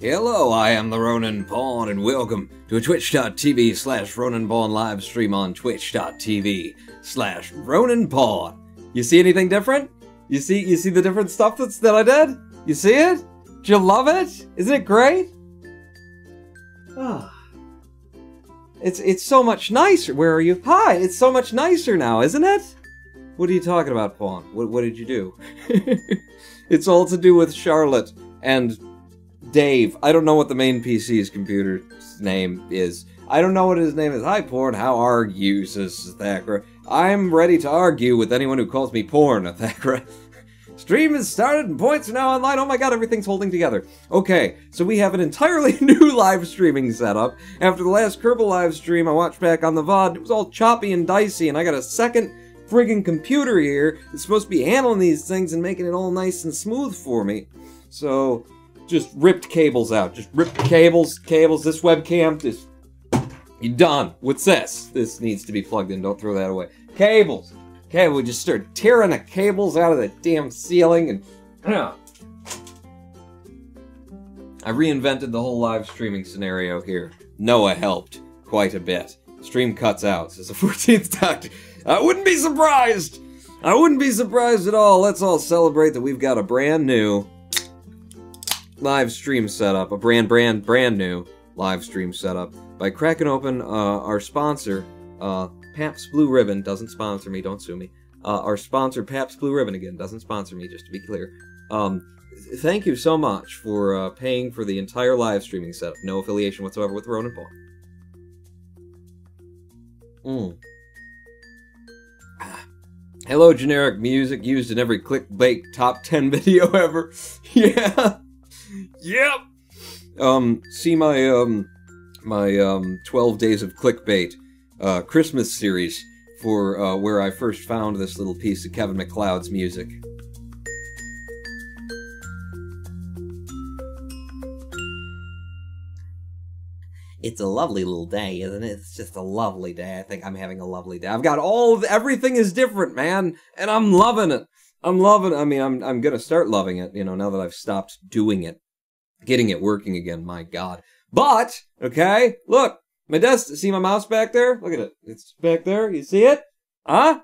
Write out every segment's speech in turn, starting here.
Hello, I am the Roninpawn, and welcome to a twitch.tv/Roninpawn live stream on twitch.tv/Roninpawn. You see anything different? You see the different stuff that I did? You see it? Do you love it? Isn't it great? Ah. It's so much nicer. Where are you? Hi, it's so much nicer now, isn't it? What are you talking about, Pawn? What did you do? It's all to do with Charlotte and Dave. I don't know what the main PC's computer's name is. I don't know what his name is. Hi, Porn. How are you, says Thakra. I'm ready to argue with anyone who calls me Porn, Thakra. Stream has started and points are now online. Oh my god, everything's holding together. Okay, so we have an entirely new live streaming setup. After the last Kerbal live stream I watched back on the VOD, it was all choppy and dicey, and I got a second friggin' computer here that's supposed to be handling these things and making it all nice and smooth for me. So, just ripped cables out. Just ripped cables. This webcam, just... You're done. What's this? This needs to be plugged in. Don't throw that away. Cables. Okay, we just start tearing the cables out of the damn ceiling and... I reinvented the whole live streaming scenario here. Noah helped quite a bit. Stream cuts out, says the 14th Doctor. I wouldn't be surprised! I wouldn't be surprised at all. Let's all celebrate that we've got a brand new live stream setup. A brand new live stream setup by cracking open our sponsor, Pabst Blue Ribbon. Doesn't sponsor me, don't sue me. Our sponsor, Pabst Blue Ribbon, again, doesn't sponsor me, just to be clear. Thank you so much for paying for the entire live streaming setup. No affiliation whatsoever with Roninpawn. Hello, generic music used in every clickbait top 10 video ever. Yeah. Yep. See my 12 Days of Clickbait Christmas series for where I first found this little piece of Kevin MacLeod's music. It's a lovely little day, isn't it? It's just a lovely day. I think I'm having a lovely day. I've got everything is different, man, and I'm loving it. I mean, I'm gonna start loving it, you know, now that I've stopped doing it. Getting it working again, my god. But, okay, look, my desk, see my mouse back there? Look at it. It's back there. You see it? Huh?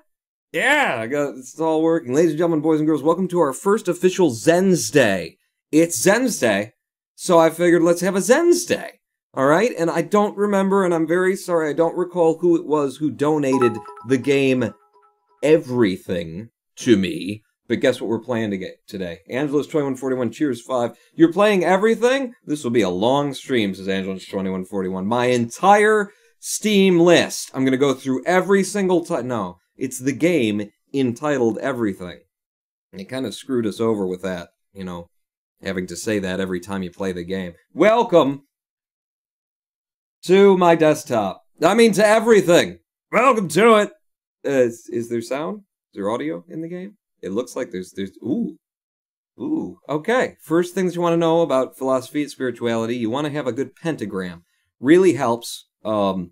Yeah, it's all working. Ladies and gentlemen, boys and girls, welcome to our first official Zendnesday. It's Zendnesday, so I figured let's have a Zendnesday. Alright, and I don't remember, and I'm very sorry, I don't recall who it was who donated the game Everything to me, but guess what we're playing today? Angelus2141, cheers 5. You're playing Everything? This will be a long stream, says Angelus2141. My entire Steam list. I'm gonna go through every single time. No, it's the game entitled Everything. It kind of screwed us over with that, you know, having to say that every time you play the game. Welcome to my desktop. I mean, to everything. Welcome to it. Is there sound? Is there audio in the game? It looks like there's, ooh. Okay. First things you want to know about philosophy and spirituality, you want to have a good pentagram. Really helps, you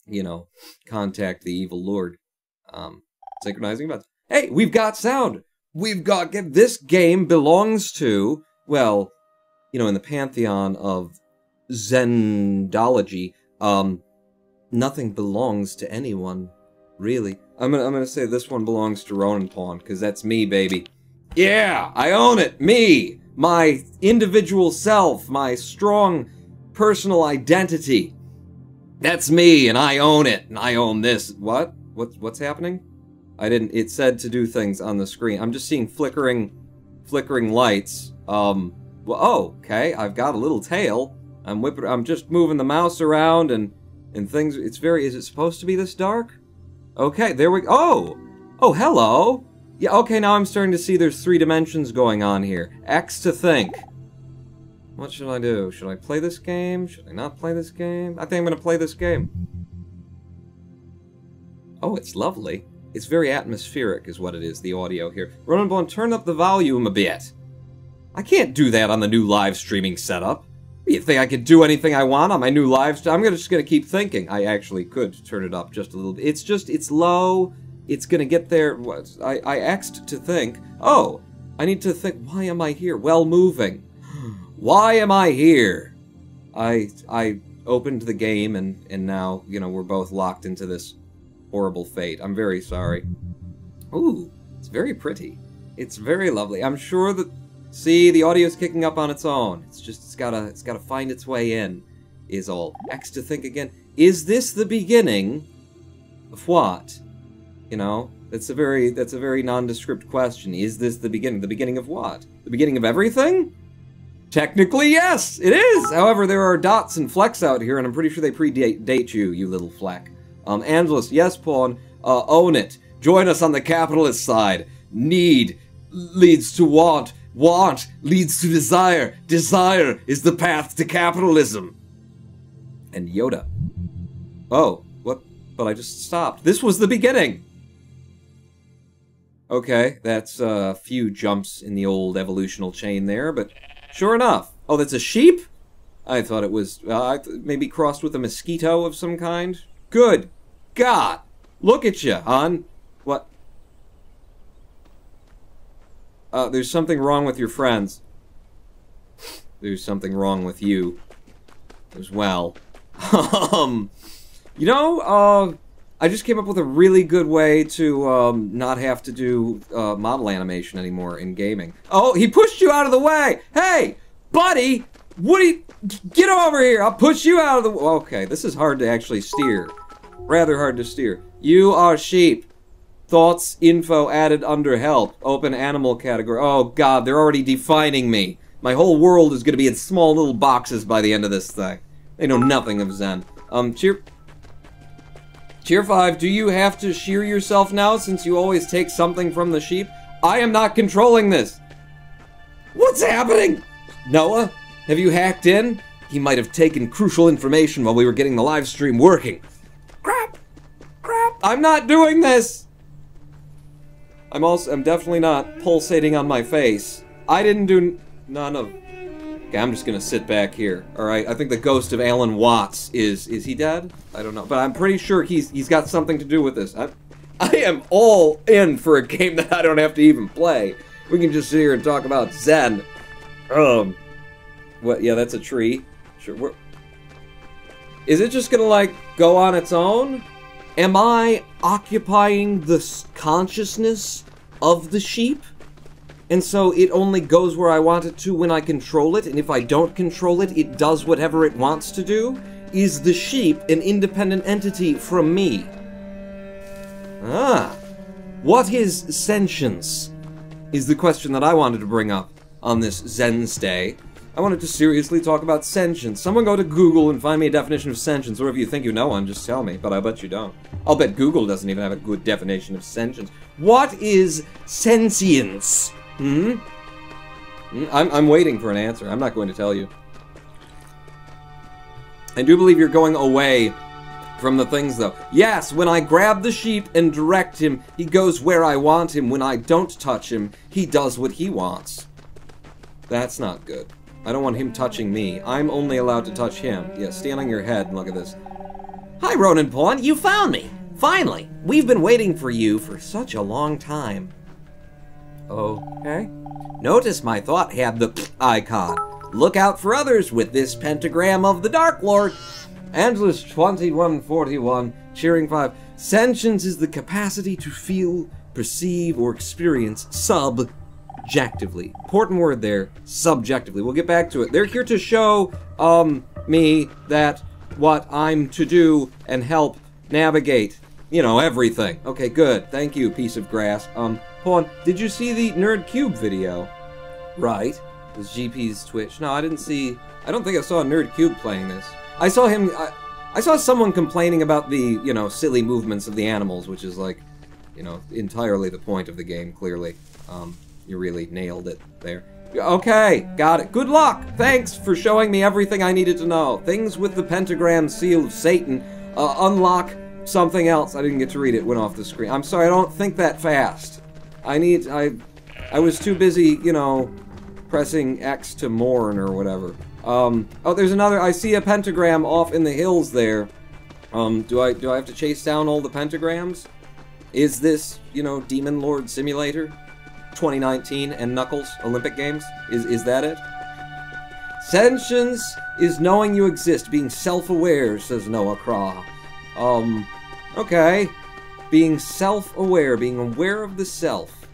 know, contact the evil lord. Synchronizing buttons. Hey, we've got sound. This game belongs to, well, you know, in the pantheon of Zendology, nothing belongs to anyone, really. I'm gonna say this one belongs to Roninpawn, because that's me, baby. Yeah, I own it, me! My individual self, my strong personal identity. That's me, and I own it, and I own this. What? What's happening? It said to do things on the screen. I'm just seeing flickering lights. Well, oh, okay, I've got a little tail. I'm just moving the mouse around and things. Is it supposed to be this dark? Okay, there we go. Oh, hello. Yeah, okay, now I'm starting to see there's 3 dimensions going on here. X to think. What should I do? Should I play this game? Should I not play this game? I think I'm gonna play this game. Oh, it's lovely. It's very atmospheric is what it is, the audio here. Roninpawn, turn up the volume a bit. I can't do that on the new live streaming setup. You think I could do anything I want on my new live stream? I'm just gonna keep thinking. I actually could turn it up just a little bit. It's low. It's gonna get there. I X'd to think. Oh, I need to think, why am I here? Well, moving. Why am I here? I opened the game, and now, you know, we're both locked into this horrible fate. I'm very sorry. Ooh, it's very pretty. It's very lovely. I'm sure that... See, the audio's kicking up on its own. It's just, it's gotta find its way in, is all. X to think again. Is this the beginning of what? You know, that's a very nondescript question. Is this the beginning? The beginning of what? The beginning of everything? Technically, yes, it is! However, there are dots and flecks out here, and I'm pretty sure they predate you, you little fleck. Angelus, yes, Pawn, own it. Join us on the capitalist side. Need leads to want. Want leads to desire. Desire is the path to capitalism. And Yoda. Oh, what? But I just stopped. This was the beginning! Okay, that's a few jumps in the old evolutional chain there, but sure enough. Oh, that's a sheep? I thought it was, maybe crossed with a mosquito of some kind. Good God! Look at you, hon. What? There's something wrong with your friends. There's something wrong with you as well. You know, I just came up with a really good way to, not have to do, model animation anymore in gaming. Oh, he pushed you out of the way! Hey! Buddy! What are you... Get over here! I'll push you out of the... Okay, this is hard to actually steer. Rather hard to steer. You are sheep. Thoughts, info added under help. Open animal category. Oh God, they're already defining me. My whole world is gonna be in small little boxes by the end of this thing. They know nothing of Zen. Cheer 5, do you have to shear yourself now since you always take something from the sheep? I am not controlling this. What's happening? Noah, have you hacked in? He might have taken crucial information while we were getting the live stream working. Crap! Crap! I'm not doing this! I'm definitely not pulsating on my face. I didn't do none of... Okay, I'm just gonna sit back here. Alright, I think the ghost of Alan Watts is he dead? I don't know, but I'm pretty sure he's got something to do with this. I am all in for a game that I don't have to even play. We can just sit here and talk about Zen. What, yeah, that's a tree. Sure, is it just gonna, like, go on its own? Am I occupying the consciousness of the sheep? And so it only goes where I want it to when I control it, and if I don't control it, it does whatever it wants to do? Is the sheep an independent entity from me? Ah. What is sentience? Is the question that I wanted to bring up on this Zendnesday. I wanted to seriously talk about sentience. Someone go to Google and find me a definition of sentience, or if you think you know one, just tell me, but I bet you don't. I'll bet Google doesn't even have a good definition of sentience. What is sentience? I'm waiting for an answer. I'm not going to tell you. I do believe you're going away from the things, though. Yes, when I grab the sheep and direct him, he goes where I want him. When I don't touch him, he does what he wants. That's not good. I don't want him touching me. I'm only allowed to touch him. Yeah, stand on your head and look at this. Hi, Roninpawn. You found me. Finally. We've been waiting for you for such a long time. Okay. Notice my thought had the icon. Look out for others with this pentagram of the Dark Lord. Angelus 2141, cheering 5. Sentience is the capacity to feel, perceive, or experience subjectively. Important word there, subjectively. We'll get back to it. They're here to show me that what I'm to do and help navigate, you know, everything. Okay, good. Thank you, piece of grass. Pawn, did you see the Nerd Cube video? Right. It was GP's Twitch. No, I didn't see... I don't think I saw Nerd Cube playing this. I saw him... I saw someone complaining about the, you know, silly movements of the animals, which is, like, you know, entirely the point of the game, clearly. You really nailed it there. Okay, got it. Good luck! Thanks for showing me everything I needed to know. Things with the pentagram seal of Satan unlock something else. I didn't get to read it. Went off the screen. I'm sorry, I don't think that fast. I was too busy, you know, pressing X to mourn or whatever. Oh, there's another. I see a pentagram off in the hills there. Do I have to chase down all the pentagrams? Is this, you know, Demon Lord Simulator 2019 and Knuckles Olympic Games? Is that it? Sentience is knowing you exist, being self-aware, says Noah Craw. Okay. Being self-aware, being aware of the self.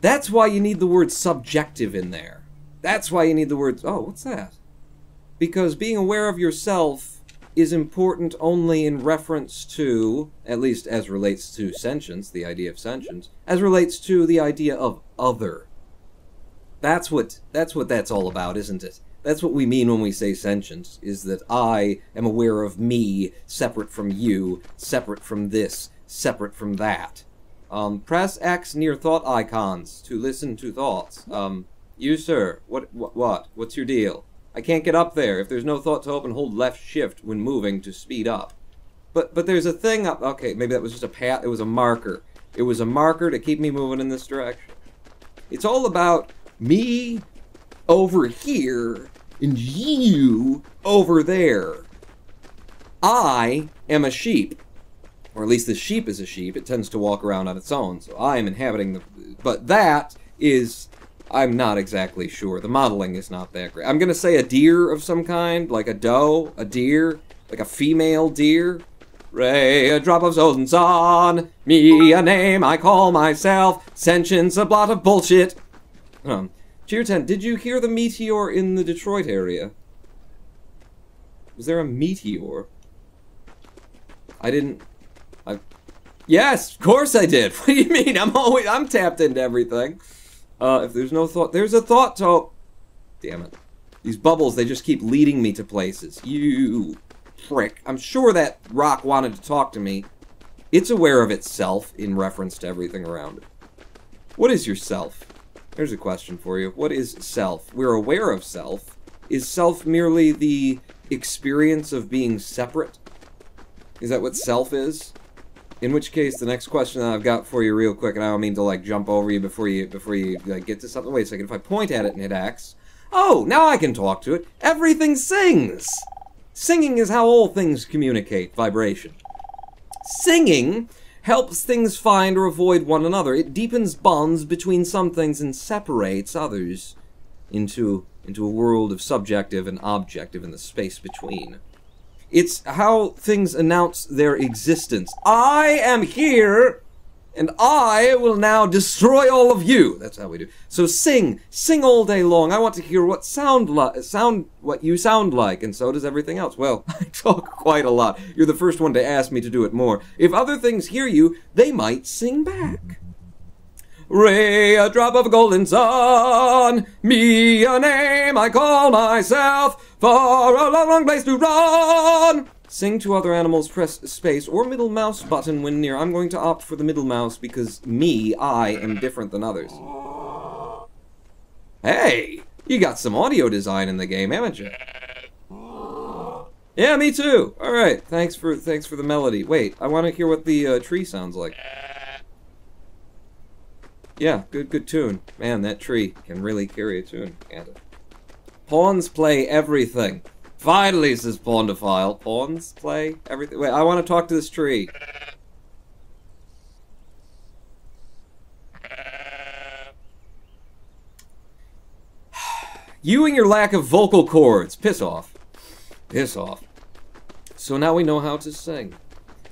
That's why you need the word subjective in there. That's why you need the word... Oh, what's that? Because being aware of yourself is important only in reference to, at least as relates to sentience, the idea of sentience, as relates to the idea of other. That's what that's all about, isn't it? That's what we mean when we say sentience, is that I am aware of me, separate from you, separate from this, separate from that. Press X near thought icons to listen to thoughts. You, sir, what? What's your deal? I can't get up there. If there's no thought to open, hold left shift when moving to speed up. But there's a thing up... Okay, maybe that was just a path. It was a marker. It was a marker to keep me moving in this direction. It's all about me over here and you over there. I am a sheep. Or at least the sheep is a sheep. It tends to walk around on its own. So I am inhabiting the... But that is... I'm not exactly sure. The modeling is not that great. I'm going to say a deer of some kind, like a doe, a deer, like a female deer. Ray, a drop of golden sun, me, a name I call myself, sentience, a blot of bullshit. Cheer 10, did you hear the meteor in the Detroit area? Was there a meteor? I didn't... Yes, of course I did. What do you mean? I'm tapped into everything. If there's no thought, there's a thought to... Damn it. These bubbles, they just keep leading me to places. You prick. I'm sure that rock wanted to talk to me. It's aware of itself in reference to everything around it. What is your self? Here's a question for you. What is self? We're aware of self. Is self merely the experience of being separate? Is that what self is? In which case, the next question that I've got for you real quick, and I don't mean to, like, jump over you before you like, get to something. Wait a second. If I point at it and hit X... Oh, now I can talk to it. Everything sings! Singing is how all things communicate. Vibration. Singing helps things find or avoid one another. It deepens bonds between some things and separates others into a world of subjective and objective in the space between. It's how things announce their existence. I am here, and I will now destroy all of you. That's how we do. So sing all day long. I want to hear what what you sound like, and so does everything else. Well, I talk quite a lot. You're the first one to ask me to do it more. If other things hear you, they might sing back. Ray, a drop of golden sun, me, a name I call myself, for a long place to run. Sing to other animals, press space or middle mouse button when near. I'm going to opt for the middle mouse because me, I, am different than others. Hey, you got some audio design in the game, haven't you? Yeah, me too. All right, thanks for the melody. Wait, I want to hear what the tree sounds like. Yeah, good tune. Man, that tree can really carry a tune, can't it? Pawns play everything. Finally, says Pawndophile. Pawns play everything. Wait, I want to talk to this tree. You and your lack of vocal cords. Piss off. Piss off. So now we know how to sing.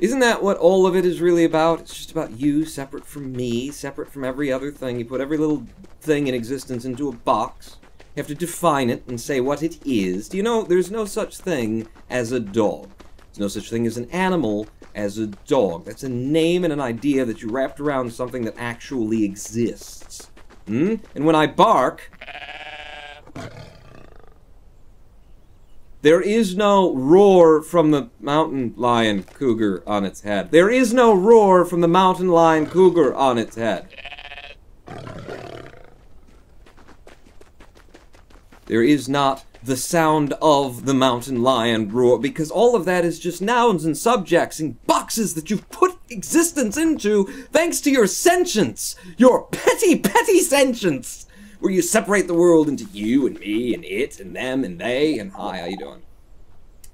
Isn't that what all of it is really about? It's just about you, separate from me, separate from every other thing. You put every little thing in existence into a box. You have to define it and say what it is. Do you know, there's no such thing as a dog. There's no such thing as an animal as a dog. That's a name and an idea that you wrapped around something that actually exists. And when I bark... There is no roar from the mountain lion cougar on its head. There is no roar from the mountain lion cougar on its head. There is not the sound of the mountain lion roar, because all of that is just nouns and subjects and boxes that you've put existence into thanks to your sentience. Your petty sentience. Where you separate the world into you and me and it and them and they and hi, how you doing?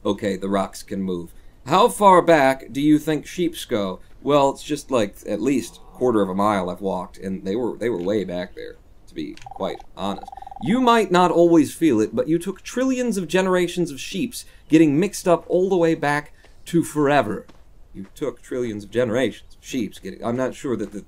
Okay, the rocks can move. How far back do you think sheeps go? Well, it's just like at least a quarter of a mile I've walked, and they were way back there, to be quite honest. You might not always feel it, but you took trillions of generations of sheeps getting mixed up all the way back to forever. You took trillions of generations of sheeps getting... I'm not sure that the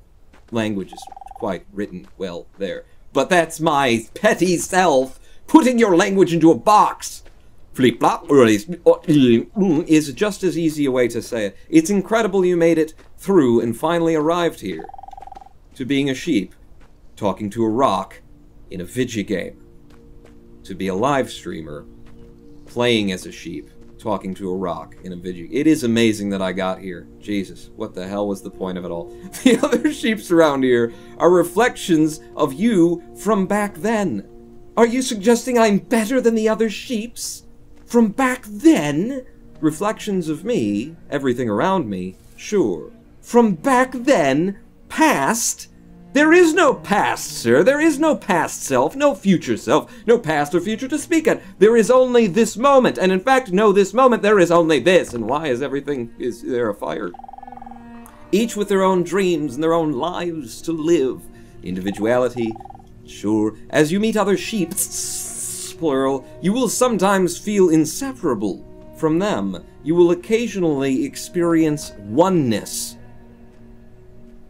language is quite written well there. But that's my petty self putting your language into a box. Flip-flop is just as easy a way to say it. It's incredible you made it through and finally arrived here. To being a sheep, talking to a rock in a video game. To be a live streamer, playing as a sheep, talking to a rock in a video. It is amazing that I got here. Jesus, what the hell was the point of it all? The other sheeps around here are reflections of you from back then. Are you suggesting I'm better than the other sheeps? From back then? Reflections of me, everything around me, sure. From back then? Past? There is no past, sir. There is no past self, no future self, no past or future to speak of. There is only this moment, and in fact, no, this moment, there is only this. And why is everything, is there a fire? Each with their own dreams and their own lives to live. Individuality, sure. As you meet other sheep, plural, you will sometimes feel inseparable from them. You will occasionally experience oneness.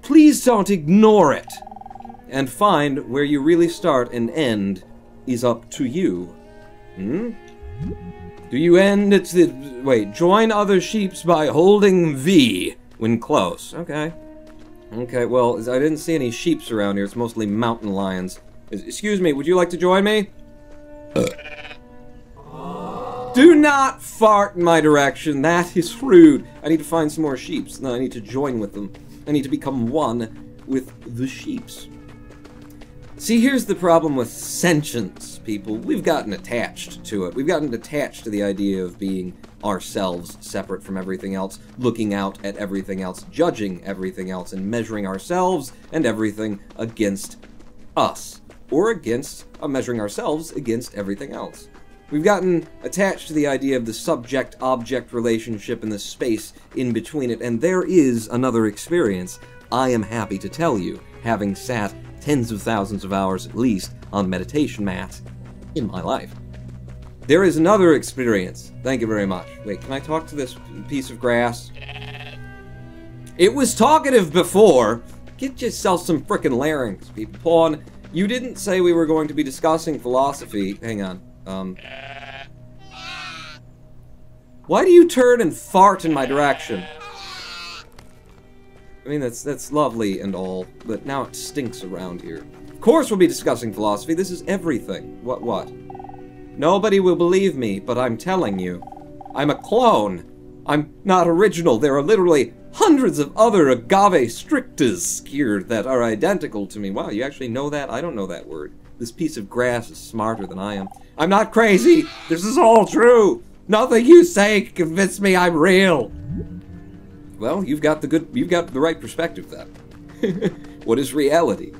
Please don't ignore it. And find where you really start and end is up to you. Do you end at the... Wait, join other sheeps by holding V when close. Okay. Okay, well, I didn't see any sheeps around here. It's mostly mountain lions. Excuse me, would you like to join me? Do not fart in my direction. That is rude. I need to find some more sheeps. Then I need to join with them. I need to become one with the sheeps. See, here's the problem with sentience, people. We've gotten attached to it. We've gotten attached to the idea of being ourselves, separate from everything else, looking out at everything else, judging everything else, and measuring ourselves and everything against us. Or against, measuring ourselves against everything else. We've gotten attached to the idea of the subject-object relationship and the space in between it, and there is another experience I am happy to tell you, having sat tens of thousands of hours at least on meditation mats in my life. There is another experience. Thank you very much. Wait, can I talk to this piece of grass? It was talkative before. Get yourself some frickin' larynx, people. Pawn, you didn't say we were going to be discussing philosophy. Hang on. Why do you turn and fart in my direction? I mean, that's lovely and all, but now it stinks around here. Of course we'll be discussing philosophy. This is everything. What? Nobody will believe me, but I'm telling you. I'm a clone. I'm not original. There are literally hundreds of other agave strictas here that are identical to me. Wow, you actually know that? I don't know that word. This piece of grass is smarter than I am. I'm not crazy! This is all true! Nothing you say can convince me I'm real! Well, you've got the right perspective then. What is reality?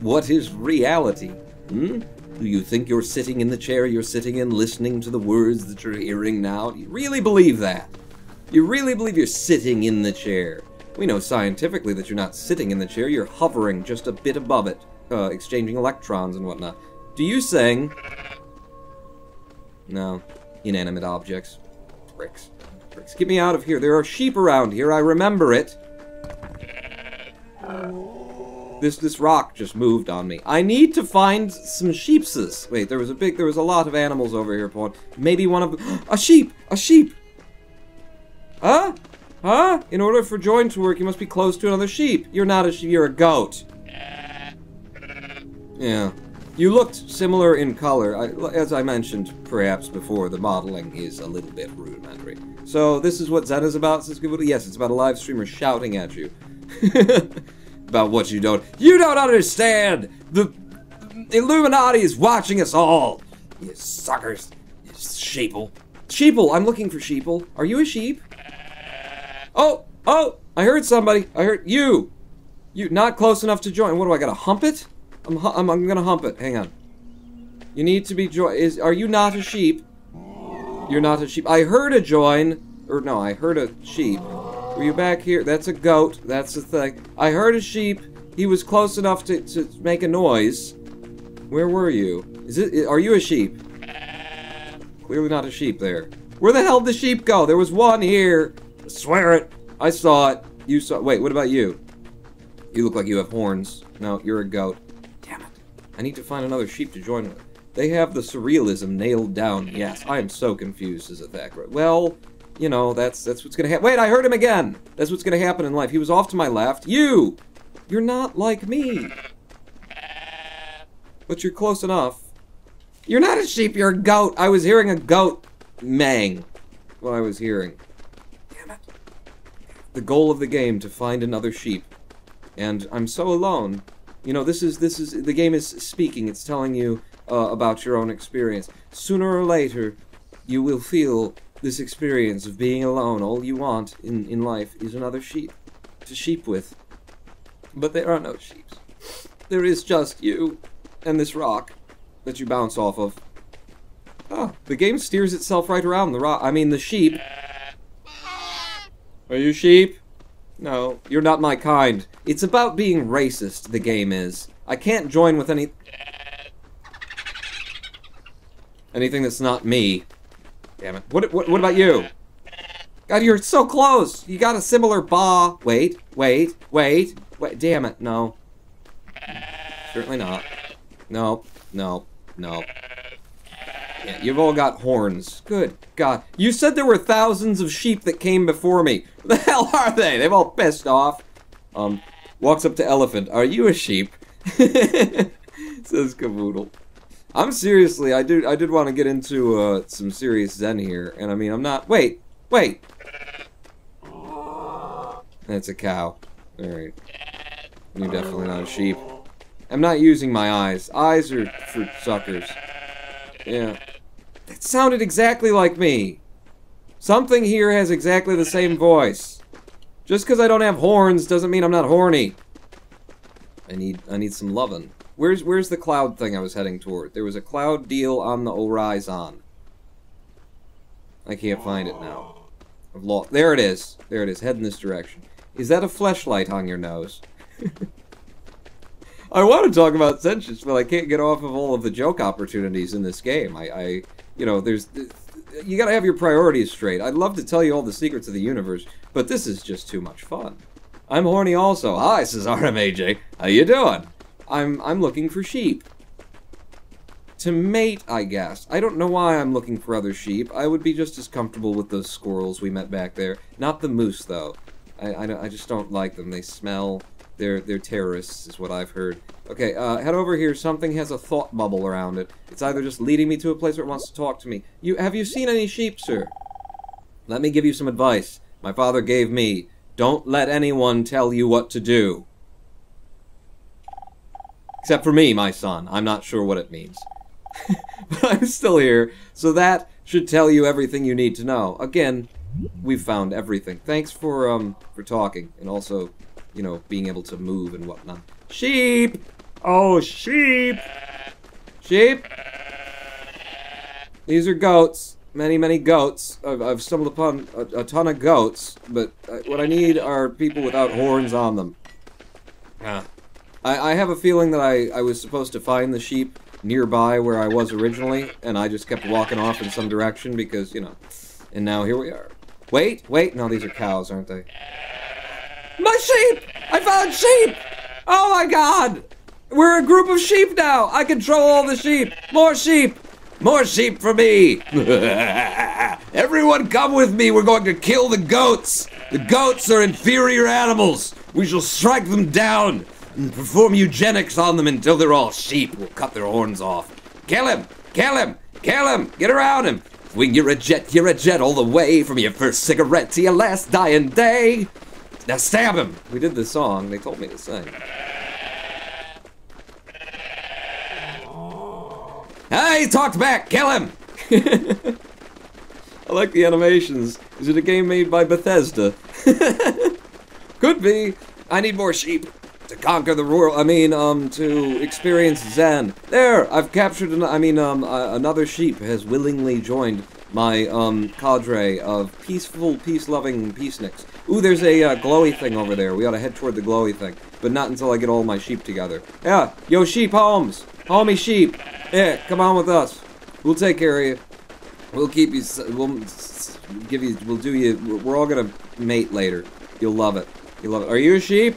What is reality? Do you think you're sitting in the chair you're sitting in, listening to the words that you're hearing now? Do you really believe that? You really believe you're sitting in the chair? We know scientifically that you're not sitting in the chair, you're hovering just a bit above it. Exchanging electrons and whatnot. Do you sing? No. Inanimate objects. Bricks. Bricks. Get me out of here. There are sheep around here. I remember it. This rock just moved on me. I need to find some sheepses. Wait, there was a lot of animals over here, Pawn. Maybe one of them. A sheep! A sheep! Huh? Huh? In order for join to work, you must be close to another sheep. You're not a sheep, you're a goat. Yeah. You looked similar in color. As I mentioned, perhaps before, the modeling is a little bit rudimentary. So, this is what Zen is about? Yes, it's about a live streamer shouting at you. About what you don't understand! The Illuminati is watching us all! You suckers. You sheeple. Sheeple! I'm looking for sheeple. Are you a sheep? Oh! I heard somebody. I heard you! You, not close enough to join. What do I gotta hump it? I'm gonna hump it. Hang on. You need to be are you not a sheep? You're not a sheep. I heard a join. Or no, I heard a sheep. Were you back here? That's a goat. That's the thing. I heard a sheep. He was close enough to make a noise. Where were you? Are you a sheep? Clearly not a sheep there. Where the hell did the sheep go? There was one here. I swear it. I saw it. You saw. Wait, what about you? You look like you have horns. No, you're a goat. Damn it. I need to find another sheep to join with. They have the surrealism nailed down. Yes, I am so confused as a Thackeray. Well, you know, that's what's gonna happen. Wait, I heard him again! That's what's gonna happen in life. He was off to my left. You! You're not like me. But you're close enough. You're not a sheep, you're a goat. I was hearing a goat mang. What I was hearing. Damn it. The goal of the game, to find another sheep. And I'm so alone. You know, the game is speaking. It's telling you about your own experience. Sooner or later, you will feel this experience of being alone. All you want in life is another sheep to sheep with. But there are no sheep. There is just you and this rock that you bounce off of. Oh, the game steers itself right around the rock. I mean, the sheep. Are you sheep? No, you're not my kind. It's about being racist, the game is. I can't join with anything that's not me. Damn it. What about you? God, you're so close! You got a similar ba. Wait. Damn it, no. Certainly not. No. Yeah, you've all got horns. Good God. You said there were thousands of sheep that came before me. Where the hell are they? They've all pissed off. Walks up to elephant. Are you a sheep? Says Cavoodle. I'm seriously, I did want to get into some serious Zen here, and I mean, I'm not. Wait. That's a cow. Alright. You're definitely not a sheep. I'm not using my eyes. Eyes are for suckers. Yeah. That sounded exactly like me. Something here has exactly the same voice. Just because I don't have horns doesn't mean I'm not horny. I need some lovin'. Where's the cloud thing I was heading toward? There was a cloud deal on the horizon. I can't find it now. I've lost. There it is. There it is. Head in this direction. Is that a fleshlight on your nose? I want to talk about sentience, but I can't get off of all of the joke opportunities in this game. You know, you gotta have your priorities straight. I'd love to tell you all the secrets of the universe, but this is just too much fun. I'm horny also. Hi, says RMAJ. How you doing? I'm looking for sheep. To mate, I guess. I don't know why I'm looking for other sheep. I would be just as comfortable with those squirrels we met back there. Not the moose, though. I just don't like them. They smell. They're terrorists, is what I've heard. Okay, head over here. Something has a thought bubble around it. It's either just leading me to a place where it wants to talk to me. Have you seen any sheep, sir? Let me give you some advice. My father gave me. Don't let anyone tell you what to do. Except for me, my son. I'm not sure what it means. But I'm still here, so that should tell you everything you need to know. Again, we've found everything. Thanks for talking, and also, you know, being able to move and whatnot. Sheep! Oh, sheep! Sheep! These are goats. Many goats. I've stumbled upon a ton of goats, but what I need are people without horns on them. I have a feeling that I was supposed to find the sheep nearby where I was originally, and I just kept walking off in some direction because, you know, and now here we are. Wait, no, these are cows, aren't they? My sheep! I found sheep! Oh my God! We're a group of sheep now! I control all the sheep! More sheep! More sheep for me! Everyone come with me, we're going to kill the goats! The goats are inferior animals! We shall strike them down and perform eugenics on them until they're all sheep. We'll cut their horns off. Kill him! Kill him! Kill him! Get around him! Swing you're a jet all the way from your first cigarette to your last dying day! Now stab him! We did the song, they told me to sing. Hey, he talked back! Kill him! I like the animations. Is it a game made by Bethesda? Could be. I need more sheep to conquer the world. To experience Zen. There! I've captured another sheep has willingly joined my cadre of peaceful, peace-loving peaceniks. Ooh, there's a glowy thing over there. We ought to head toward the glowy thing. But not until I get all my sheep together. Yeah, yo sheep Holmes! Homie sheep. Yeah, come on with us. We'll take care of you. We'll keep you, we'll give you, we'll do you, we're all gonna mate later. You'll love it. You'll love it. Are you a sheep?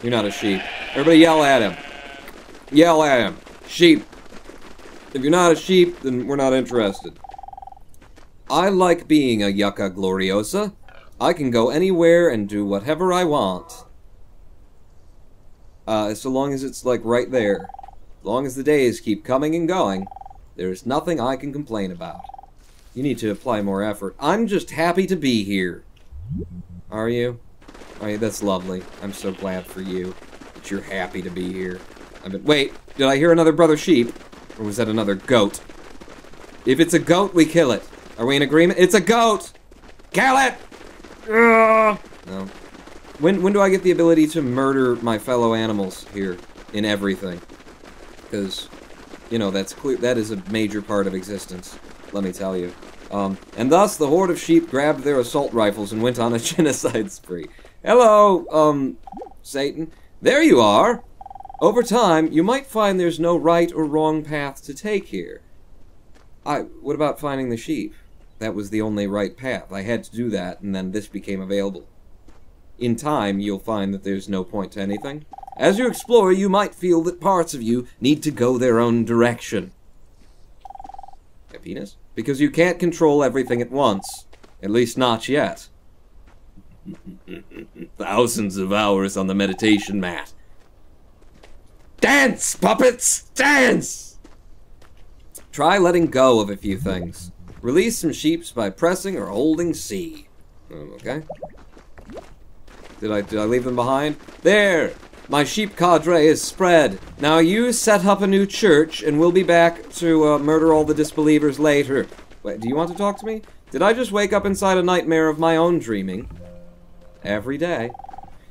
You're not a sheep. Everybody yell at him. Yell at him. Sheep. If you're not a sheep, then we're not interested. I like being a Yucca Gloriosa. I can go anywhere and do whatever I want. So long as it's, like, right there. As long as the days keep coming and going, there's nothing I can complain about. You need to apply more effort. I'm just happy to be here. Are you? Oh, yeah, that's lovely. I'm so glad for you that you're happy to be here. Wait, did I hear another brother sheep? Or was that another goat? If it's a goat, we kill it. Are we in agreement? It's a goat! Kill it! Ugh. No. When do I get the ability to murder my fellow animals here in everything? Because, you know, that's clear. That is a major part of existence, let me tell you. And thus, the horde of sheep grabbed their assault rifles and went on a genocide spree. Hello, Satan. There you are! Over time, you might find there's no right or wrong path to take here. What about finding the sheep? That was the only right path. I had to do that, and then this became available. In time, you'll find that there's no point to anything. As you explore, you might feel that parts of you need to go their own direction. A penis? Because you can't control everything at once. At least not yet. Thousands of hours on the meditation mat. Dance, puppets! Dance! Try letting go of a few things. Release some sheeps by pressing or holding C. Okay. Did I leave them behind? There! My sheep cadre is spread. Now you set up a new church, and we'll be back to murder all the disbelievers later. Wait, do you want to talk to me? Did I just wake up inside a nightmare of my own dreaming? Every day.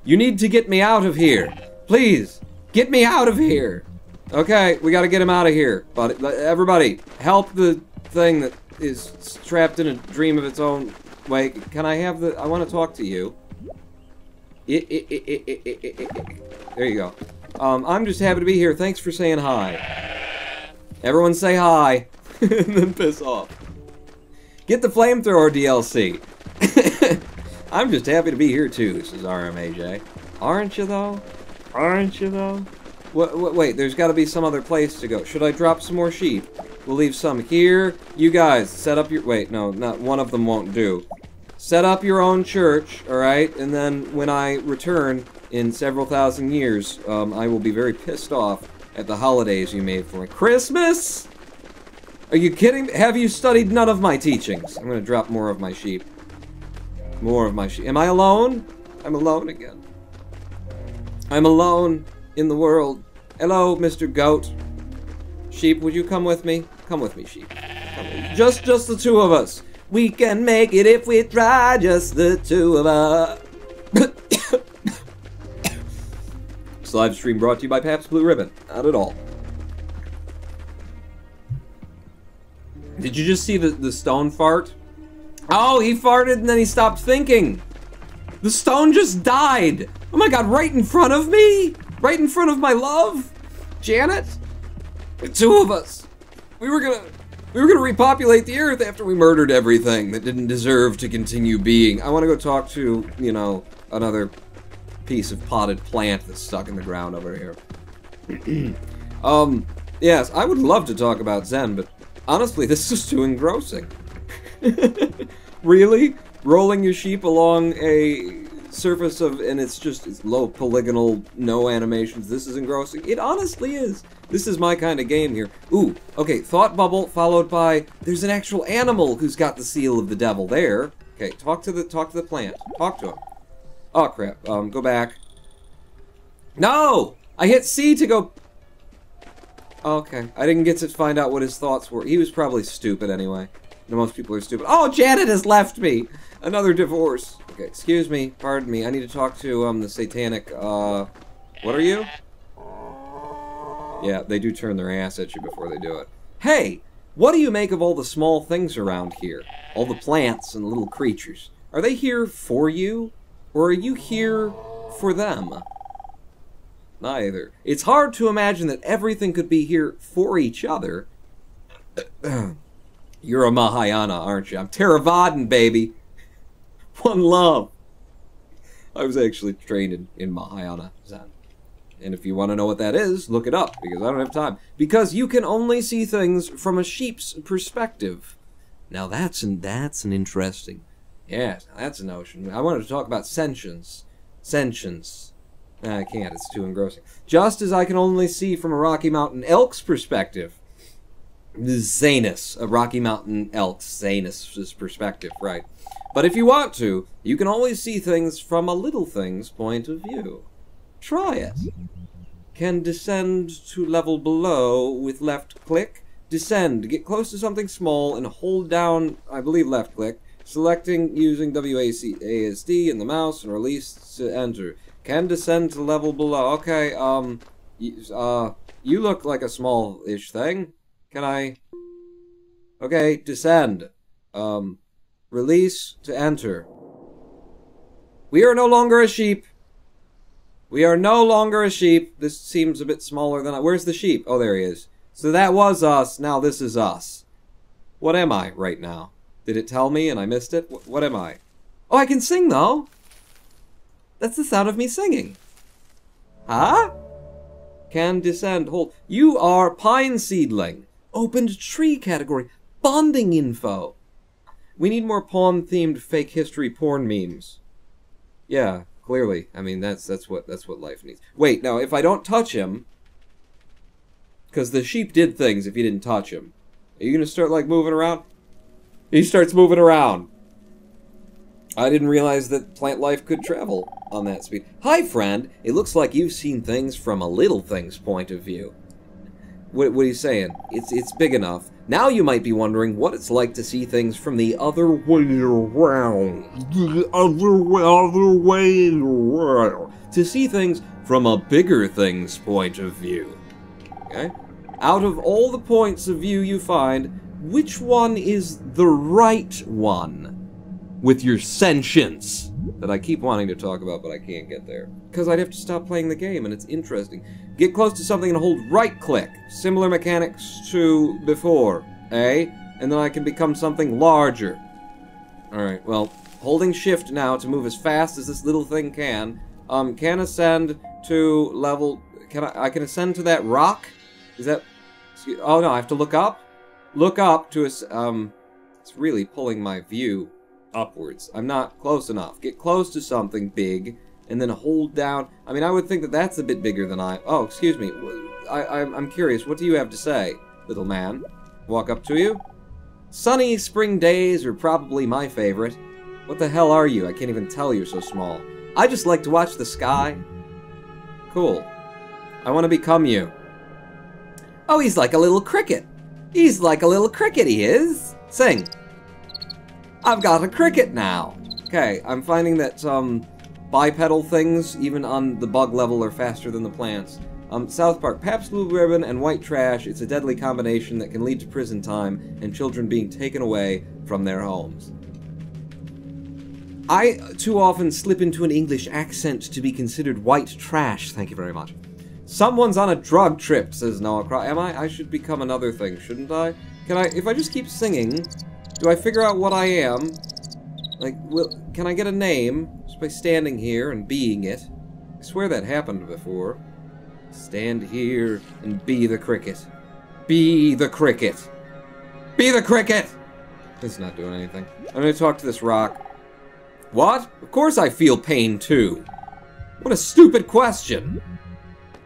You need to get me out of here. Please, get me out of here. Okay, we gotta get him out of here. But everybody, help the thing that is trapped in a dream of its own. Wait, can I have the... I want to talk to you. There you go. I'm just happy to be here. Thanks for saying hi. Everyone say hi. And then piss off. Get the flamethrower DLC. I'm just happy to be here too, says RMAJ. Aren't you though? Aren't you though? Wait, there's got to be some other place to go. Should I drop some more sheep? We'll leave some here. You guys, set up your... Wait, no, not one of them won't do. Set up your own church, alright? And then when I return in several thousand years, I will be very pissed off at the holidays you made for me. Christmas? Are you kidding? Have you studied none of my teachings? I'm going to drop more of my sheep. More of my sheep. Am I alone? I'm alone again. I'm alone in the world. Hello, Mr. Goat. Sheep, would you come with me? Come with me, sheep. Just the two of us. We can make it if we try, just the two of us. This live stream brought to you by Pabst Blue Ribbon. Not at all. Did you just see the stone fart? Oh, he farted and then he stopped thinking. The stone just died. Oh my god, right in front of me? Right in front of my love? Janet? The two of us. We were gonna repopulate the earth after we murdered everything that didn't deserve to continue being. I want to go talk to, you know, another piece of potted plant that's stuck in the ground over here. Yes, I would love to talk about Zen, but honestly, this is too engrossing. Really? Rolling your sheep along a surface of, and it's low polygonal, no animations. This is engrossing. It honestly is. This is my kind of game here. Ooh, okay, thought bubble followed by, there's an actual animal who's got the seal of the devil there. Okay, talk to the plant. Talk to him. Oh crap, go back. No! I hit C to go... Okay, I didn't get to find out what his thoughts were. He was probably stupid anyway. Most people are stupid. Oh, Janet has left me! Another divorce. Okay, excuse me, pardon me. I need to talk to, the satanic, what are you? Yeah, they do turn their ass at you before they do it. Hey! What do you make of all the small things around here? All the plants and little creatures. Are they here for you? Or are you here for them? neither. It's hard to imagine that everything could be here for each other. You're a Mahayana, aren't you? I'm Theravadan, baby. One love. I was actually trained in Mahayana Zen. And if you want to know what that is, look it up, because I don't have time. Because you can only see things from a sheep's perspective. Now that's an interesting... Yeah, that's a notion. I wanted to talk about sentience. Sentience. I can't, it's too engrossing. Just as I can only see from a Rocky Mountain elk's perspective. Zanus, a Rocky Mountain elk's Zanus' perspective, right. But if you want to, you can always see things from a little thing's point of view. Try it. Can descend to level below with left click. Descend. Get close to something small and hold down, I believe, left click. Selecting using WASD in the mouse and release to enter. Can descend to level below. Okay, you look like a small-ish thing. Can I... Okay, descend. Release to enter. We are no longer a sheep. We are no longer a sheep. This seems a bit smaller than I... Where's the sheep? Oh, there he is. So that was us. Now this is us. What am I right now? Did it tell me and I missed it? What am I? Oh, I can sing, though. That's the sound of me singing. Huh? Can descend. Hold. You are pine seedling. Opened tree category. Bonding info. We need more pawn-themed fake history porn memes. Yeah. Clearly, I mean that's what life needs. Wait, now if I don't touch him, because the sheep did things if you didn't touch him, are you gonna start like moving around? He starts moving around. I didn't realize that plant life could travel on that speed. Hi, friend. It looks like you've seen things from a little thing's point of view. What are you saying? It's big enough. Now you might be wondering what it's like to see things from the other way around. The other way around. To see things from a bigger thing's point of view. Okay? Out of all the points of view you find, which one is the right one? With your sentience. That I keep wanting to talk about, but I can't get there. Because I'd have to stop playing the game, and it's interesting. Get close to something and hold right-click. Similar mechanics to before, eh? And then I can become something larger. Alright, well, holding shift now to move as fast as this little thing can ascend to level... I can ascend to that rock? Is that... Oh, no, I have to look up? Look up to... It's really pulling my view upwards. I'm not close enough. Get close to something big, and then hold down. I mean, I would think that that's a bit bigger than I... Oh, excuse me. I'm curious. What do you have to say, little man? Walk up to you? Sunny spring days are probably my favorite. What the hell are you? I can't even tell you're so small. I just like to watch the sky. Cool. I want to become you. Oh, he's like a little cricket. He's like a little cricket, he is. Sing. I've got a cricket now. Okay, I'm finding that bipedal things, even on the bug level, are faster than the plants. South Park, Pabst Blue Ribbon and white trash. It's a deadly combination that can lead to prison time and children being taken away from their homes. I too often slip into an English accent to be considered white trash. Thank you very much. Someone's on a drug trip, says Noah Cross. Am I? I should become another thing, shouldn't I? Can I, if I just keep singing, do I figure out what I am? Like, can I get a name just by standing here and being it? I swear that happened before. Stand here and be the cricket. Be the cricket. Be the cricket! It's not doing anything. I'm gonna talk to this rock. What? Of course I feel pain too. What a stupid question.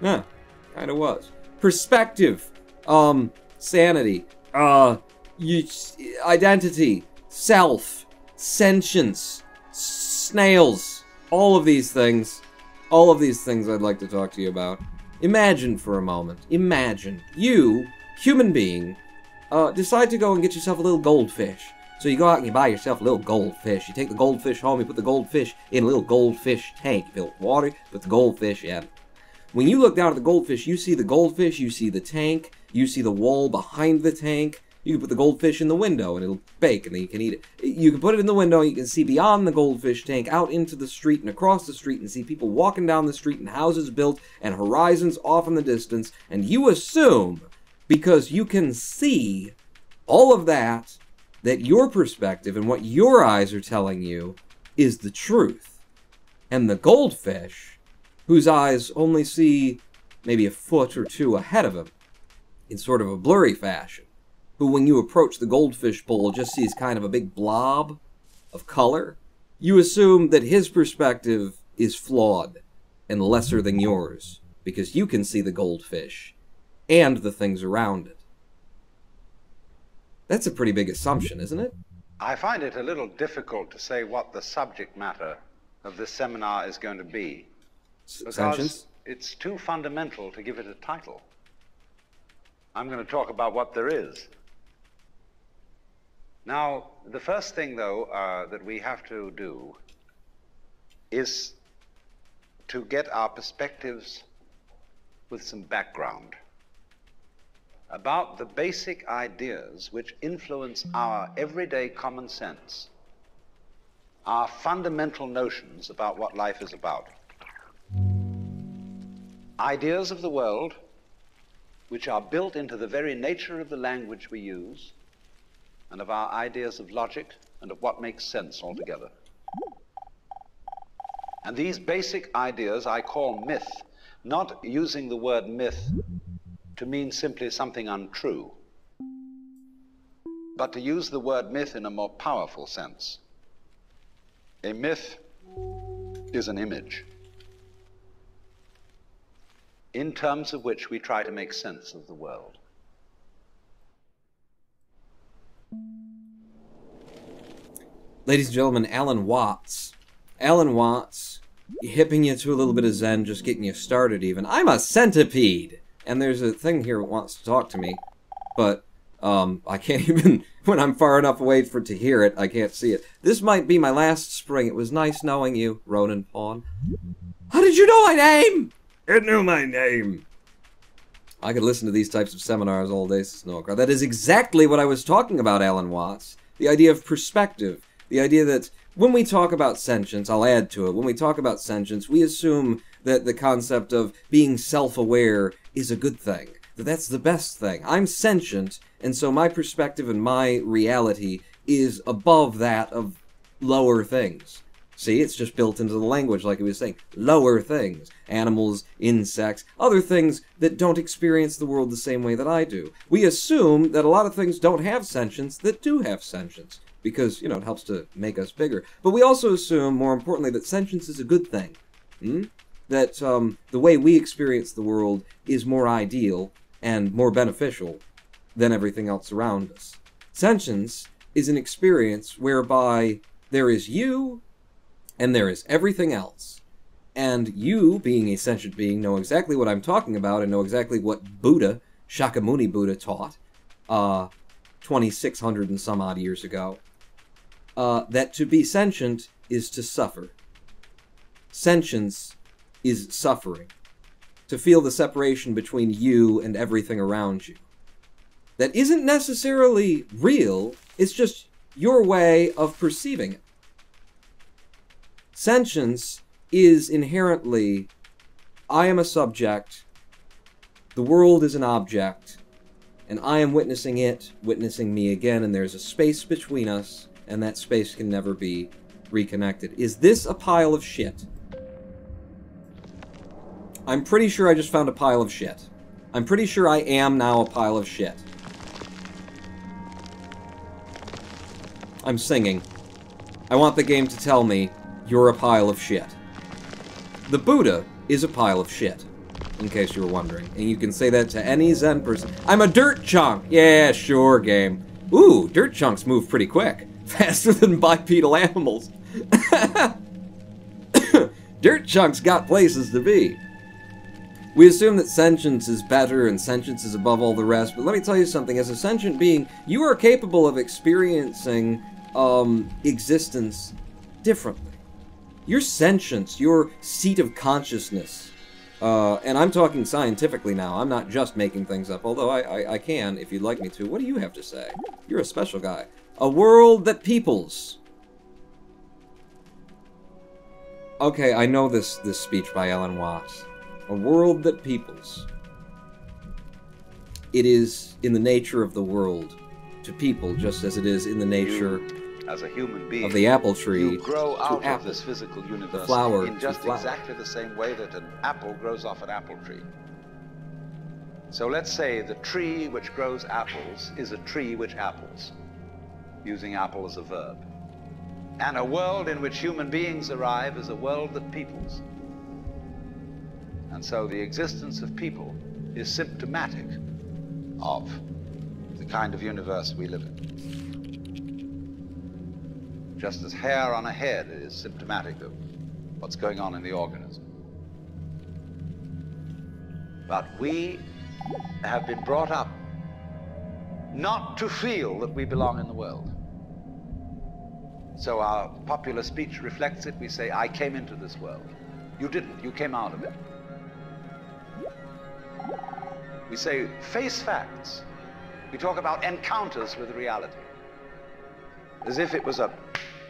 Huh. Kinda was. Perspective. Sanity. Identity. Self. Sentience. Snails. All of these things. All of these things I'd like to talk to you about. Imagine for a moment. Imagine. You, human being, decide to go and get yourself a little goldfish. So you go out and you buy yourself a little goldfish. You take the goldfish home, you put the goldfish in a little goldfish tank. You fill it with water, put the goldfish in. When you look down at the goldfish, you see the tank, you see the wall behind the tank, You can put the goldfish in the window and it'll bake and then you can eat it. You can put it in the window and you can see beyond the goldfish tank out into the street and across the street and see people walking down the street and houses built and horizons off in the distance. And you assume, because you can see all of that, that your perspective and what your eyes are telling you is the truth. And the goldfish, whose eyes only see maybe a foot or two ahead of him, in sort of a blurry fashion, who when you approach the goldfish bowl just sees kind of a big blob of color, you assume that his perspective is flawed and lesser than yours, because you can see the goldfish and the things around it. That's a pretty big assumption, isn't it? I find it a little difficult to say what the subject matter of this seminar is going to be, because it's too fundamental to give it a title. I'm going to talk about what there is. Now, the first thing, though, that we have to do is to get our perspectives with some background about the basic ideas which influence our everyday common sense, our fundamental notions about what life is about. Ideas of the world which are built into the very nature of the language we use and of our ideas of logic and of what makes sense altogether. And these basic ideas I call myth, not using the word myth to mean simply something untrue, but to use the word myth in a more powerful sense. A myth is an image in terms of which we try to make sense of the world. Ladies and gentlemen, Alan Watts. Alan Watts, hipping you to a little bit of Zen, just getting you started even. I'm a centipede! And there's a thing here that wants to talk to me, but I can't even, when I'm far enough away for it to hear it, I can't see it. This might be my last spring. It was nice knowing you, Roninpawn. How did you know my name? It knew my name. I could listen to these types of seminars all day, Snowcrow. That is exactly what I was talking about, Alan Watts. The idea of perspective. The idea that when we talk about sentience, I'll add to it, when we talk about sentience, we assume that the concept of being self-aware is a good thing. That that's the best thing. I'm sentient, and so my perspective and my reality is above that of lower things. See, it's just built into the language, like he was saying. Lower things. Animals, insects, other things that don't experience the world the same way that I do. We assume that a lot of things don't have sentience that do have sentience, because, you know, it helps to make us bigger. But we also assume, more importantly, that sentience is a good thing. That the way we experience the world is more ideal and more beneficial than everything else around us. Sentience is an experience whereby there is you and there is everything else. And you, being a sentient being, know exactly what I'm talking about and know exactly what Buddha, Shakyamuni Buddha, taught 2,600 and some odd years ago. That to be sentient is to suffer. Sentience is suffering. To feel the separation between you and everything around you. That isn't necessarily real, it's just your way of perceiving it. Sentience is inherently, I am a subject, the world is an object, and I am witnessing it, witnessing me again, and there's a space between us, and that space can never be reconnected. Is this a pile of shit? I'm pretty sure I just found a pile of shit. I'm pretty sure I am now a pile of shit. I'm singing. I want the game to tell me, you're a pile of shit. The Buddha is a pile of shit, in case you were wondering. And you can say that to any Zen person. I'm a dirt chunk! Yeah, sure, game. Ooh, dirt chunks move pretty quick. Faster than bipedal animals. Dirt chunks got places to be. We assume that sentience is better and sentience is above all the rest, but let me tell you something. As a sentient being, you are capable of experiencing existence differently. Your sentience, your seat of consciousness, And I'm talking scientifically now. I'm not just making things up, although I can, if you'd like me to. What do you have to say? You're a special guy. A world that peoples. Okay, I know this speech by Alan Watts. A world that peoples. It is in the nature of the world to people, just as it is in the nature as a human being, of the apple tree you grow out apple, of this physical universe the flower in just exactly the same way that an apple grows off an apple tree. So let's say the tree which grows apples is a tree which apples, using apple as a verb. And a world in which human beings arrive is a world that peoples. And so the existence of people is symptomatic of the kind of universe we live in. Just as hair on a head is symptomatic of what's going on in the organism. But we have been brought up not to feel that we belong in the world. So our popular speech reflects it. We say, I came into this world. You didn't. You came out of it. We say, face facts. We talk about encounters with reality, as if it was a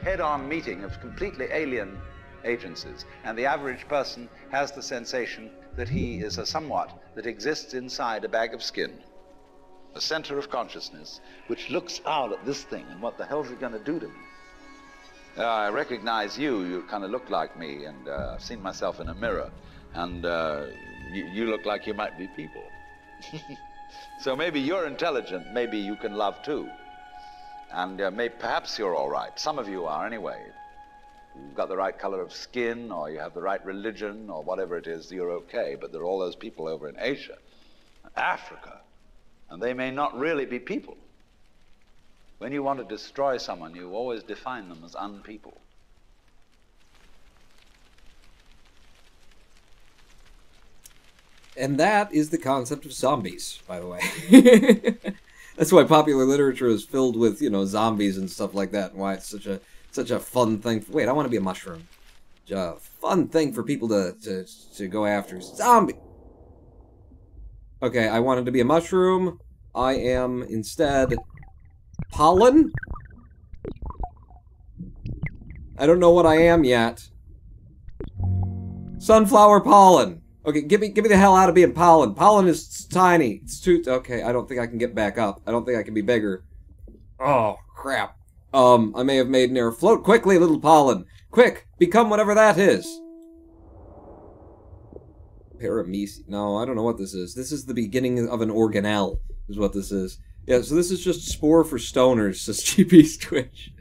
head-on meeting of completely alien agencies, and the average person has the sensation that he is a somewhat that exists inside a bag of skin, a center of consciousness, which looks out at this thing, and what the hell's it going to do to me? I recognize you. You kind of look like me, and I've seen myself in a mirror, and you look like you might be people. So maybe you're intelligent, maybe you can love too. And perhaps you're all right. Some of you are anyway. You've got the right color of skin, or you have the right religion, or whatever it is, you're okay. But there are all those people over in Asia, Africa, and they may not really be people. When you want to destroy someone, you always define them as unpeople. And that is the concept of zombies, by the way. That's why popular literature is filled with, you know, zombies and stuff like that, and why it's such a fun thing. Wait, I want to be a mushroom. A fun thing for people to go after. Zombie! Okay, I wanted to be a mushroom. I am, instead, pollen? I don't know what I am yet. Sunflower pollen. Okay, get me the hell out of being pollen. Pollen is tiny. It's too... Okay, I don't think I can get back up. I don't think I can be bigger. Oh, crap. I may have made an error. Float quickly, little pollen. Quick, become whatever that is. Paramecium. No, I don't know what this is. This is the beginning of an organelle, is what this is. Yeah, so this is just spore for stoners, says GP's Twitch.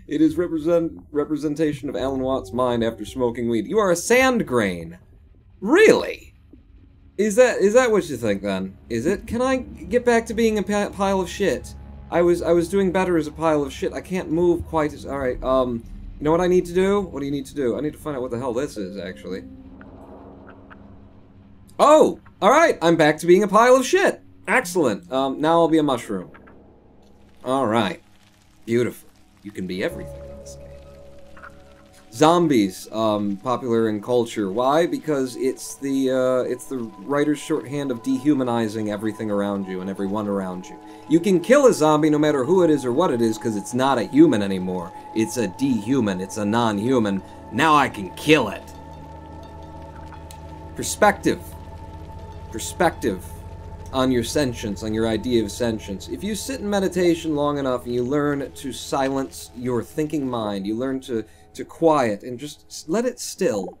It is representation of Alan Watts' mind after smoking weed. You are a sand grain. Really? Is that what you think, then? Is it? Can I get back to being a pile of shit? I was doing better as a pile of shit. I can't move quite as... Alright, you know what I need to do? What do you need to do? I need to find out what the hell this is, actually. Oh! Alright, I'm back to being a pile of shit! Excellent. Now I'll be a mushroom. Alright. Beautiful. You can be everything. Zombies, popular in culture. Why? Because it's the writer's shorthand of dehumanizing everything around you and everyone around you. You can kill a zombie no matter who it is or what it is, because it's not a human anymore. It's a dehuman. It's a non-human. Now I can kill it. Perspective. Perspective on your sentience, on your idea of sentience. If you sit in meditation long enough and you learn to silence your thinking mind, you learn to quiet and just let it still.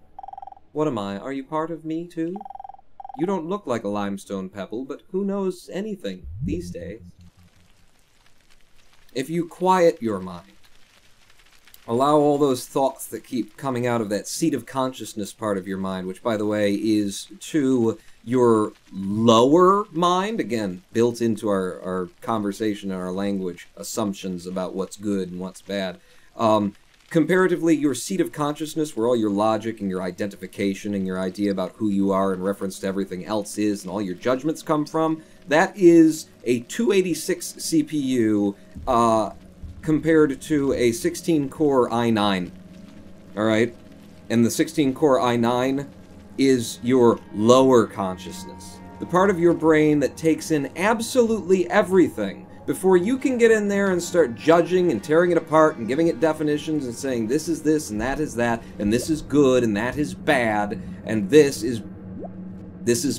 What am I? Are you part of me, too? You don't look like a limestone pebble, but who knows anything these days? If you quiet your mind, allow all those thoughts that keep coming out of that seat of consciousness part of your mind, which, by the way, is to your lower mind, again, built into our conversation and our language, assumptions about what's good and what's bad. Comparatively, your seat of consciousness, where all your logic and your identification and your idea about who you are in reference to everything else is, and all your judgments come from, that is a 286 CPU compared to a 16-core i9. Alright? And the 16-core i9 is your lower consciousness. The part of your brain that takes in absolutely everything before you can get in there and start judging and tearing it apart and giving it definitions and saying this is this and that is that and this is good and that is bad and this is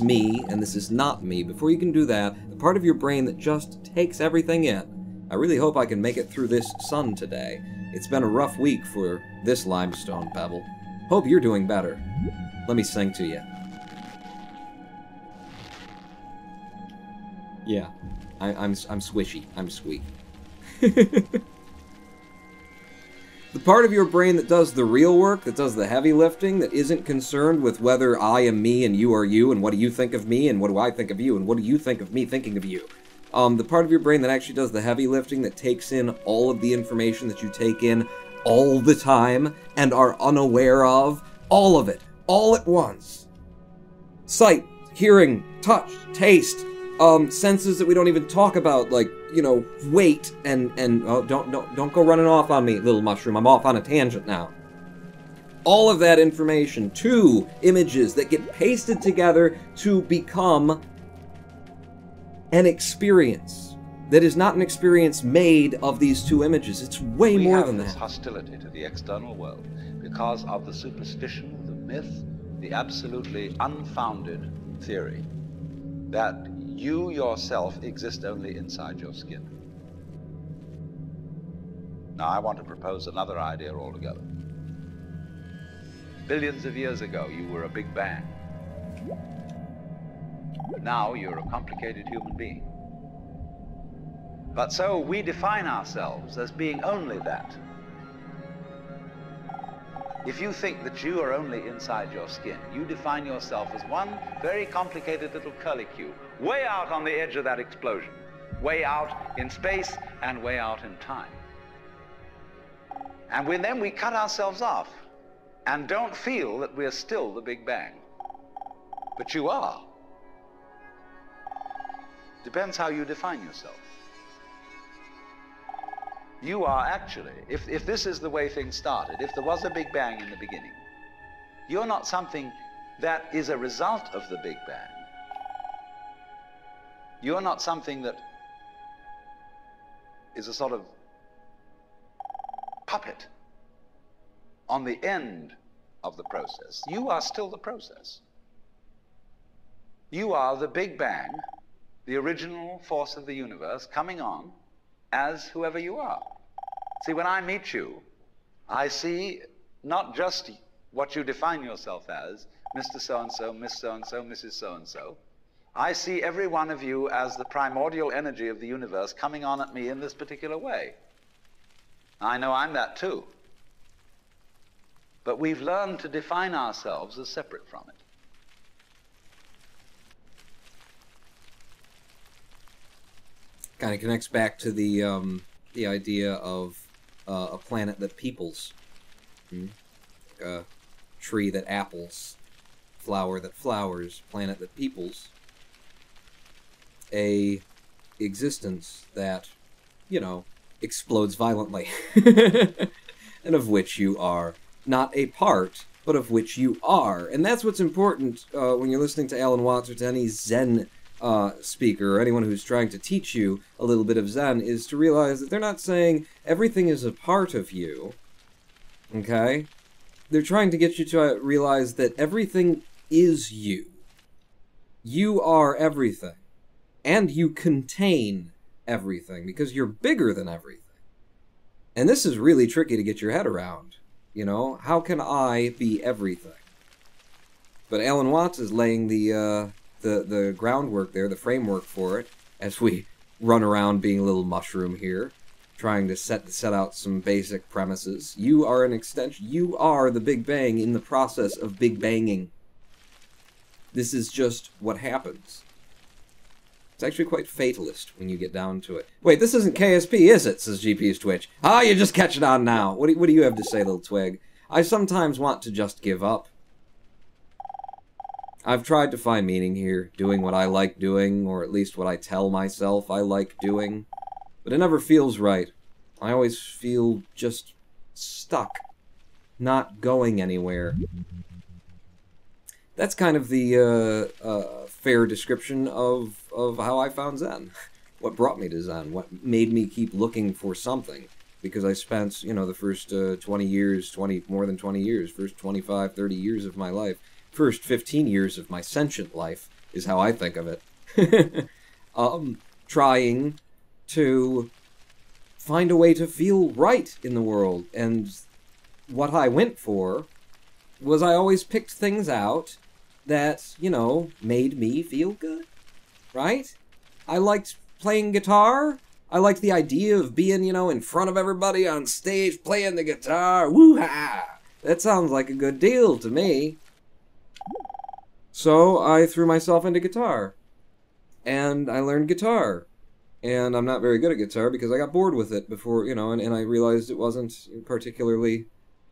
me and this is not me. Before you can do that, the part of your brain that just takes everything in. I really hope I can make it through this sun today. It's been a rough week for this limestone pebble. Hope you're doing better. Let me sing to you. Yeah, I'm swishy. I'm sweet. The part of your brain that does the real work, that does the heavy lifting, that isn't concerned with whether I am me and you are you, and what do you think of me, and what do I think of you, and what do you think of me thinking of you. The part of your brain that actually does the heavy lifting, that takes in all of the information that you take in all the time, and are unaware of, all of it, all at once. Sight, hearing, touch, taste, senses that we don't even talk about, like, you know, weight and oh, don't go running off on me, little mushroom. I'm off on a tangent now. All of that information, 2 images that get pasted together to become an experience that is not an experience made of these 2 images. It's way more than that. We have this hostility to the external world because of the superstition, the myth, the absolutely unfounded theory that you yourself exist only inside your skin. Now, I want to propose another idea altogether. Billions of years ago, you were a big bang. Now, you're a complicated human being. But so we define ourselves as being only that. If you think that you are only inside your skin, you define yourself as one very complicated little curlicue, way out on the edge of that explosion, way out in space and way out in time. And then we cut ourselves off and don't feel that we're still the Big Bang. But you are. Depends how you define yourself. You are actually, if this is the way things started, if there was a Big Bang in the beginning, you're not something that is a result of the Big Bang. You're not something that is a sort of puppet on the end of the process. You are still the process. You are the Big Bang, the original force of the universe, coming on as whoever you are. See, when I meet you, I see not just what you define yourself as, Mr. So-and-so, Miss So-and-so, Mrs. So-and-so. I see every one of you as the primordial energy of the universe coming on at me in this particular way. I know I'm that too. But we've learned to define ourselves as separate from it. Kind of connects back to the idea of a planet that peoples, like a tree that apples, flower that flowers, planet that peoples, a existence that, you know, explodes violently, and of which you are not a part, but of which you are. And that's what's important when you're listening to Alan Watts or to any Zen speaker or anyone who's trying to teach you a little bit of Zen, is to realize that they're not saying everything is a part of you, okay? They're trying to get you to realize that everything is you. You are everything. And you contain everything, because you're bigger than everything. And this is really tricky to get your head around, you know? How can I be everything? But Alan Watts is laying the groundwork there, the framework for it, as we run around being a little mushroom here, trying to set out some basic premises. You are an extension. You are the Big Bang in the process of Big Banging. This is just what happens. It's actually quite fatalist when you get down to it. Wait, this isn't KSP, is it? Says GP's Twitch. Ah, you're just catching on now. What do you have to say, little twig? I sometimes want to just give up. I've tried to find meaning here, doing what I like doing, or at least what I tell myself I like doing. But it never feels right. I always feel just stuck, not going anywhere. that's kind of the fair description of how I found Zen. What brought me to Zen, what made me keep looking for something. Because I spent, you know, the first 20 years, more than 20 years, first 25, 30 years of my life, first 15 years of my sentient life, is how I think of it. Trying to find a way to feel right in the world. And what I went for was I always picked things out that, you know, made me feel good. Right? I liked playing guitar. I liked the idea of being, you know, in front of everybody on stage playing the guitar. Woo-ha! That sounds like a good deal to me. So I threw myself into guitar. And I learned guitar. And I'm not very good at guitar because I got bored with it before, you know, and I realized it wasn't particularly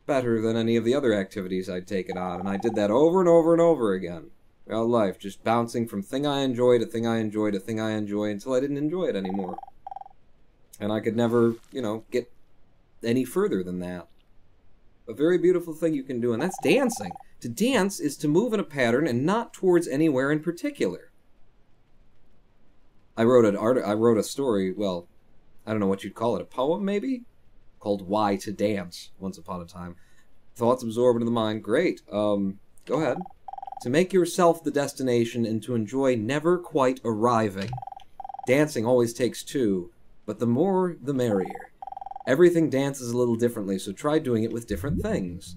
better than any of the other activities I'd taken on. And I did that over and over and over again throughout life, just bouncing from thing I enjoy to thing I enjoy to thing I enjoy until I didn't enjoy it anymore. And I could never, you know, get any further than that. A very beautiful thing you can do, and that's dancing. To dance is to move in a pattern and not towards anywhere in particular. I wrote a story, well, I don't know what you'd call it, a poem maybe? Called Why to Dance, once upon a time. Thoughts absorbed into the mind, great. Go ahead. To make yourself the destination and to enjoy never quite arriving. Dancing always takes two, but the more, the merrier. Everything dances a little differently, so try doing it with different things.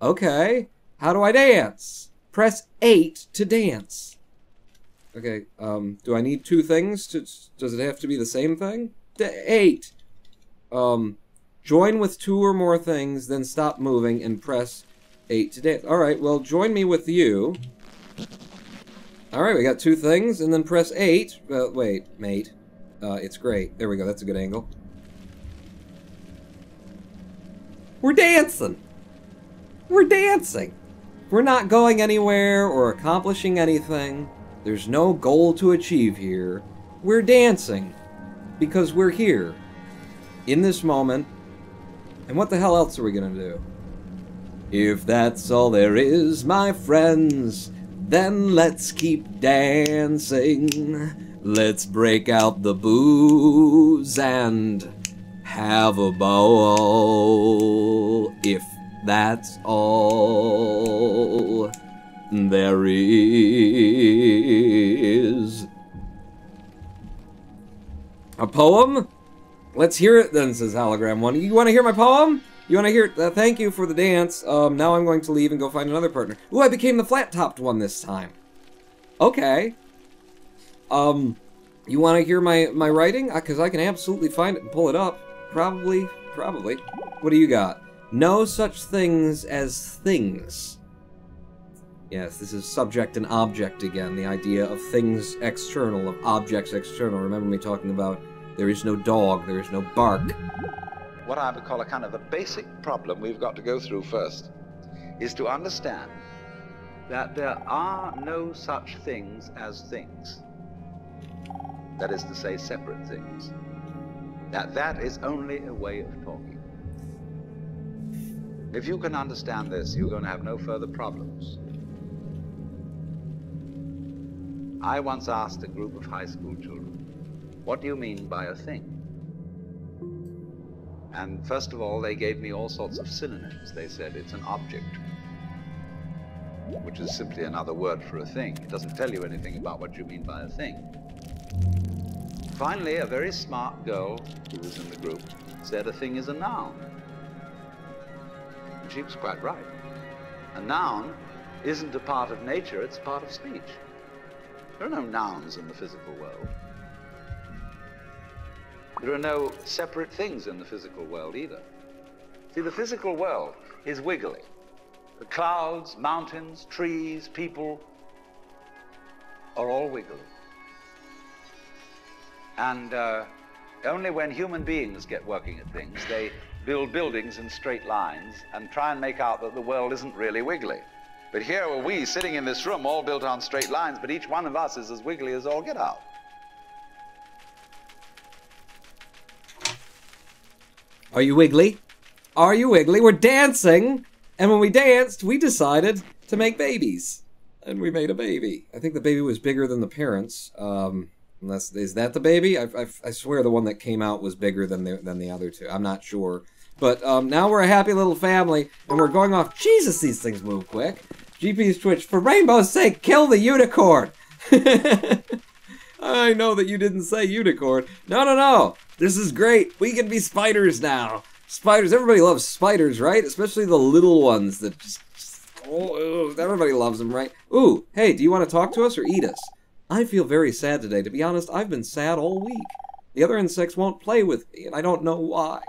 Okay, how do I dance? Press 8 to dance. Okay, do I need two things? Does it have to be the same thing? 8. Join with 2 or more things, then stop moving and press 8 to dance. Alright, well, join me with you. Alright, we got 2 things, and then press 8. Wait, mate. It's great. There we go, that's a good angle. We're dancing! We're dancing! We're not going anywhere or accomplishing anything. There's no goal to achieve here. We're dancing. Because we're here. In this moment. And what the hell else are we gonna do? If that's all there is, my friends, then let's keep dancing. Let's break out the booze and have a ball. If that's all there is. A poem? Let's hear it then, says Hologram 1. You want to hear my poem? You want to hear it? Thank you for the dance. Now I'm going to leave and go find another partner. Ooh, I became the flat-topped one this time. Okay. You want to hear my writing? Because I can absolutely find it and pull it up. Probably. What do you got? No such things as things. Yes, this is subject and object again. The idea of things external, of objects external. Remember me talking about there is no dog, there is no bark. What I would call a kind of a basic problem we've got to go through first is to understand that there are no such things as things. That is to say, separate things. That is only a way of talking. If you can understand this, you're going to have no further problems. I once asked a group of high school children, what do you mean by a thing? And first of all, they gave me all sorts of synonyms. They said it's an object, which is simply another word for a thing. It doesn't tell you anything about what you mean by a thing. Finally, a very smart girl who was in the group said a thing is a noun. And she was quite right. A noun isn't a part of nature, it's a part of speech. There are no nouns in the physical world. There are no separate things in the physical world either. See, the physical world is wiggly. The clouds, mountains, trees, people are all wiggly. And only when human beings get working at things, they build buildings in straight lines and try and make out that the world isn't really wiggly. But here are we sitting in this room all built on straight lines, but each one of us is as wiggly as all get out. Are you wiggly? Are you wiggly? We're dancing! And when we danced, we decided to make babies. And we made a baby. I think the baby was bigger than the parents. Unless, is that the baby? I swear the one that came out was bigger than the other two. I'm not sure. But now we're a happy little family, and we're going off. Jesus, these things move quick. GP's Twitch, for rainbow's sake, kill the unicorn! I know that you didn't say unicorn. No, no, no! This is great! We can be spiders now! Spiders, everybody loves spiders, right? Especially the little ones that just oh, everybody loves them, right? Ooh, hey, do you want to talk to us or eat us? I feel very sad today. To be honest, I've been sad all week. The other insects won't play with me, and I don't know why.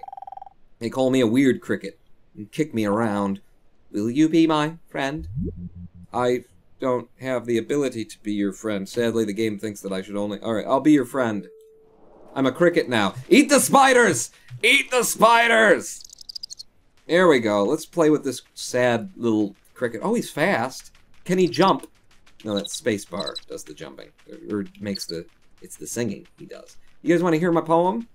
They call me a weird cricket and kick me around. Will you be my friend? I don't have the ability to be your friend. Sadly, the game thinks that I should only... Alright, I'll be your friend. I'm a cricket now. Eat the spiders! Eat the spiders! There we go. Let's play with this sad little cricket. Oh, he's fast. Can he jump? No, that's spacebar does the jumping. Or makes the... It's the singing he does. You guys want to hear my poem?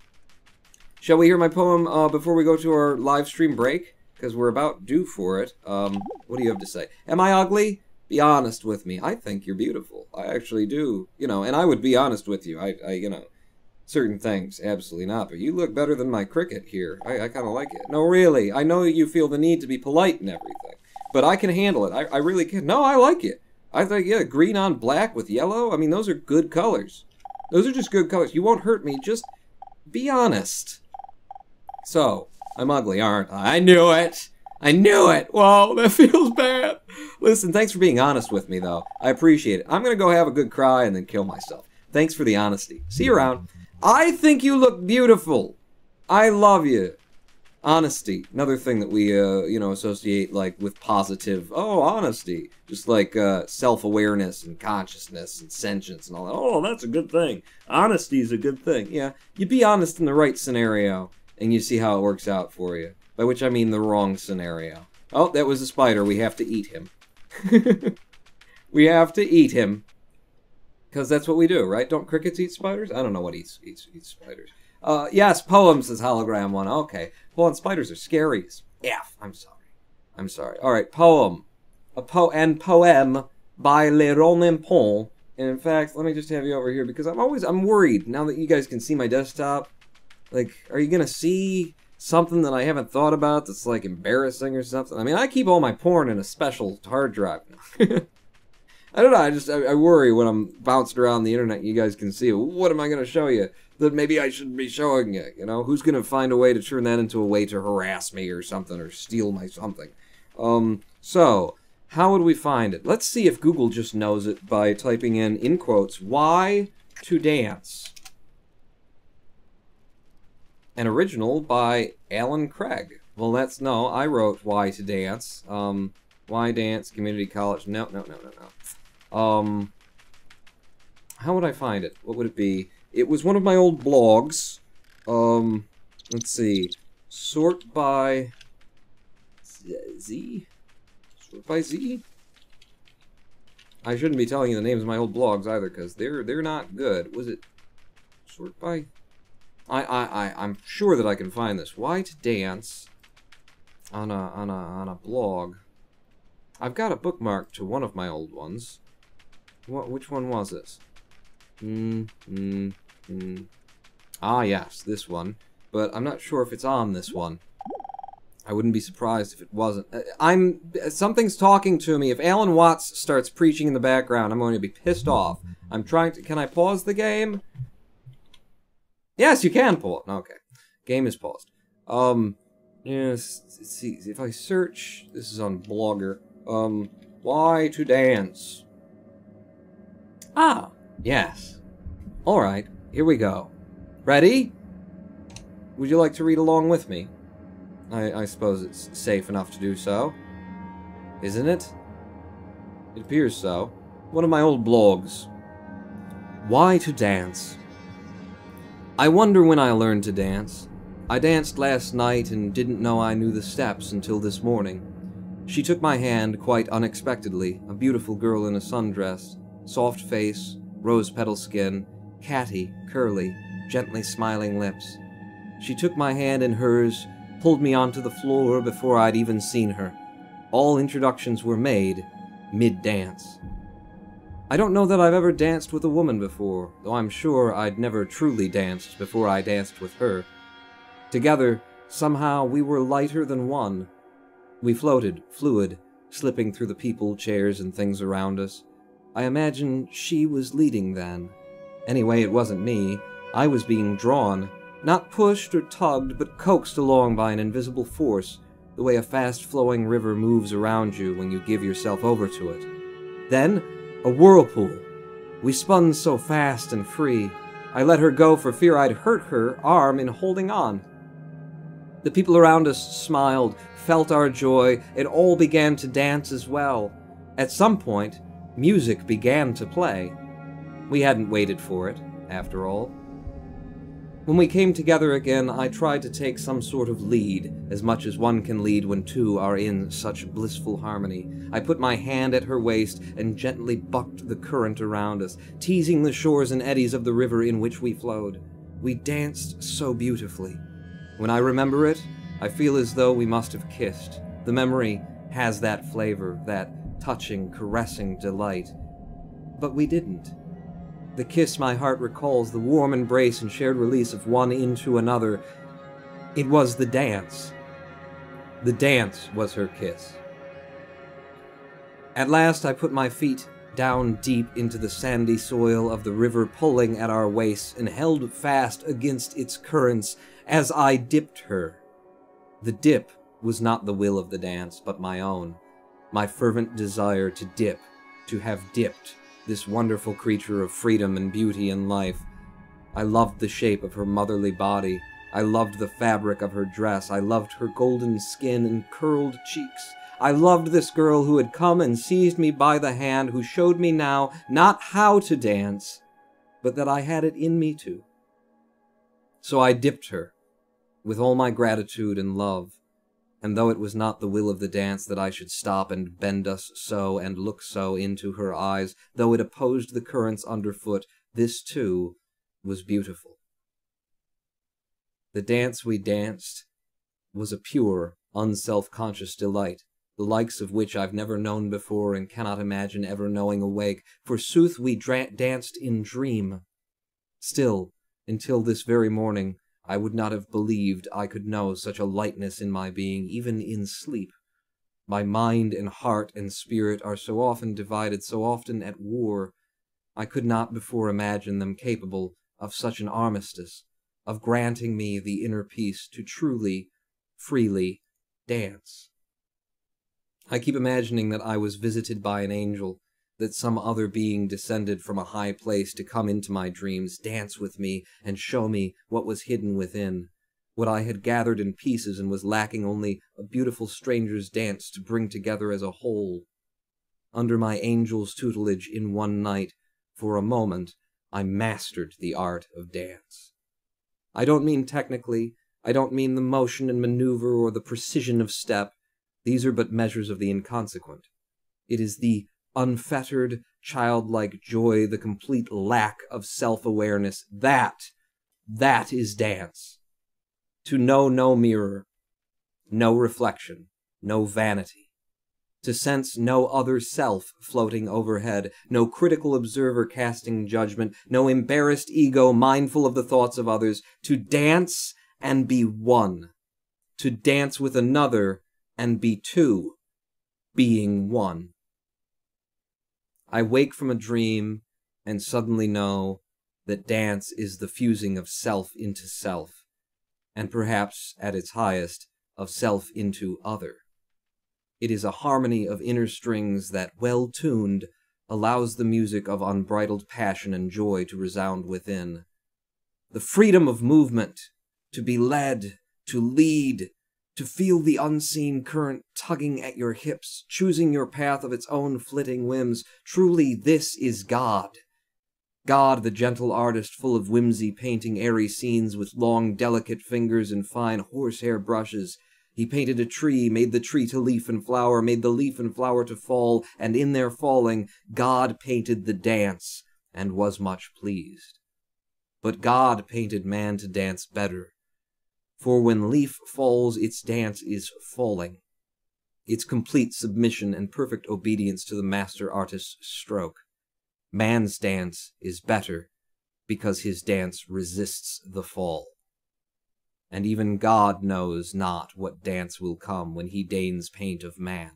Shall we hear my poem before we go to our live stream break? Because we're about due for it. What do you have to say? Am I ugly? Be honest with me. I think you're beautiful. I actually do. You know, and I would be honest with you. You know, certain things, absolutely not. But you look better than my cricket here. I kind of like it. No, really. I know you feel the need to be polite and everything. But I can handle it. I really can. No, I like it. I think, yeah, green on black with yellow. I mean, those are good colors. Those are just good colors. You won't hurt me. Just be honest. So, I'm ugly, aren't I? I knew it! I knew it! Whoa, that feels bad. Listen, thanks for being honest with me, though. I appreciate it. I'm gonna go have a good cry and then kill myself. Thanks for the honesty. See you around. I think you look beautiful. I love you. Honesty. Another thing that we, you know, associate, like, with positive, oh, honesty. Just like, self-awareness and consciousness and sentience and all that. Oh, that's a good thing. Honesty is a good thing. Yeah, you be honest in the right scenario, and you see how it works out for you. By which I mean the wrong scenario. Oh, that was a spider. We have to eat him. We have to eat him. Because that's what we do, right? Don't crickets eat spiders? I don't know what eats spiders. Yes, poem, says Hologram 1. Okay. Well, and spiders are scary as F. I'm sorry. I'm sorry. Alright, poem. Poem by Roninpawn. And in fact, let me just have you over here, because I'm worried, now that you guys can see my desktop. Like, are you gonna see something that I haven't thought about that's, like, embarrassing or something? I mean, I keep all my porn in a special hard drive now. I don't know, I worry when I'm bouncing around the internet, you guys can see it. What am I gonna show you that maybe I shouldn't be showing you, you know? Who's gonna find a way to turn that into a way to harass me or something, or steal my something? So, how would we find it? Let's see if Google just knows it by typing in quotes, why to dance. An original by Alan Craig. Well, no, I wrote why to dance. Why dance, community college, no. How would I find it? What would it be? It was one of my old blogs. Let's see. Sort by Z? Sort by Z? I shouldn't be telling you the names of my old blogs either, because they're not good. Was it sort by? I'm sure that I can find this. Why to dance on a blog. I've got a bookmark to one of my old ones. Which one was this? Ah, yes, this one. But I'm not sure if it's on this one. I wouldn't be surprised if it wasn't. Something's talking to me. If Alan Watts starts preaching in the background, I'm going to be pissed off. I'm trying to... Can I pause the game? Yes, you can pause. Okay. Game is paused. Yes, let's see. If I search... This is on Blogger. Why to dance? Ah, yes. Alright, here we go. Ready? Would you like to read along with me? I suppose it's safe enough to do so. Isn't it? It appears so. One of my old blogs. Why to dance? I wonder when I learned to dance. I danced last night and didn't know I knew the steps until this morning. She took my hand quite unexpectedly, a beautiful girl in a sundress, soft face, rose-petal skin, catty, curly, gently smiling lips. She took my hand in hers, pulled me onto the floor before I'd even seen her. All introductions were made mid-dance. I don't know that I've ever danced with a woman before, though I'm sure I'd never truly danced before I danced with her. Together, somehow we were lighter than one. We floated, fluid, slipping through the people, chairs, and things around us. I imagine she was leading then. Anyway, it wasn't me. I was being drawn, not pushed or tugged, but coaxed along by an invisible force, the way a fast-flowing river moves around you when you give yourself over to it. Then, a whirlpool. We spun so fast and free. I let her go for fear I'd hurt her arm in holding on. The people around us smiled, felt our joy, and all began to dance as well. At some point, music began to play. We hadn't waited for it, after all. When we came together again, I tried to take some sort of lead, as much as one can lead when two are in such blissful harmony. I put my hand at her waist and gently bucked the current around us, teasing the shores and eddies of the river in which we flowed. We danced so beautifully. When I remember it, I feel as though we must have kissed. The memory has that flavor, that touching, caressing delight. But we didn't. The kiss my heart recalls, the warm embrace and shared release of one into another. It was the dance. The dance was her kiss. At last I put my feet down deep into the sandy soil of the river, pulling at our waists, and held fast against its currents as I dipped her. The dip was not the will of the dance, but my own. My fervent desire to dip, to have dipped, this wonderful creature of freedom and beauty and life. I loved the shape of her motherly body. I loved the fabric of her dress. I loved her golden skin and curled cheeks. I loved this girl who had come and seized me by the hand, who showed me now not how to dance, but that I had it in me to. So I dipped her, with all my gratitude and love, and though it was not the will of the dance that I should stop and bend us so and look so into her eyes, though it opposed the currents underfoot, this, too, was beautiful. The dance we danced was a pure, unself-conscious delight, the likes of which I've never known before and cannot imagine ever knowing awake. Forsooth, we danced in dream. Still, until this very morning, I would not have believed I could know such a lightness in my being, even in sleep. My mind and heart and spirit are so often divided, so often at war. I could not before imagine them capable of such an armistice, of granting me the inner peace to truly, freely dance. I keep imagining that I was visited by an angel, that some other being descended from a high place to come into my dreams, dance with me, and show me what was hidden within, what I had gathered in pieces and was lacking only a beautiful stranger's dance to bring together as a whole. Under my angel's tutelage in one night, for a moment, I mastered the art of dance. I don't mean technically, I don't mean the motion and maneuver or the precision of step. These are but measures of the inconsequent. It is the unfettered, childlike joy, the complete lack of self-awareness. That is dance. To know no mirror, no reflection, no vanity. To sense no other self floating overhead, no critical observer casting judgment, no embarrassed ego mindful of the thoughts of others. To dance and be one. To dance with another and be two, being one. I wake from a dream and suddenly know that dance is the fusing of self into self, and perhaps, at its highest, of self into other. It is a harmony of inner strings that, well tuned, allows the music of unbridled passion and joy to resound within. The freedom of movement, to be led, to lead, to feel the unseen current tugging at your hips, choosing your path of its own flitting whims. Truly, this is God. God, the gentle artist full of whimsy, painting airy scenes with long, delicate fingers and fine horsehair brushes. He painted a tree, made the tree to leaf and flower, made the leaf and flower to fall, and in their falling, God painted the dance, and was much pleased. But God painted man to dance better. For when leaf falls, its dance is falling, its complete submission and perfect obedience to the master artist's stroke. Man's dance is better because his dance resists the fall. And even God knows not what dance will come when he deigns paint of man.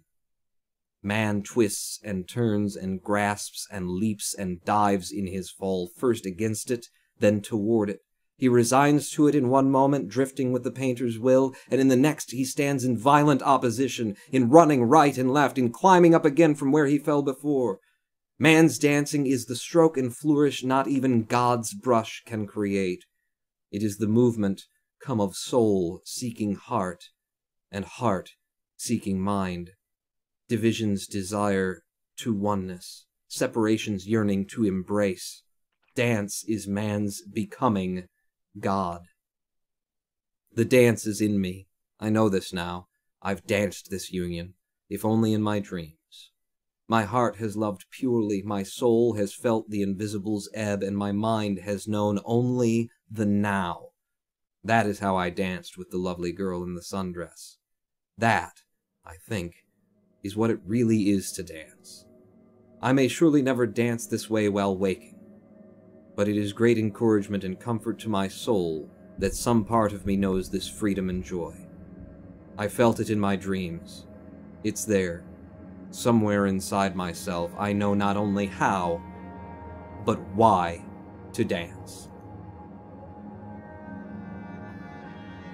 Man twists and turns and grasps and leaps and dives in his fall, first against it, then toward it. He resigns to it in one moment, drifting with the painter's will, and in the next he stands in violent opposition, in running right and left, in climbing up again from where he fell before. Man's dancing is the stroke and flourish not even God's brush can create. It is the movement come of soul seeking heart, and heart seeking mind. Division's desire to oneness, separation's yearning to embrace. Dance is man's becoming God. The dance is in me. I know this now. I've danced this union, if only in my dreams. My heart has loved purely, my soul has felt the invisible's ebb, and my mind has known only the now. That is how I danced with the lovely girl in the sundress. That, I think, is what it really is to dance. I may surely never dance this way while waking, but it is great encouragement and comfort to my soul that some part of me knows this freedom and joy. I felt it in my dreams. It's there, somewhere inside myself. I know not only how, but why to dance.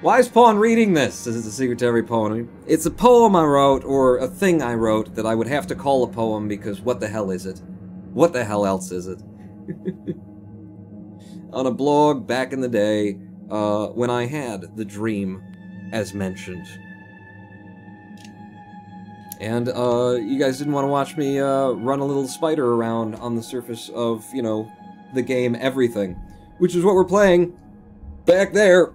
Why is Pawn reading this? This is the secret to every poem. It's a poem I wrote, or a thing I wrote, that I would have to call a poem because what the hell is it? What the hell else is it? On a blog back in the day, when I had the dream, as mentioned. And, you guys didn't want to watch me, run a little spider around on the surface of, you know, the game Everything, which is what we're playing back there.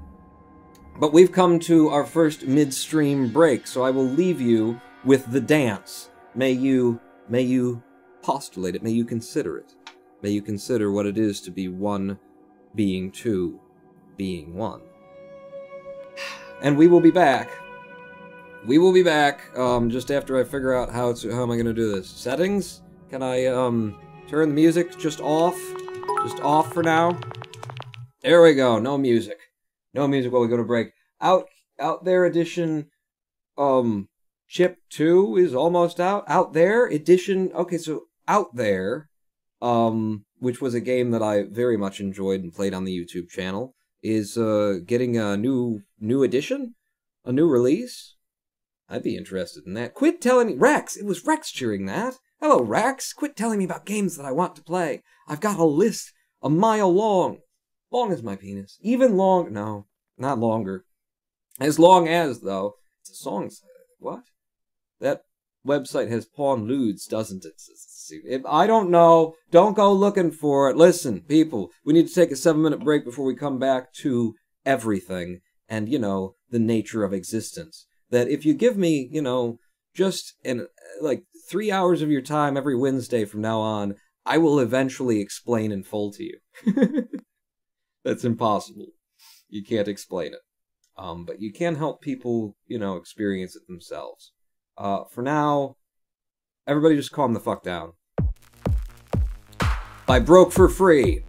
But we've come to our first midstream break, so I will leave you with the dance. May you postulate it, may you consider it. May you consider what it is to be one, being two, being one. And we will be back. We will be back, just after I figure out how am I gonna do this. Settings? Can I, turn the music just off? Just off for now? There we go, no music. No music while we go to break. Out There edition, Chip 2 is almost out. Out There edition, okay, so Out There, which was a game that I very much enjoyed and played on the YouTube channel, is, getting a new edition? A new release? I'd be interested in that. Quit telling me, Rex, it was Rex cheering that. Hello, Rex, quit telling me about games that I want to play. I've got a list a mile long. Long as my penis. Even long, no, not longer. As long as, though, it's a song. What? That website has Pawn Ludes, doesn't it? If I don't know, don't go looking for it. Listen, people, we need to take a 7-minute break before we come back to everything and, you know, the nature of existence. That if you give me, you know, just, like, 3 hours of your time every Wednesday from now on, I will eventually explain in full to you. That's impossible. You can't explain it. But you can help people, you know, experience it themselves. For now, everybody just calm the fuck down. By Broke for Free.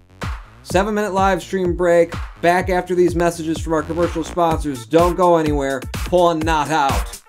7-minute live stream break. Back after these messages from our commercial sponsors. Don't go anywhere. Pawn not out.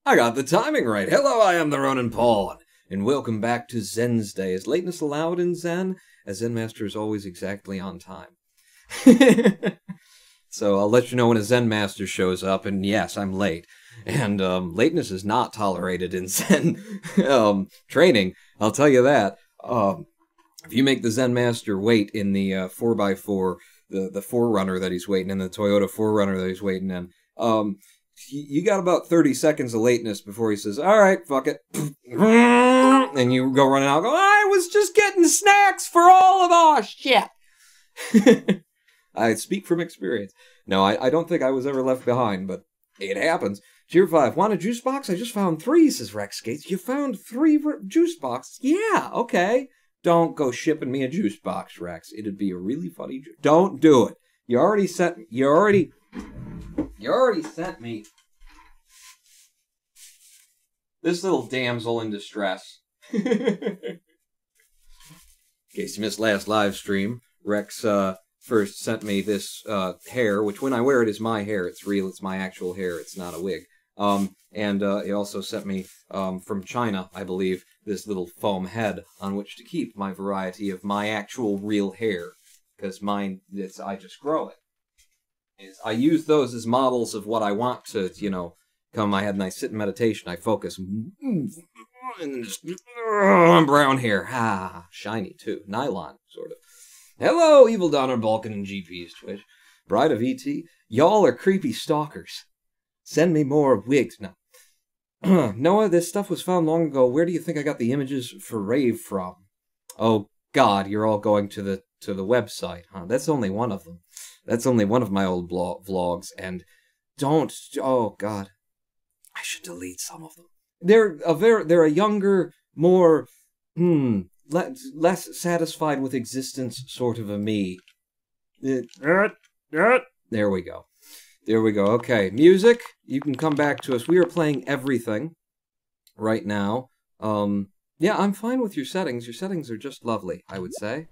I got the timing right. Hello, I am the Roninpawn, and welcome back to Zendnesday. Is lateness allowed in Zen? As Zen Master is always exactly on time. So I'll let you know when a Zen Master shows up, and yes, I'm late. And lateness is not tolerated in Zen training, I'll tell you that. If you make the Zen Master wait in the 4x4, the Forerunner that he's waiting in, the Toyota Forerunner that he's waiting in, you got about 30 seconds of lateness before he says, all right, fuck it. And you go running out and go, I was just getting snacks for all of us. Shit. I speak from experience. No, I don't think I was ever left behind, but it happens. Tier 5, want a juice box? I just found 3, says Rex Gates. You found 3 juice boxes? Yeah, okay. Don't go shipping me a juice box, Rex. It'd be a really funny joke. Don't do it. You already sent me this little damsel in distress. In case you missed last live stream, Rex first sent me this hair, which when I wear it is my hair. It's real. It's my actual hair. It's not a wig. And he also sent me from China, I believe, this little foam head on which to keep my variety of my actual real hair, because mine, I just grow it. I use those as models of what I want to, you know, come my head, and I sit in meditation. I focus, and just brown hair, shiny too, nylon sort of. Hello, Evil Donner, Balkan, and GP's Twitch. Bride of ET, y'all are creepy stalkers. Send me more wigs now. Noah, this stuff was found long ago. Where do you think I got the images for Rave from? Oh God, you're all going to the website, huh? That's only one of them. That's only one of my old vlogs, and oh God, I should delete some of them. They're a younger, more, less satisfied with existence sort of a me. There we go. There we go. Okay, music, you can come back to us. We are playing everything right now. Yeah, I'm fine with your settings. Your settings are just lovely, I would say.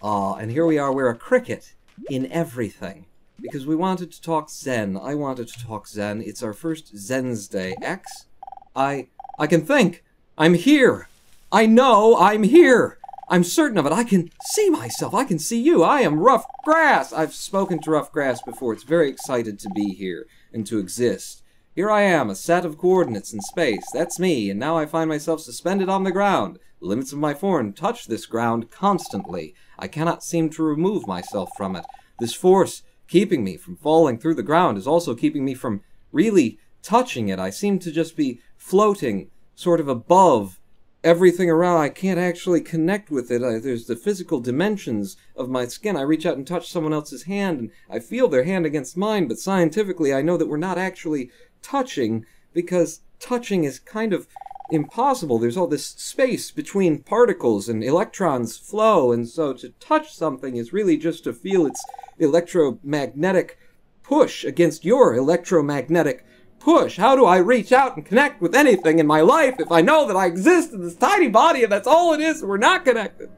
And here we are, we're a cricket in everything. Because we wanted to talk Zen. I wanted to talk Zen. It's our first Zendnesday. X? I can think. I'm here. I know I'm here. I'm certain of it. I can see myself. I can see you. I am Rough Grass. I've spoken to Rough Grass before. It's very excited to be here and to exist. Here I am, a set of coordinates in space. That's me, and now I find myself suspended on the ground. The limits of my form touch this ground constantly. I cannot seem to remove myself from it. This force keeping me from falling through the ground is also keeping me from really touching it. I seem to just be floating sort of above everything around. I can't actually connect with it. There's the physical dimensions of my skin. I reach out and touch someone else's hand, and I feel their hand against mine, but scientifically I know that we're not actually touching, because touching is kind of impossible. There's all this space between particles, and electrons flow, and so to touch something is really just to feel its electromagnetic push against your electromagnetic push. How do I reach out and connect with anything in my life if I know that I exist in this tiny body and that's all it is and we're not connected?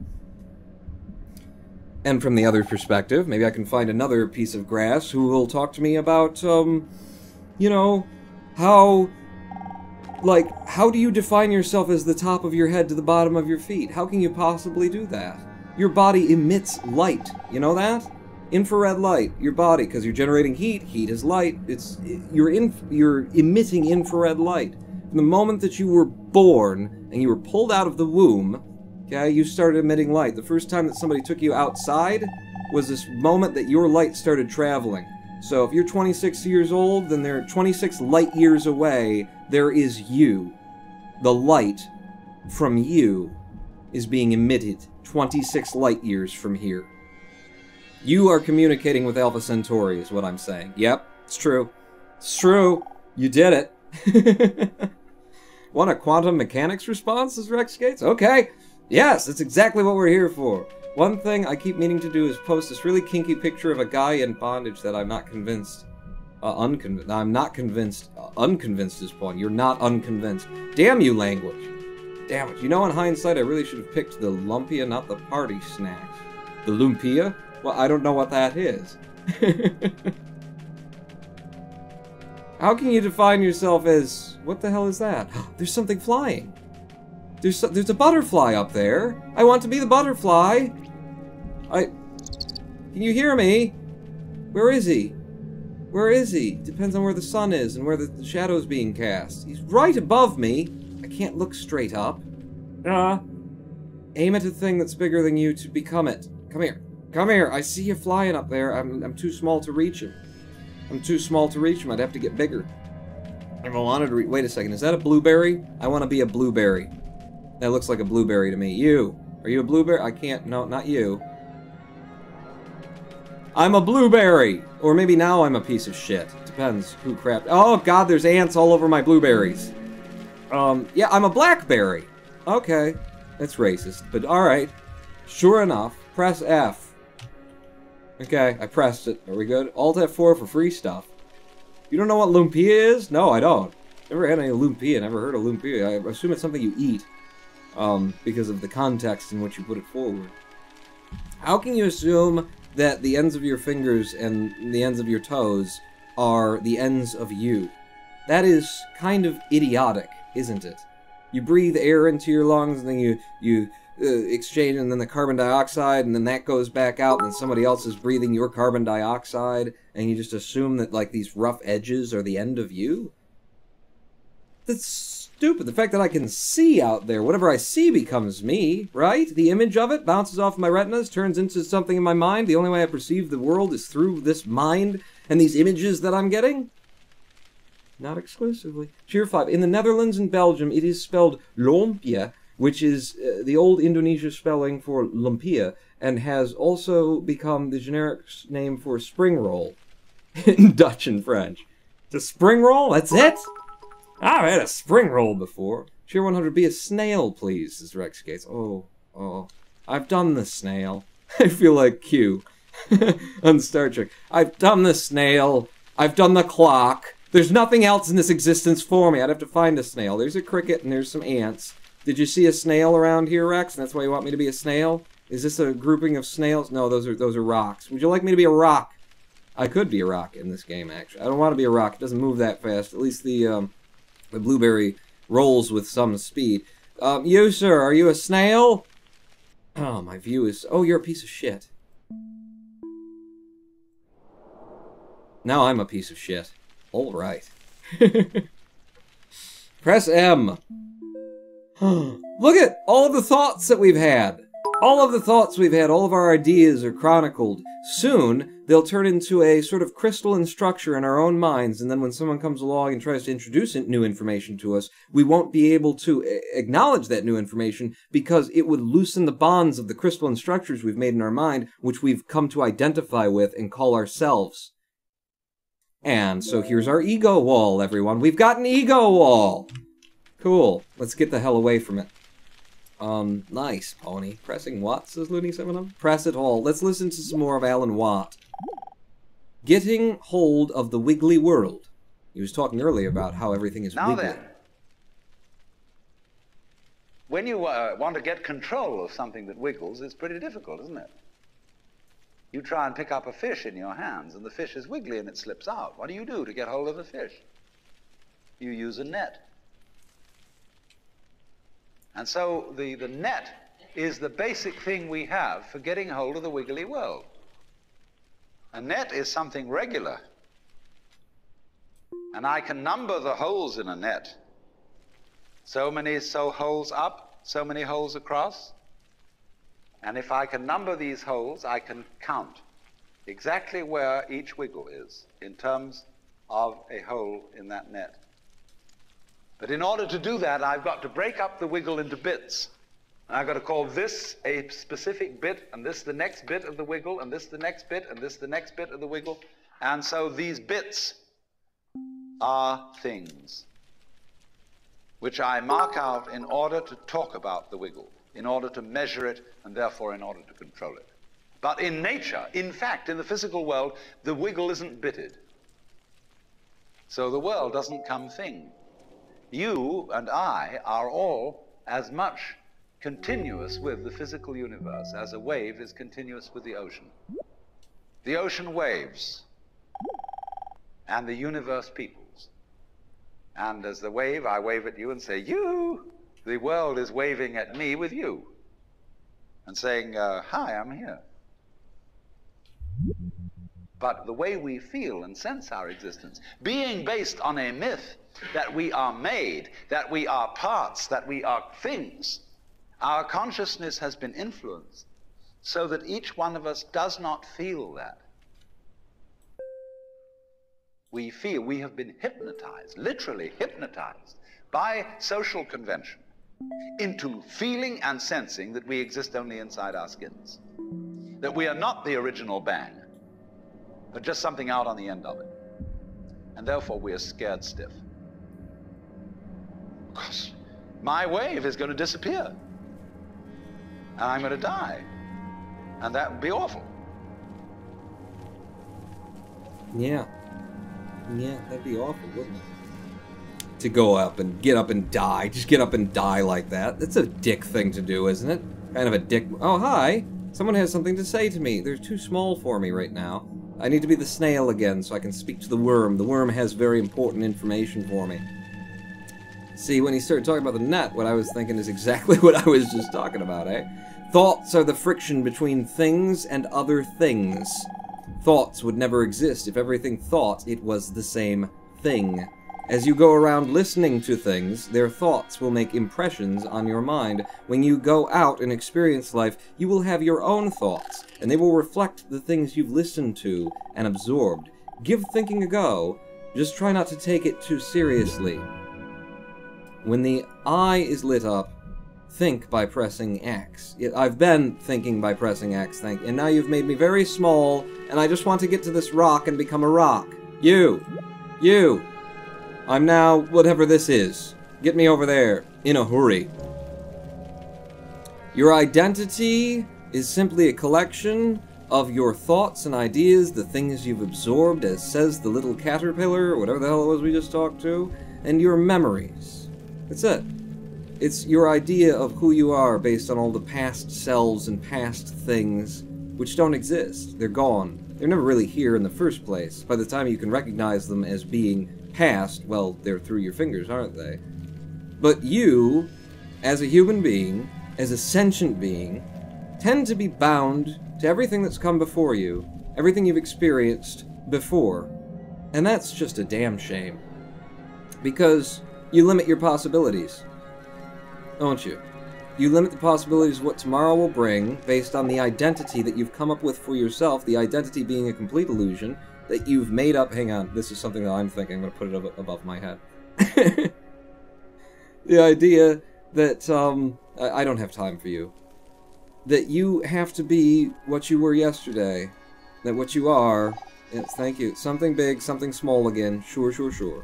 And from the other perspective, maybe I can find another piece of grass who will talk to me about, you know, how do you define yourself as the top of your head to the bottom of your feet? How can you possibly do that? Your body emits light, you know that? Infrared light, your body, because you're generating heat. Heat is light. You're emitting infrared light. From the moment that you were born and you were pulled out of the womb, okay, you started emitting light. The first time that somebody took you outside was this moment that your light started traveling. So if you're 26 years old, then they're 26 light years away. There is you. The light from you is being emitted 26 light years from here. You are communicating with Alpha Centauri, is what I'm saying. Yep, it's true. It's true. You did it. Want a quantum mechanics response, says Rex Gates? Okay. Yes, that's exactly what we're here for. One thing I keep meaning to do is post this really kinky picture of a guy in bondage that I'm not convinced. I'm not convinced. Unconvinced is Pawn. You're not unconvinced. Damn you, language. Damn it. You know, in hindsight, I really should have picked the lumpia, not the party snacks. The lumpia? Well, I don't know what that is. How can you define yourself as... What the hell is that? There's something flying. There's a butterfly up there. I want to be the butterfly. Can you hear me? Where is he? Where is he? Depends on where the sun is and where the shadow's being cast. He's right above me. I can't look straight up. Aim at a thing that's bigger than you to become it. Come here. Come here. I see you flying up there. I'm too small to reach him. I'm too small to reach him. I'd have to get bigger. If I wanted to wait a second. Is that a blueberry? I want to be a blueberry. That looks like a blueberry to me. You. Are you a blueberry? I can't. No, not you. I'm a blueberry! Or maybe now I'm a piece of shit. Depends who crap. Oh god, there's ants all over my blueberries. Yeah, I'm a blackberry. Okay. That's racist, but alright. Sure enough, press F. Okay, I pressed it. Are we good? Alt F4 for free stuff. You don't know what lumpia is? No, I don't. Never had any lumpia, never heard of lumpia. I assume it's something you eat. Because of the context in which you put it forward. How can you assume that the ends of your fingers and the ends of your toes are the ends of you? That is kind of idiotic, isn't it? You breathe air into your lungs, and then you exchange, and then the carbon dioxide, and then that goes back out, and then somebody else is breathing your carbon dioxide, and you just assume that, like, these rough edges are the end of you? That's stupid. The fact that I can see out there, whatever I see becomes me, right? The image of it bounces off my retinas, turns into something in my mind. The only way I perceive the world is through this mind and these images that I'm getting. Not exclusively. Cheer 5. In the Netherlands and Belgium, it is spelled lumpia, which is the old Indonesia spelling for lumpia, and has also become the generic name for spring roll in Dutch and French. The spring roll? That's it? I've had a spring roll before. Cheer 100, be a snail, please, says Rex Gates. Oh. I've done the snail. I feel like Q on Star Trek. I've done the snail. I've done the clock. There's nothing else in this existence for me. I'd have to find a snail. There's a cricket and there's some ants. Did you see a snail around here, Rex? And that's why you want me to be a snail? Is this a grouping of snails? No, those are rocks. Would you like me to be a rock? I could be a rock in this game, actually. I don't want to be a rock. It doesn't move that fast. At least the blueberry rolls with some speed. You, sir, are you a snail? Oh, my view is... Oh, you're a piece of shit. Now I'm a piece of shit. All right. Press M. Look at all of the thoughts that we've had. All of the thoughts we've had, all of our ideas are chronicled. Soon, they'll turn into a sort of crystalline structure in our own minds, and then when someone comes along and tries to introduce new information to us, we won't be able to acknowledge that new information because it would loosen the bonds of the crystalline structures we've made in our mind, which we've come to identify with and call ourselves. And so here's our ego wall, everyone. We've got an ego wall! Cool. Let's get the hell away from it. Nice, Pony. Pressing what, says Looney7? Press it all. Let's listen to some more of Alan Watt. Getting hold of the wiggly world. He was talking earlier about how everything is wiggly. Now then, when you want to get control of something that wiggles, it's pretty difficult, isn't it? You try and pick up a fish in your hands, and the fish is wiggly and it slips out. What do you do to get hold of the fish? You use a net. And so the net is the basic thing we have for getting hold of the wiggly world. A net is something regular. And I can number the holes in a net. So many holes up, so many holes across. And if I can number these holes, I can count exactly where each wiggle is in terms of a hole in that net. But in order to do that, I've got to break up the wiggle into bits. And I've got to call this a specific bit, and this the next bit of the wiggle, and this the next bit, and this the next bit of the wiggle. And so these bits are things which I mark out in order to talk about the wiggle, in order to measure it, and therefore in order to control it. But in nature, in fact, in the physical world, the wiggle isn't bitted. So the world doesn't come thing. You and I are all as much continuous with the physical universe as a wave is continuous with the ocean. The ocean waves, and the universe peoples. And as the wave, I wave at you and say, you. The world is waving at me with you. And saying, hi, I'm here. But the way we feel and sense our existence, being based on a myth that we are made, that we are parts, that we are things, our consciousness has been influenced so that each one of us does not feel that. We feel we have been hypnotized, literally hypnotized, by social convention into feeling and sensing that we exist only inside our skins, that we are not the original bang, but just something out on the end of it. And therefore we are scared stiff. Because my wave is going to disappear. And I'm going to die. And that would be awful. Yeah. Yeah, that'd be awful, wouldn't it? To go up and get up and die. Just get up and die like that. That's a dick thing to do, isn't it? Kind of a dick... Oh, hi! Someone has something to say to me. They're too small for me right now. I need to be the snail again so I can speak to the worm. The worm has very important information for me. See, when he started talking about the net, what I was thinking is exactly what I was just talking about, eh? Thoughts are the friction between things and other things. Thoughts would never exist if everything thought it was the same thing. As you go around listening to things, their thoughts will make impressions on your mind. When you go out and experience life, you will have your own thoughts, and they will reflect the things you've listened to and absorbed. Give thinking a go. Just try not to take it too seriously. When the eye is lit up, think by pressing X. I've been thinking by pressing X, and now you've made me very small, and I just want to get to this rock and become a rock. You! I'm now whatever this is. Get me over there, in a hurry. Your identity is simply a collection of your thoughts and ideas, the things you've absorbed, as says the little caterpillar, or whatever the hell it was we just talked to, and your memories. That's it. It's your idea of who you are based on all the past selves and past things which don't exist. They're gone. They're never really here in the first place. By the time you can recognize them as being past, well, they're through your fingers, aren't they? But you, as a human being, as a sentient being, tend to be bound to everything that's come before you, everything you've experienced before. And that's just a damn shame. Because you limit your possibilities. Don't you? You limit the possibilities of what tomorrow will bring based on the identity that you've come up with for yourself, the identity being a complete illusion that you've made up. Hang on, this is something that I'm thinking. I'm going to put it above my head. The idea that, I don't have time for you. That you have to be what you were yesterday. That what you are, yes, thank you, something big, something small again, sure. It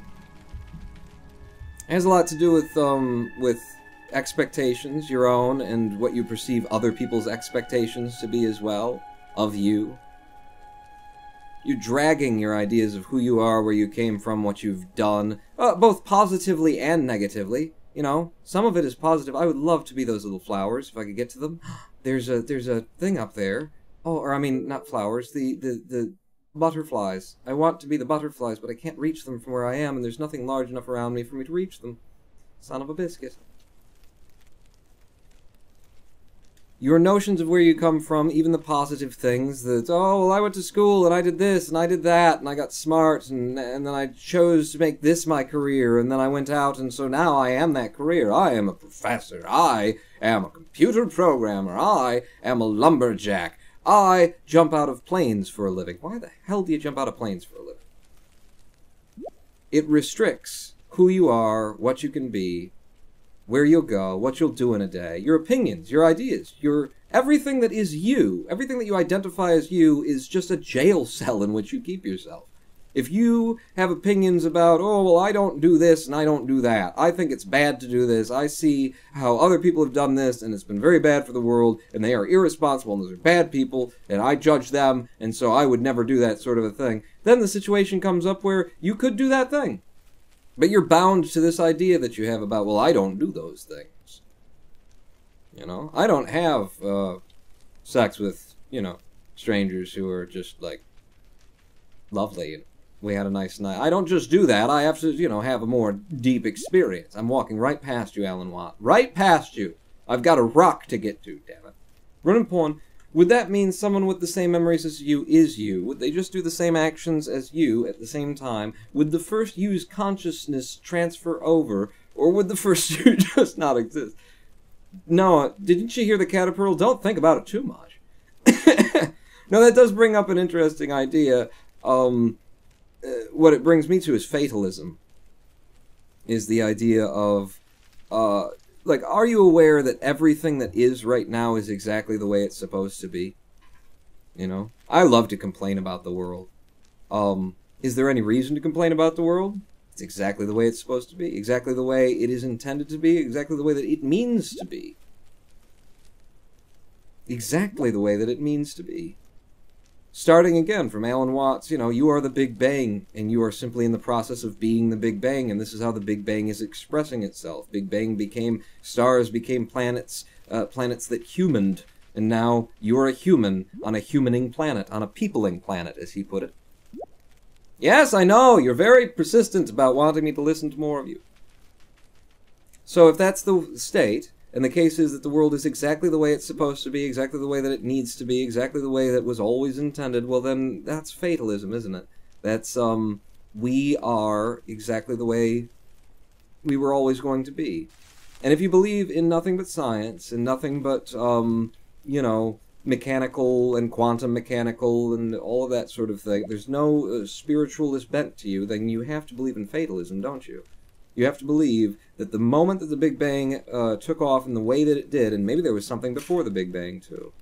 has a lot to do with expectations, your own, and what you perceive other people's expectations to be as well, of you. You're dragging your ideas of who you are, where you came from, what you've done, both positively and negatively. You know, some of it is positive. I would love to be those little flowers, if I could get to them. There's a thing up there. Oh, or I mean, not flowers, the butterflies. I want to be the butterflies, but I can't reach them from where I am, and there's nothing large enough around me for me to reach them. Son of a biscuit. Your notions of where you come from, even the positive things that, oh, well, I went to school, and I did this, and I did that, and I got smart, and then I chose to make this my career, and then I went out, and so now I am that career. I am a professor. I am a computer programmer. I am a lumberjack. I jump out of planes for a living. Why the hell do you jump out of planes for a living? It restricts who you are, what you can be, where you'll go, what you'll do in a day, your opinions, your ideas, everything that is you, everything that you identify as you is just a jail cell in which you keep yourself. If you have opinions about, oh, well, I don't do this and I don't do that, I think it's bad to do this, I see how other people have done this and it's been very bad for the world and they are irresponsible and those are bad people and I judge them and so I would never do that sort of a thing, then the situation comes up where you could do that thing. But you're bound to this idea that you have about, well, I don't do those things. You know? I don't have sex with, strangers who are just, like, lovely. We had a nice night. I don't just do that. I have to, you know, have a more deep experience. I'm walking right past you, Alan Watt. Right past you. I've got a rock to get to, damn it. Roninpawn, would that mean someone with the same memories as you is you? Would they just do the same actions as you at the same time? Would the first you's consciousness transfer over, or would the first you just not exist? No, didn't you hear the caterpillar? Don't think about it too much. No, that does bring up an interesting idea. What it brings me to is fatalism. Is the idea of, like, are you aware that everything that is right now is exactly the way it's supposed to be? You know? I love to complain about the world. Is there any reason to complain about the world? It's exactly the way it's supposed to be. Exactly the way it is intended to be. Exactly the way that it means to be. Exactly the way that it means to be. Starting again from Alan Watts, you know, you are the Big Bang, and you are simply in the process of being the Big Bang, and this is how the Big Bang is expressing itself. Big Bang became stars, became planets, planets that humaned, and now you're a human on a humaning planet, on a peopling planet, as he put it. Yes, I know, you're very persistent about wanting me to listen to more of you. So if that's the state, and the case is that the world is exactly the way it's supposed to be, exactly the way that it needs to be, exactly the way that was always intended, well then, that's fatalism, isn't it? That's, we are exactly the way we were always going to be. And if you believe in nothing but science, and nothing but, you know, mechanical and quantum mechanical and all of that sort of thing, there's no spiritualist bent to you, then you have to believe in fatalism, don't you? You have to believe that the moment that the Big Bang took off in the way that it did, and maybe there was something before the Big Bang, too.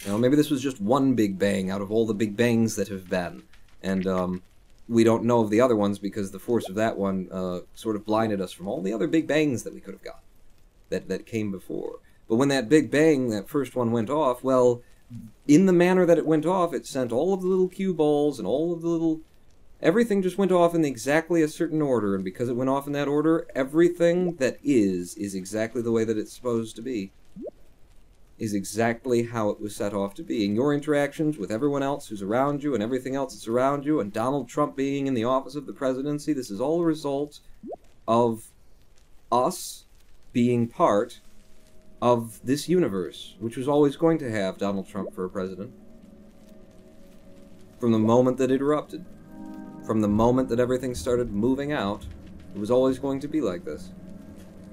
You know, maybe this was just one Big Bang out of all the Big Bangs that have been. And we don't know of the other ones because the force of that one sort of blinded us from all the other Big Bangs that we could have got, that came before. But when that Big Bang, that first one, went off, well, in the manner that it went off, it sent all of the little cue balls and all of the little... Everything just went off in exactly a certain order, and because it went off in that order, everything that is exactly the way that it's supposed to be. Is exactly how it was set off to be. And your interactions with everyone else who's around you, and everything else that's around you, and Donald Trump being in the office of the presidency, this is all a result of us being part of this universe, which was always going to have Donald Trump for a president. From the moment that it erupted. From the moment that everything started moving out, it was always going to be like this.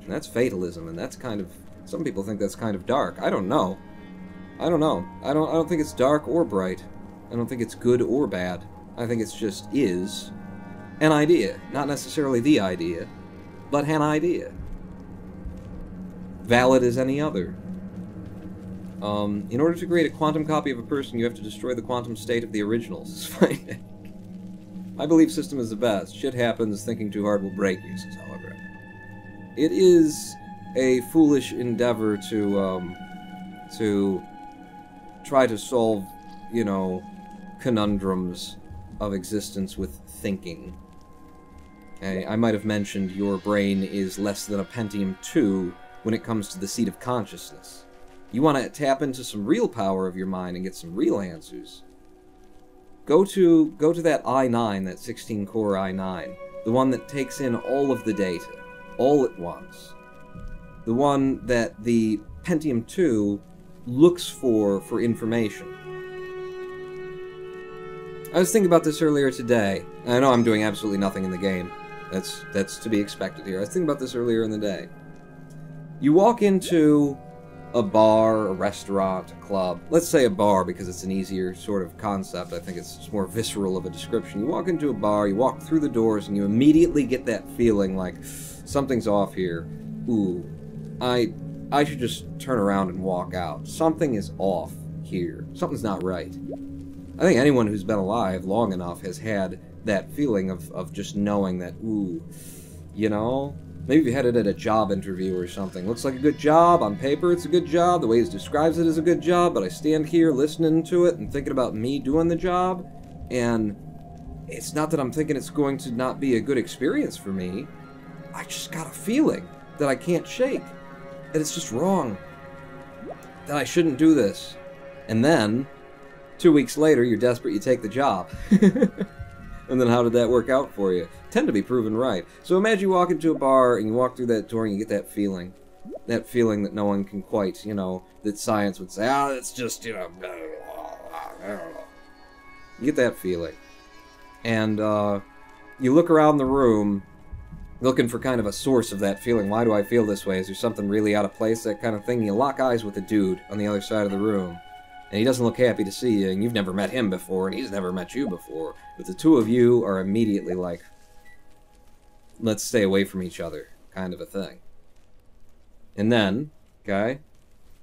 And that's fatalism, and that's kind of... Some people think that's kind of dark. I don't know. I don't know. I don't think it's dark or bright. I don't think it's good or bad. I think it's just is an idea. Not necessarily the idea, but an idea. Valid as any other. In order to create a quantum copy of a person, you have to destroy the quantum state of the originals. My belief system is the best. Shit happens, thinking too hard will break you, says Hologram. It is a foolish endeavor to try to solve, you know, conundrums of existence with thinking. Okay, I might have mentioned your brain is less than a Pentium 2 when it comes to the seat of consciousness. You want to tap into some real power of your mind and get some real answers. Go to that i9, that 16-core i9, the one that takes in all of the data, all at once. The one that the Pentium 2 looks for information. I was thinking about this earlier today. I know I'm doing absolutely nothing in the game. That's to be expected here. I was thinking about this earlier in the day. You walk into a bar, a restaurant, a club. Let's say a bar because it's an easier sort of concept. I think it's more visceral of a description. You walk into a bar, you walk through the doors, and you immediately get that feeling like something's off here. Ooh, I should just turn around and walk out. Something is off here. Something's not right. I think anyone who's been alive long enough has had that feeling of just knowing that, ooh, you know? Maybe you had it at a job interview or something. Looks like a good job. On paper, it's a good job. The way he describes it is a good job. But I stand here listening to it and thinking about me doing the job. And it's not that I'm thinking it's going to not be a good experience for me. I just got a feeling that I can't shake. That it's just wrong. That I shouldn't do this. And then, 2 weeks later, you're desperate, you take the job. And then how did that work out for you? Tend to be proven right. So imagine you walk into a bar and you walk through that door and you get that feeling. That feeling that no one can quite, you know, that science would say, ah, it's just, you know, you get that feeling. And you look around the room looking for kind of a source of that feeling. Why do I feel this way? Is there something really out of place? That kind of thing. You lock eyes with a dude on the other side of the room. And he doesn't look happy to see you, and you've never met him before, and he's never met you before. But the two of you are immediately like, let's stay away from each other, kind of a thing. And then, okay,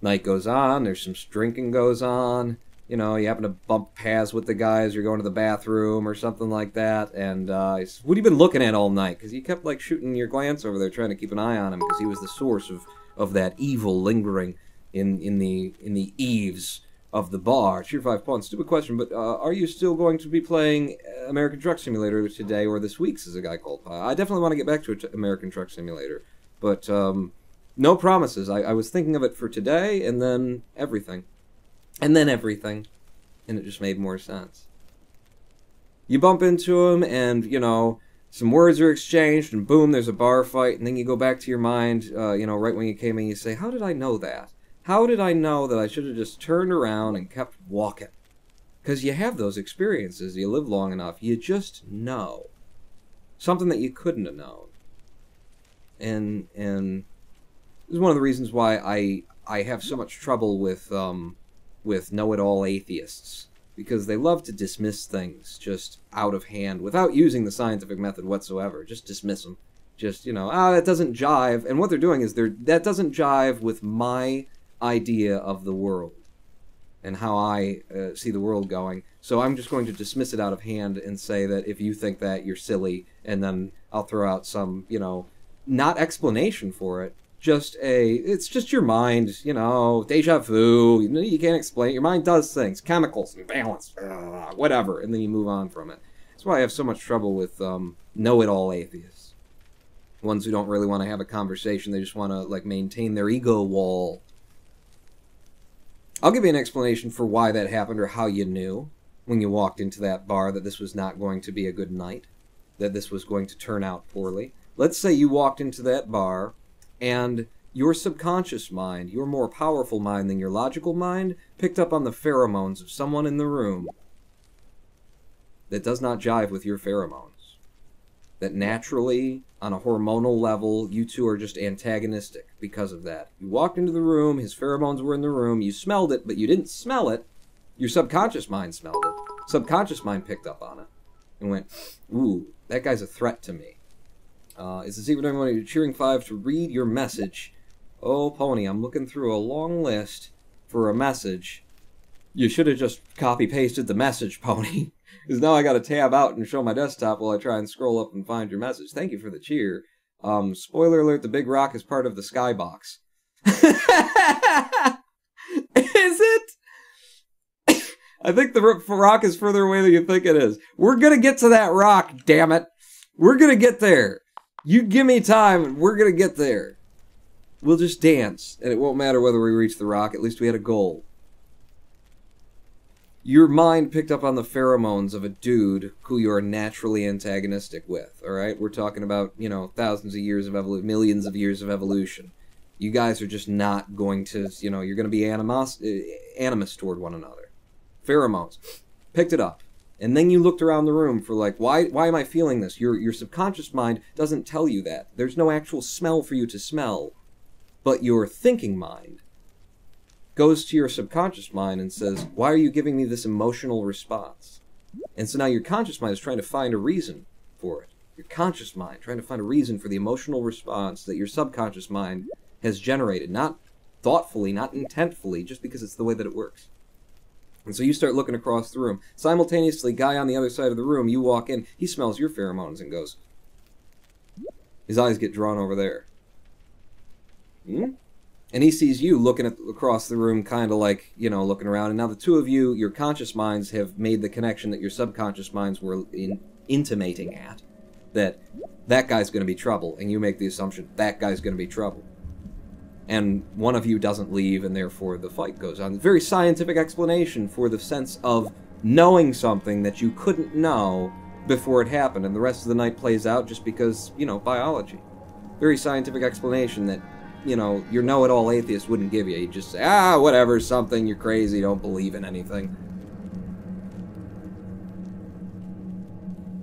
night goes on, there's some drinking goes on, you know, you happen to bump paths with the guy as you're going to the bathroom or something like that, and he says, what have you been looking at all night? Because you kept, like, shooting your glance over there, trying to keep an eye on him, because he was the source of that evil lingering in the eaves of the bar. Cheer 5 Pawn, stupid question, but are you still going to be playing American Truck Simulator today or this week, says a guy called Pie. I definitely want to get back to American Truck Simulator, but no promises. I was thinking of it for today, and then everything. And then everything. And it just made more sense. You bump into him, and, you know, some words are exchanged, and boom, there's a bar fight, and then you go back to your mind, you know, right when you came in, you say, how did I know that? How did I know that I should have just turned around and kept walking? Because you have those experiences, you live long enough, you just know. Something that you couldn't have known. And this is one of the reasons why I have so much trouble with know-it-all atheists. Because they love to dismiss things just out of hand, without using the scientific method whatsoever. Just dismiss them. Just, you know, that doesn't jive. And what they're doing is that doesn't jive with my idea of the world and how I see the world going. So I'm just going to dismiss it out of hand and say that if you think that, you're silly, and then I'll throw out some, you know, not explanation for it, just it's just your mind, you know, deja vu, you can't explain, your mind does things, chemicals, and balance, whatever, and then you move on from it. That's why I have so much trouble with know-it-all atheists. Ones who don't really want to have a conversation, they just want to, like, maintain their ego wall. I'll give you an explanation for why that happened, or how you knew when you walked into that bar that this was not going to be a good night, that this was going to turn out poorly. Let's say you walked into that bar, and your subconscious mind, your more powerful mind than your logical mind, picked up on the pheromones of someone in the room that does not jive with your pheromones. That naturally, on a hormonal level, you two are just antagonistic because of that. You walked into the room, his pheromones were in the room, you smelled it, but you didn't smell it. Your subconscious mind smelled it. Subconscious mind picked up on it and went, ooh, that guy's a threat to me. Is the secret everyone you're cheering 5 to read your message? Oh, Pony, I'm looking through a long list for a message. You should have just copy-pasted the message, Pony. Because now I got to tab out and show my desktop while I try and scroll up and find your message. Thank you for the cheer. Spoiler alert, the big rock is part of the skybox. Is it? I think the rock is further away than you think it is. We're going to get to that rock, damn it. We're going to get there. You give me time and we're going to get there. We'll just dance, and it won't matter whether we reach the rock. At least we had a goal. Your mind picked up on the pheromones of a dude who you are naturally antagonistic with, alright? We're talking about, you know, thousands of years of evolution, millions of years of evolution. You guys are just not going to, you know, you're going to be animus toward one another. Pheromones. Picked it up. And then you looked around the room for, like, why am I feeling this? Your subconscious mind doesn't tell you that. There's no actual smell for you to smell. But your thinking mind goes to your subconscious mind and says, why are you giving me this emotional response? And so now your conscious mind is trying to find a reason for it. Your conscious mind trying to find a reason for the emotional response that your subconscious mind has generated. Not thoughtfully, not intentfully, just because it's the way that it works. And so you start looking across the room. Simultaneously, guy on the other side of the room, you walk in, he smells your pheromones and goes, his eyes get drawn over there. And he sees you looking across the room, kind of like, you know, looking around. And now the two of you, your conscious minds have made the connection that your subconscious minds were intimating at. That guy's going to be trouble. And you make the assumption, that guy's going to be trouble. And one of you doesn't leave, and therefore the fight goes on. Very scientific explanation for the sense of knowing something that you couldn't know before it happened, and the rest of the night plays out just because, you know, biology. Very scientific explanation that, you know, your know-it-all atheist wouldn't give you. He'd just say, ah, whatever, something, you're crazy, don't believe in anything.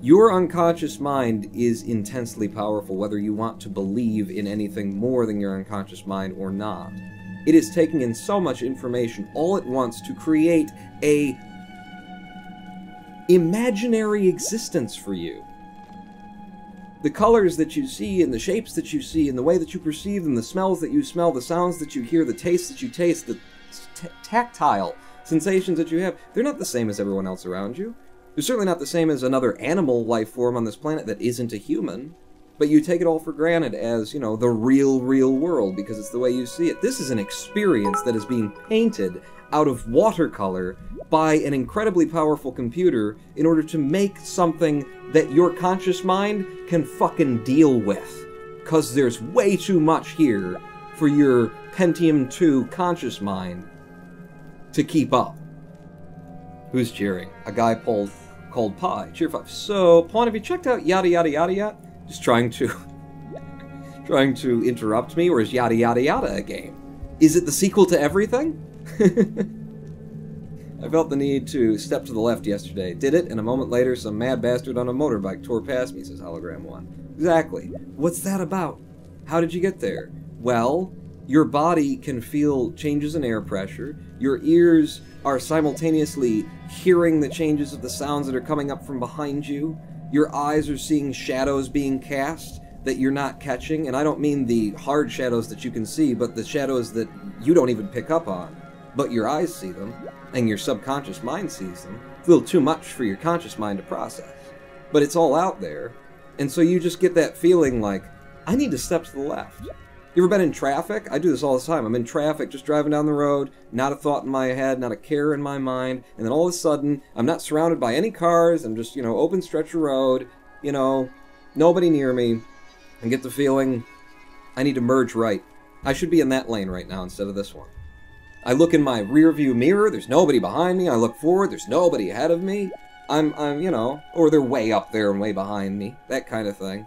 Your unconscious mind is intensely powerful, whether you want to believe in anything more than your unconscious mind or not. It is taking in so much information all at once to create a imaginary existence for you. The colors that you see, and the shapes that you see, and the way that you perceive them, the smells that you smell, the sounds that you hear, the tastes that you taste, the tactile sensations that you have, they're not the same as everyone else around you. They're certainly not the same as another animal life form on this planet that isn't a human, but you take it all for granted as, you know, the real world because it's the way you see it. This is an experience that is being painted out of watercolor by an incredibly powerful computer in order to make something that your conscious mind can fucking deal with. Because there's way too much here for your Pentium 2 conscious mind to keep up. Who's cheering? A guy called Pi. Cheer 5. So, Pawn, have you checked out yada yada yada yet? Just trying to interrupt me, or is yada yada yada a game? Is it the sequel to everything? I felt the need to step to the left yesterday. Did it, and a moment later, some mad bastard on a motorbike tore past me, says Hologram 1. Exactly. What's that about? How did you get there? Well, your body can feel changes in air pressure. Your ears are simultaneously hearing the changes of the sounds that are coming up from behind you. Your eyes are seeing shadows being cast that you're not catching, and I don't mean the hard shadows that you can see, but the shadows that you don't even pick up on. But your eyes see them, and your subconscious mind sees them. It's a little too much for your conscious mind to process. But it's all out there, and so you just get that feeling like, I need to step to the left. You ever been in traffic? I do this all the time. I'm in traffic, just driving down the road, not a thought in my head, not a care in my mind, and then all of a sudden, I'm not surrounded by any cars, I'm just, you know, open stretch of road, you know, nobody near me, and get the feeling, I need to merge right. I should be in that lane right now instead of this one. I look in my rear view mirror, there's nobody behind me, I look forward, there's nobody ahead of me, I'm, you know, or they're way up there and way behind me, that kind of thing.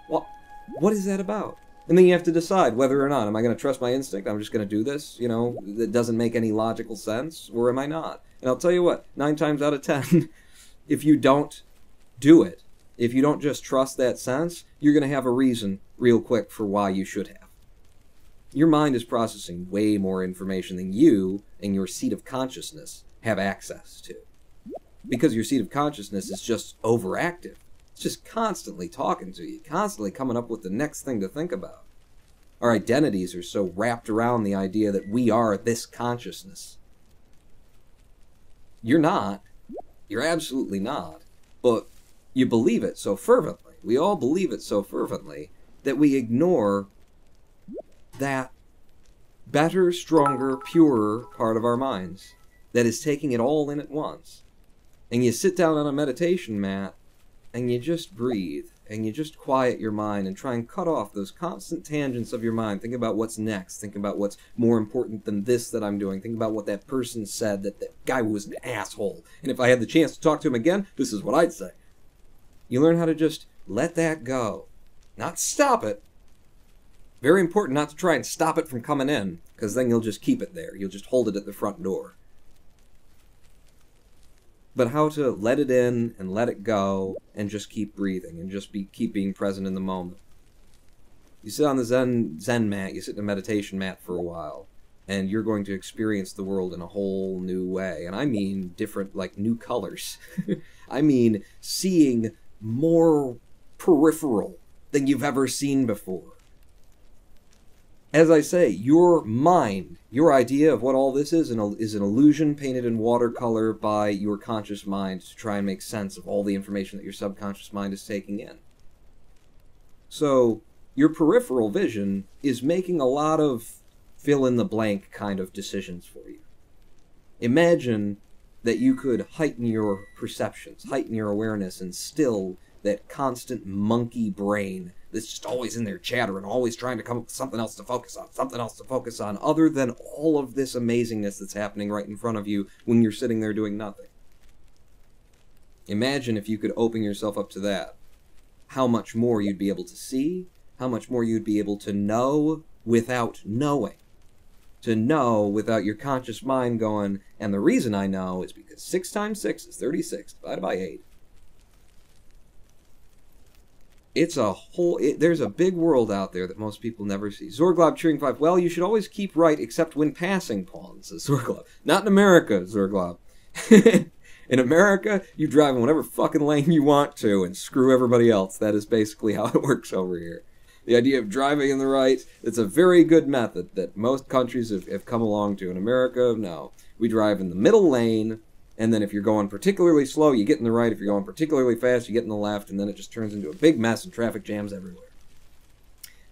What is that about? And then you have to decide whether or not, am I going to trust my instinct? I'm just going to do this, you know, that doesn't make any logical sense, or am I not? And I'll tell you what, 9 times out of 10, if you don't do it, if you don't just trust that sense, you're going to have a reason real quick for why you should have. Your mind is processing way more information than you and your seat of consciousness have access to. Because your seat of consciousness is just overactive. It's just constantly talking to you, constantly coming up with the next thing to think about. Our identities are so wrapped around the idea that we are this consciousness. You're not. You're absolutely not. But you believe it so fervently. We all believe it so fervently that we ignore that better, stronger, purer part of our minds that is taking it all in at once. And you sit down on a meditation mat and you just breathe, and you just quiet your mind and try and cut off those constant tangents of your mind. Think about what's next. Think about what's more important than this that I'm doing. Think about what that person said, that guy was an asshole. And if I had the chance to talk to him again, this is what I'd say. You learn how to just let that go. Not stop it. Very important not to try and stop it from coming in, because then you'll just keep it there. You'll just hold it at the front door. But how to let it in and let it go and just keep breathing and just keep being present in the moment. You sit on the Zen mat, you sit in a meditation mat for a while, and you're going to experience the world in a whole new way. And I mean different, like new colors. I mean seeing more peripheral than you've ever seen before. As I say, your mind, your idea of what all this is an illusion painted in watercolor by your conscious mind to try and make sense of all the information that your subconscious mind is taking in. So, your peripheral vision is making a lot of fill-in-the-blank kind of decisions for you. Imagine that you could heighten your perceptions, heighten your awareness, and still that constant monkey brain that's just always in there chattering, always trying to come up with something else to focus on, other than all of this amazingness that's happening right in front of you when you're sitting there doing nothing. Imagine if you could open yourself up to that. How much more you'd be able to see, how much more you'd be able to know without knowing. To know without your conscious mind going, and the reason I know is because 6 times 6 is 36, divided by 8. It's a whole... there's a big world out there that most people never see. Zorglob cheering 5. Well, you should always keep right except when passing pawns, says Zorglob. Not in America, Zorglob. In America, you drive in whatever fucking lane you want to and screw everybody else. That is basically how it works over here. The idea of driving in the right, it's a very good method that most countries have come along to. In America, no. We drive in the middle lane, and then if you're going particularly slow, you get in the right. If you're going particularly fast, you get in the left, and then it just turns into a big mess and traffic jams everywhere.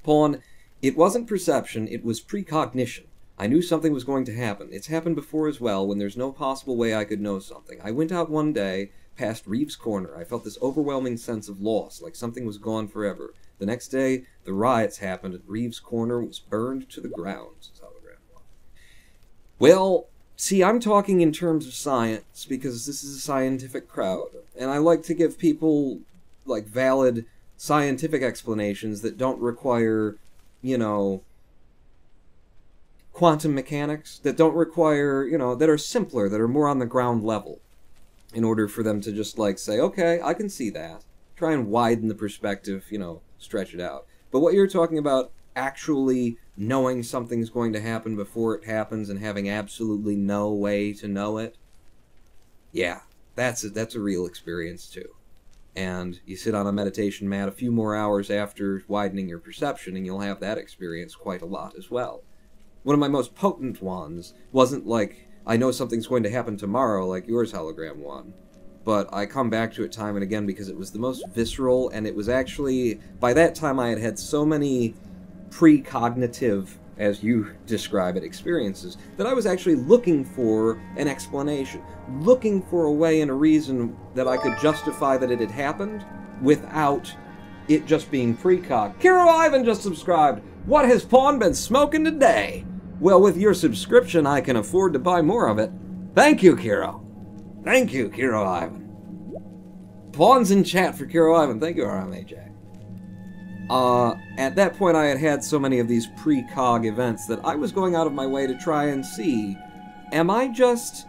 Pawn, it wasn't perception, it was precognition. I knew something was going to happen. It's happened before as well, when there's no possible way I could know something. I went out one day, past Reeves Corner. I felt this overwhelming sense of loss, like something was gone forever. The next day, the riots happened, and Reeves Corner was burned to the ground, says Hologram 1. Well, see, I'm talking in terms of science, because this is a scientific crowd, and I like to give people, like, valid scientific explanations that don't require, you know, quantum mechanics, that don't require, you know, that are simpler, that are more on the ground level, in order for them to just, like, say, okay, I can see that. Try and widen the perspective, you know, stretch it out. But what you're talking about, actually knowing something's going to happen before it happens and having absolutely no way to know it, yeah, that's a real experience, too. And you sit on a meditation mat a few more hours after widening your perception, and you'll have that experience quite a lot as well. One of my most potent ones wasn't like, I know something's going to happen tomorrow, like yours, Hologram 1. But I come back to it time and again because it was the most visceral, and it was actually, by that time I had had so many precognitive, as you describe it, experiences, that I was actually looking for an explanation, looking for a way and a reason that I could justify that it had happened without it just being precog. Kiro Ivan just subscribed. What has Pawn been smoking today? Well, with your subscription, I can afford to buy more of it. Thank you, Kiro. Thank you, Kiro Ivan. Pawn's in chat for Kiro Ivan. Thank you, RMAJ. At that point, I had had so many of these precog events that I was going out of my way to try and see, am I just,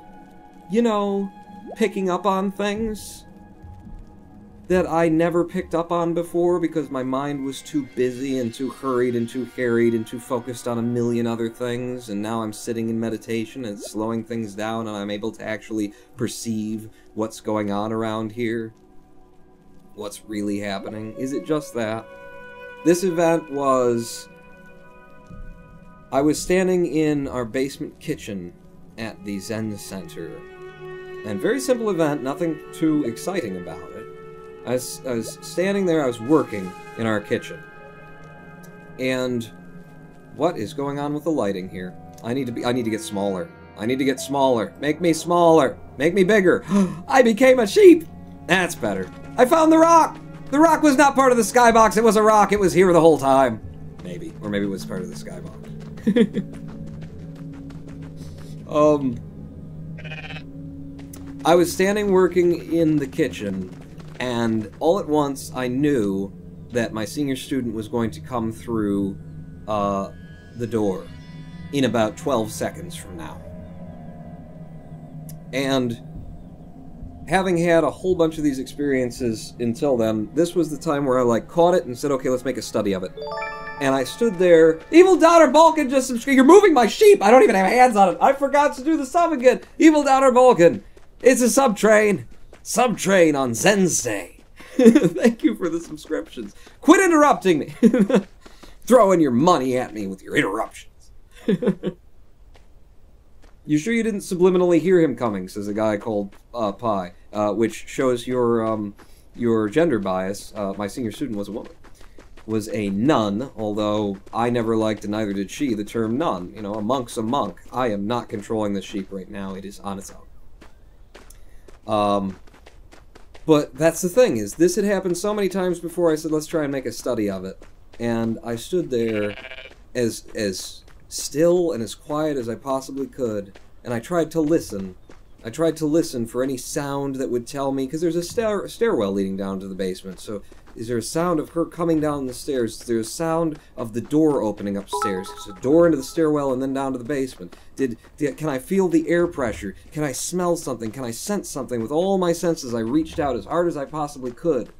you know, picking up on things that I never picked up on before because my mind was too busy and too hurried and too harried and too focused on a million other things, and now I'm sitting in meditation and slowing things down and I'm able to actually perceive what's going on around here? What's really happening? Is it just that? This event was... I was standing in our basement kitchen at the Zen Center, and very simple event, nothing too exciting about it. I was standing there, I was working in our kitchen. And what is going on with the lighting here? I need to get smaller. I need to get smaller. Make me smaller. Make me bigger. I became a sheep! That's better. I found the rock! The rock was not part of the skybox, it was a rock, it was here the whole time. Maybe. Or maybe it was part of the skybox. I was standing working in the kitchen, and all at once I knew that my senior student was going to come through the door in about 12 seconds from now. And having had a whole bunch of these experiences until then, this was the time where I like caught it and said, okay, let's make a study of it. And I stood there. Evil Daughter Balkan just subscribed. You're moving my sheep! I don't even have hands on it. I forgot to do the sub again. Evil Daughter Balkan. It's a sub-train. Sub-train on Zendnesday. Thank you for the subscriptions. Quit interrupting me. Throwing your money at me with your interruptions. You sure you didn't subliminally hear him coming, says a guy called Pi, which shows your gender bias. My senior student was a woman. Was a nun, although I never liked, and neither did she, the term nun. You know, a monk's a monk. I am not controlling the sheep right now. It is on its own. But that's the thing, is this had happened so many times before I said, let's try and make a study of it. And I stood there as still and as quiet as I possibly could, and I tried to listen. I tried to listen for any sound that would tell me, because there's a stairwell leading down to the basement, so is there a sound of her coming down the stairs? Is there a sound of the door opening upstairs? There's a door into the stairwell and then down to the basement. Can I feel the air pressure? Can I smell something? Can I sense something? With all my senses, I reached out as hard as I possibly could.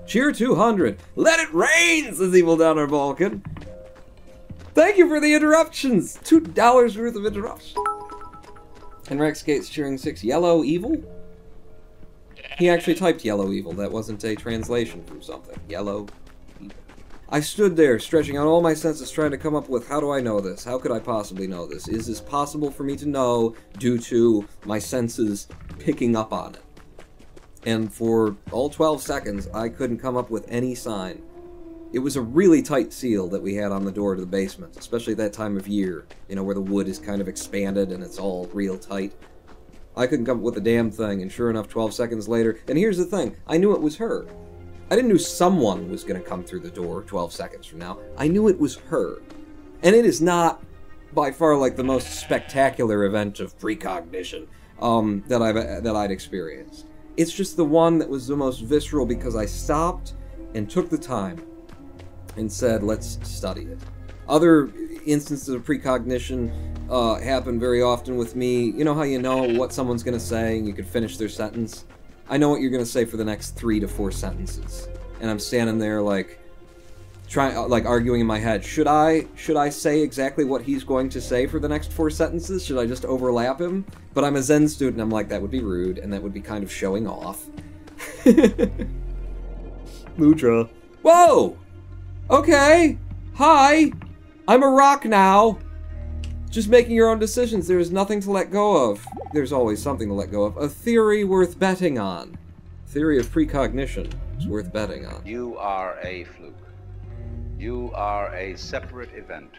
Cheer 200! Let it rain, says Evil Down our Balkan. Thank you for the interruptions! $2 worth of interruptions. And Rex Gates cheering 6. Yellow Evil? He actually typed Yellow Evil. That wasn't a translation from something. Yellow Evil. I stood there, stretching out all my senses, trying to come up with, how do I know this? How could I possibly know this? Is this possible for me to know due to my senses picking up on it? And for all 12 seconds, I couldn't come up with any sign. It was a really tight seal that we had on the door to the basement, especially that time of year, you know, where the wood is kind of expanded and it's all real tight. I couldn't come up with a damn thing, and sure enough, 12 seconds later, and here's the thing, I knew it was her. I didn't know someone was going to come through the door 12 seconds from now. I knew it was her. And it is not, by far, like the most spectacular event of precognition that I'd experienced. It's just the one that was the most visceral because I stopped and took the time and said, let's study it. Other instances of precognition happen very often with me. You know how you know what someone's going to say and you can finish their sentence? I know what you're going to say for the next 3 to 4 sentences. And I'm standing there like, arguing in my head, should I say exactly what he's going to say for the next 4 sentences? Should I just overlap him? But I'm a Zen student, I'm like, that would be rude, and that would be kind of showing off. Mudra. Whoa! Okay! Hi! I'm a rock now! Just making your own decisions, there is nothing to let go of. There's always something to let go of. A theory worth betting on. Theory of precognition is worth betting on. You are a fluke. You are a separate event.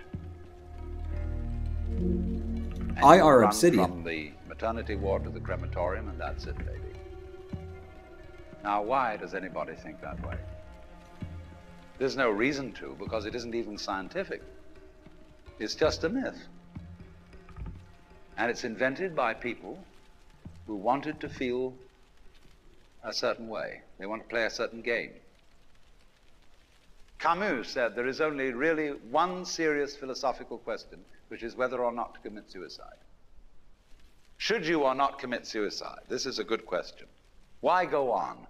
And I are run obsidian. From the maternity ward to the crematorium, and that's it, baby. Now, why does anybody think that way? There's no reason to, because it isn't even scientific. It's just a myth. And it's invented by people who wanted to feel a certain way. They want to play a certain game. Camus said there is only really one serious philosophical question, which is whether or not to commit suicide. Should you or not commit suicide? This is a good question. Why go on?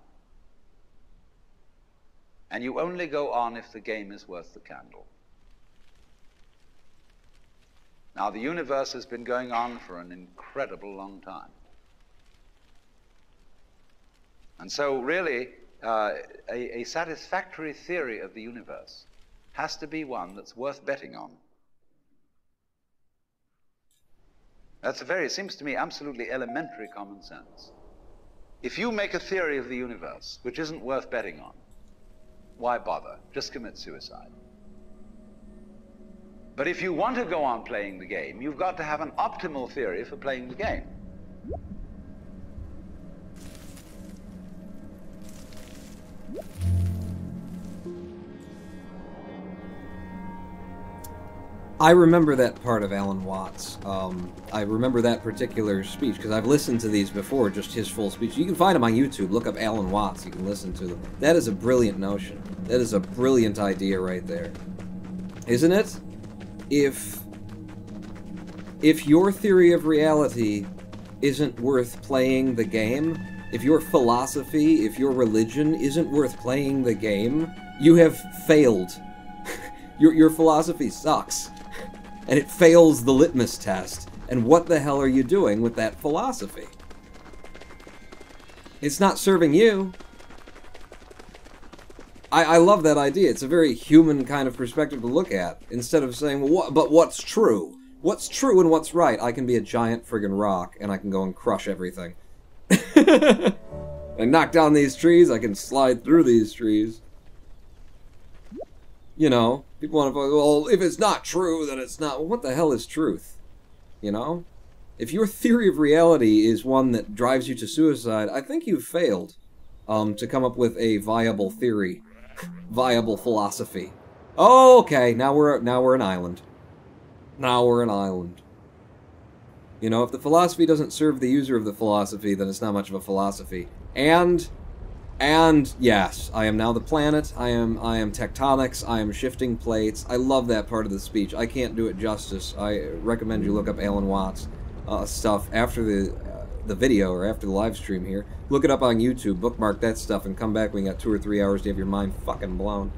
And you only go on if the game is worth the candle. Now, the universe has been going on for an incredible long time. And so, really, a satisfactory theory of the universe has to be one that's worth betting on. That's it seems to me, absolutely elementary common sense. If you make a theory of the universe which isn't worth betting on, why bother? Just commit suicide. But if you want to go on playing the game, you've got to have an optimal theory for playing the game. I remember that part of Alan Watts. I remember that particular speech, because I've listened to these before, just his full speech. You can find them on YouTube. Look up Alan Watts. You can listen to them. That is a brilliant notion. That is a brilliant idea right there. Isn't it? If your theory of reality isn't worth playing the game, if your philosophy, if your religion isn't worth playing the game, you have failed. Your philosophy sucks. And it fails the litmus test. And what the hell are you doing with that philosophy? It's not serving you. I love that idea. It's a very human kind of perspective to look at. Instead of saying, well, but what's true? What's true and what's right? I can be a giant friggin' rock, and I can go and crush everything. I knock down these trees, I can slide through these trees. You know, people want to go, well, if it's not true, then it's not. Well, what the hell is truth? You know? If your theory of reality is one that drives you to suicide, I think you've failed to come up with a viable theory. Viable philosophy. Oh, okay, now we're an island. Now we're an island. You know, if the philosophy doesn't serve the user of the philosophy, then it's not much of a philosophy. And yes, I am now the planet. I am tectonics. I am shifting plates. I love that part of the speech. I can't do it justice. I recommend you look up Alan Watts' stuff after the video or after the live stream here. Look it up on YouTube. Bookmark that stuff and come back when you got 2 or 3 hours to have your mind fucking blown.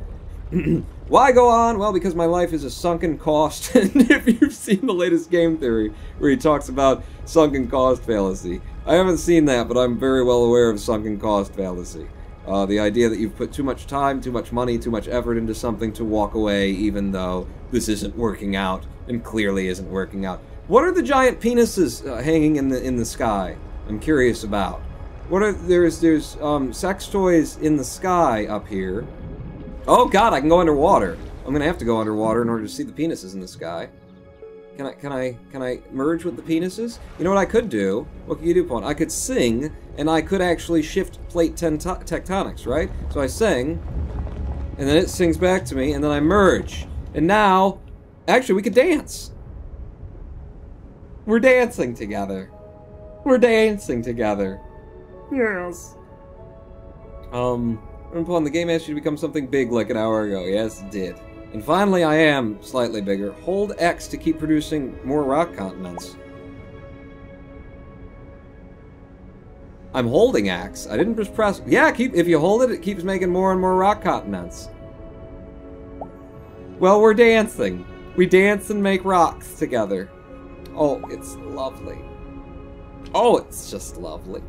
Why go on? Well, because my life is a sunken cost. And if you've seen the latest game theory where he talks about sunken cost fallacy, I haven't seen that, but I'm very well aware of sunken cost fallacy. The idea that you've put too much time, too much money, too much effort into something to walk away even though this isn't working out and clearly isn't working out. What are the giant penises hanging in the sky? I'm curious about. What are there's sex toys in the sky up here. Oh god, I can go underwater. I'm gonna have to go underwater in order to see the penises in the sky. Can I merge with the penises? You know what I could do? What can you do, Pawn? I could sing, and I could actually shift plate tectonics, right? So I sing, and then it sings back to me, and then I merge. And now, actually, we could dance. We're dancing together. We're dancing together. Yes. Roninpawn, the game asked you to become something big like an hour ago. Yes, it did. And finally, I am slightly bigger. Hold X to keep producing more rock continents. I'm holding X. I didn't just press... Yeah, if you hold it, it keeps making more and more rock continents. Well, we're dancing. We dance and make rocks together. Oh, it's lovely. Oh, it's just lovely.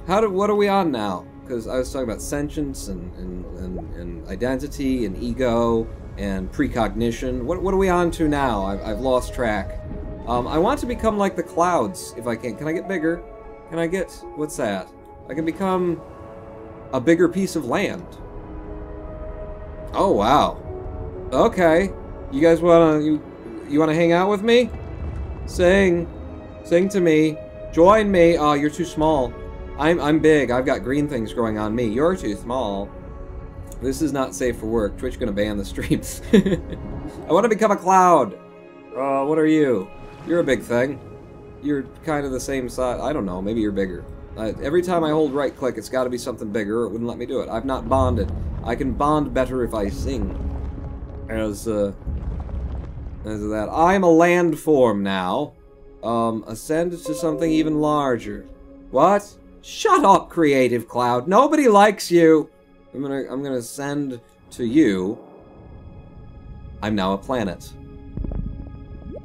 What are we on now? Because I was talking about sentience and identity and ego and precognition. What are we on to now? I've lost track. I want to become like the clouds, if I can. Can I get bigger? Can I get... What's that? I can become a bigger piece of land. Oh, wow. Okay. You guys wanna... You wanna hang out with me? Sing. Sing to me. Join me. Oh, you're too small. I'm big. I've got green things growing on me. You're too small. This is not safe for work. Twitch gonna ban the streams. I want to become a cloud. What are you? You're a big thing. You're kind of the same size. I don't know. Maybe you're bigger. Every time I hold right click, it's got to be something bigger or it wouldn't let me do it. I've not bonded. I can bond better if I sing. As that. I'm a landform now. Ascend to something even larger. What? Shut up, Creative Cloud. Nobody likes you. I'm gonna send to you. I'm now a planet.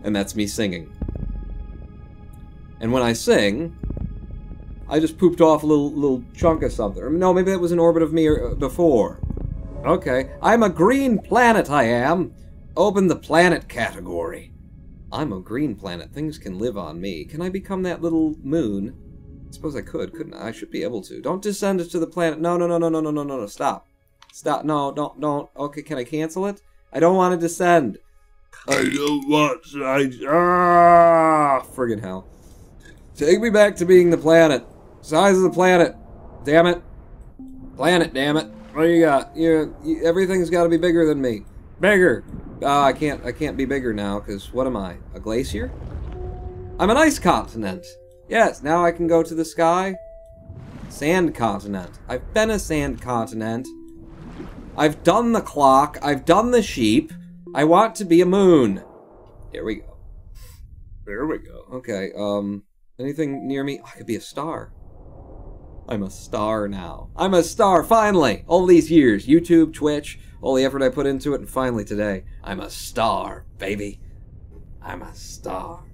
And that's me singing. And when I sing, I just pooped off a little chunk of something. Or no, maybe that was an orbit of me before. Okay. I'm a green planet, I am. Open the planet category. I'm a green planet. Things can live on me. Can I become that little moon? I suppose I could, couldn't I? I should be able to. Don't descend to the planet. No. Stop. Stop. No, don't. Okay, can I cancel it? I don't want to descend. I don't want to. Friggin' hell. Take me back to being the planet. Size of the planet. Damn it. Planet, damn it. What do you got? Everything's got to be bigger than me. Bigger. I can't be bigger now, because what am I? A glacier? I'm an ice continent. Yes, now I can go to the sky. Sand continent. I've been a sand continent. I've done the clock. I've done the sheep. I want to be a moon. There we go. There we go. Okay, anything near me? Oh, I could be a star. I'm a star now. I'm a star, finally! All these years. YouTube, Twitch, all the effort I put into it, and finally today, I'm a star, baby. I'm a star.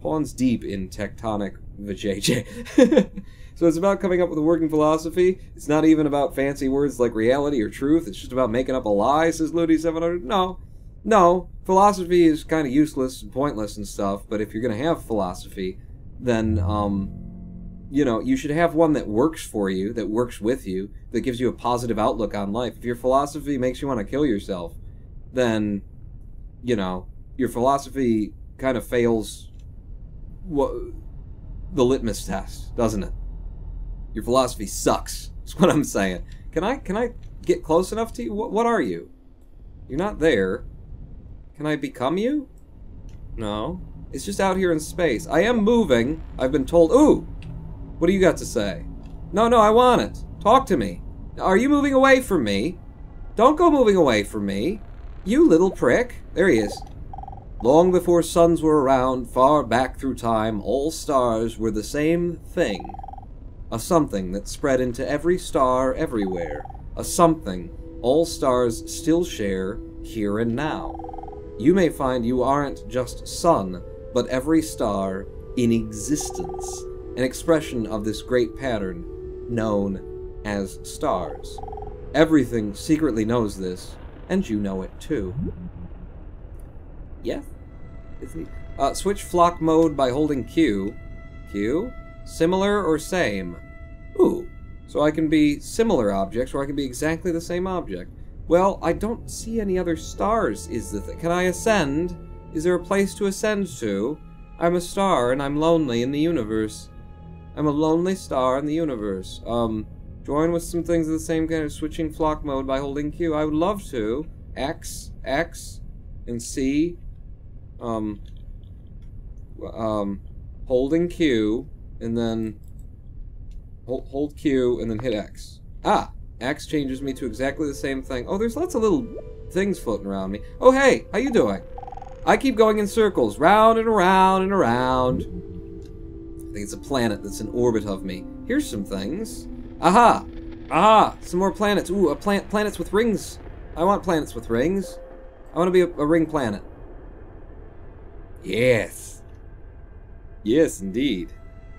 Pawn's deep in tectonic vajayjay. So it's about coming up with a working philosophy. It's not even about fancy words like reality or truth. It's just about making up a lie, says Ludi700. No. Philosophy is kind of useless and pointless and stuff, but if you're going to have philosophy, then, you know, you should have one that works for you, that works with you, that gives you a positive outlook on life. If your philosophy makes you want to kill yourself, then, you know, your philosophy kind of fails the litmus test, doesn't it? Your philosophy sucks. That's what I'm saying. Can I get close enough to you? What are you? You're not there. Can I become you? No. It's just out here in space. I am moving. I've been told... Ooh! What do you got to say? No, I want it. Talk to me. Are you moving away from me? Don't go moving away from me. You little prick. There he is. Long before suns were around, far back through time, all stars were the same thing. A something that spread into every star everywhere. A something all stars still share here and now. You may find you aren't just sun, but every star in existence. An expression of this great pattern known as stars. Everything secretly knows this, and you know it too. Yes? Switch flock mode by holding Q. Q? Similar or same? Ooh. So I can be similar objects, or I can be exactly the same object. Well, I don't see any other stars, is the thing. Can I ascend? Is there a place to ascend to? I'm a star, and I'm lonely in the universe. I'm a lonely star in the universe. Join with some things of the same kind of switching flock mode by holding Q. I would love to. X, and C. Holding Q, and then hold Q, and then hit X. Ah! X changes me to exactly the same thing. Oh, there's lots of little things floating around me. Oh, hey! How you doing? I keep going in circles, round and around and around. I think it's a planet that's in orbit of me. Here's some things. Aha! Aha! Some more planets. Ooh, planets with rings. I want planets with rings. I want to be a ring planet. Yes. Yes, indeed.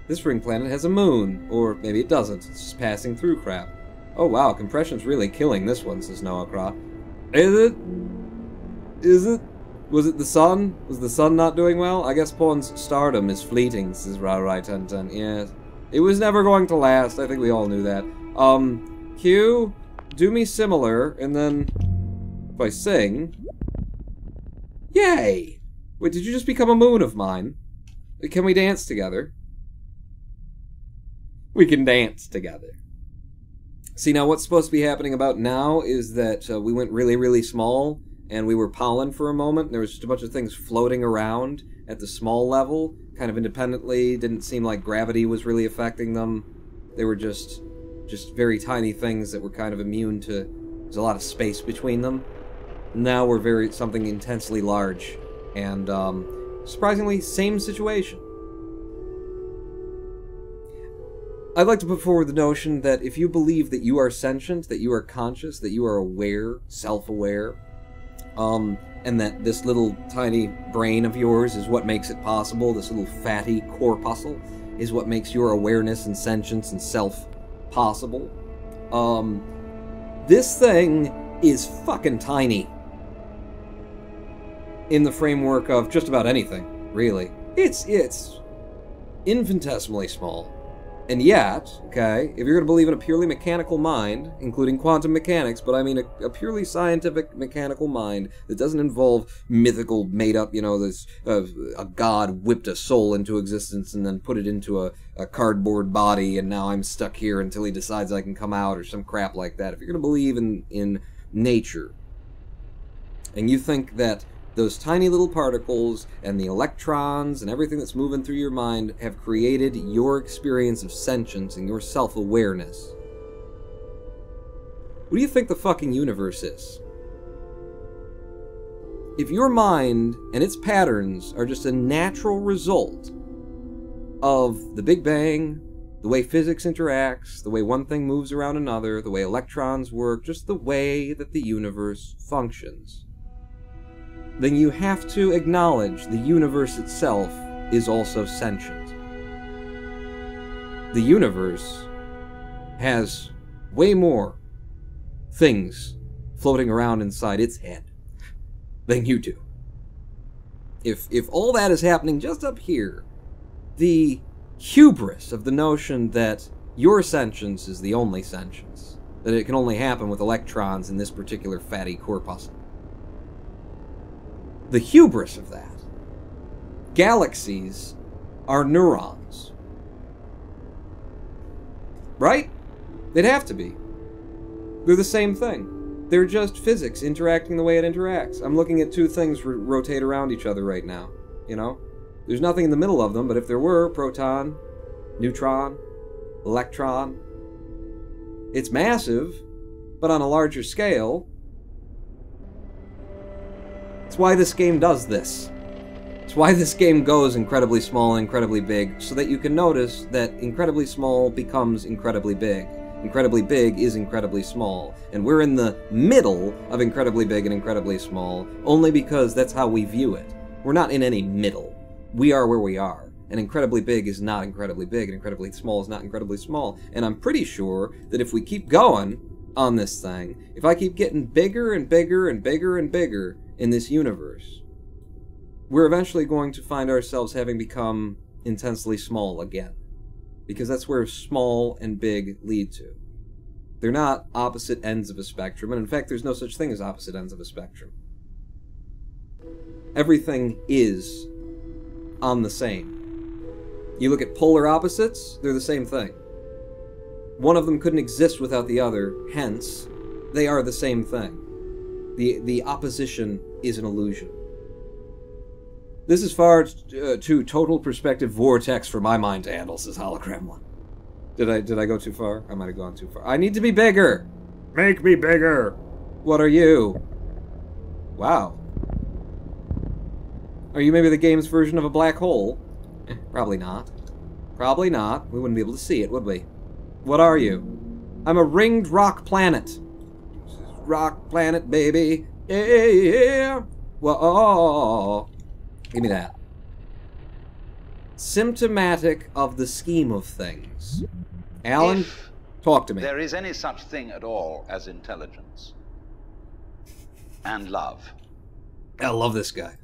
This ring planet has a moon. Or maybe it doesn't. It's just passing through crap. Oh wow, compression's really killing this one, says Noah Craw. Is it? Is it? Was it the sun? Was the sun not doing well? I guess Pawn's stardom is fleeting, says Rai1010. Yes. It was never going to last. I think we all knew that. Q, do me similar, and then if I sing... Yay! Wait, did you just become a moon of mine? Can we dance together? We can dance together. See, now what's supposed to be happening about now is that we went really, really small, and we were pollen for a moment. There was just a bunch of things floating around at the small level, kind of independently. Didn't seem like gravity was really affecting them. They were just very tiny things that were kind of immune to... There's a lot of space between them. Now we're something intensely large, and surprisingly, same situation. I'd like to put forward the notion that if you believe that you are sentient, that you are conscious, that you are aware, self-aware, and that this little tiny brain of yours is what makes it possible, this little fatty corpuscle is what makes your awareness and sentience and self possible, this thing is fucking tiny in the framework of just about anything, really. It's infinitesimally small. And yet, okay, if you're going to believe in a purely mechanical mind, including quantum mechanics, but I mean a purely scientific mechanical mind that doesn't involve mythical, made-up, you know, this a god whipped a soul into existence and then put it into a cardboard body, and now I'm stuck here until he decides I can come out, or some crap like that. If you're going to believe in nature, and you think that those tiny little particles and the electrons and everything that's moving through your mind have created your experience of sentience and your self-awareness, what do you think the fucking universe is? If your mind and its patterns are just a natural result of the Big Bang, the way physics interacts, the way one thing moves around another, the way electrons work, just the way that the universe functions, then you have to acknowledge the universe itself is also sentient. The universe has way more things floating around inside its head than you do. If all that is happening just up here, the hubris of the notion that your sentience is the only sentience, that it can only happen with electrons in this particular fatty corpuscle, the hubris of that. Galaxies are neurons. Right? They'd have to be. They're the same thing. They're just physics interacting the way it interacts. I'm looking at two things rotate around each other right now, you know? There's nothing in the middle of them, but if there were, proton, neutron, electron, it's massive, but on a larger scale. It's why this game does this. It's why this game goes incredibly small and incredibly big, so that you can notice that incredibly small becomes incredibly big. Incredibly big is incredibly small, and we're in the middle of incredibly big and incredibly small, only because that's how we view it. We're not in any middle. We are where we are, and incredibly big is not incredibly big, and incredibly small is not incredibly small, and I'm pretty sure that if we keep going on this thing, if I keep getting bigger and bigger and bigger and bigger in this universe, we're eventually going to find ourselves having become intensely small again. Because that's where small and big lead to. They're not opposite ends of a spectrum, and in fact there's no such thing as opposite ends of a spectrum. Everything is on the same. You look at polar opposites, they're the same thing. One of them couldn't exist without the other, hence, they are the same thing. The opposition is an illusion. This is far too total perspective vortex for my mind to handle, says Hologremlin. Did I go too far? I might have gone too far. I need to be bigger! Make me bigger! What are you? Wow. Are you maybe the game's version of a black hole? Probably not. Probably not. We wouldn't be able to see it, would we? What are you? I'm a ringed rock planet. Rock planet, baby. Yeah. Whoa. Give me that. Symptomatic of the scheme of things. Alan, talk to me. There is any such thing at all as intelligence and love. I love this guy.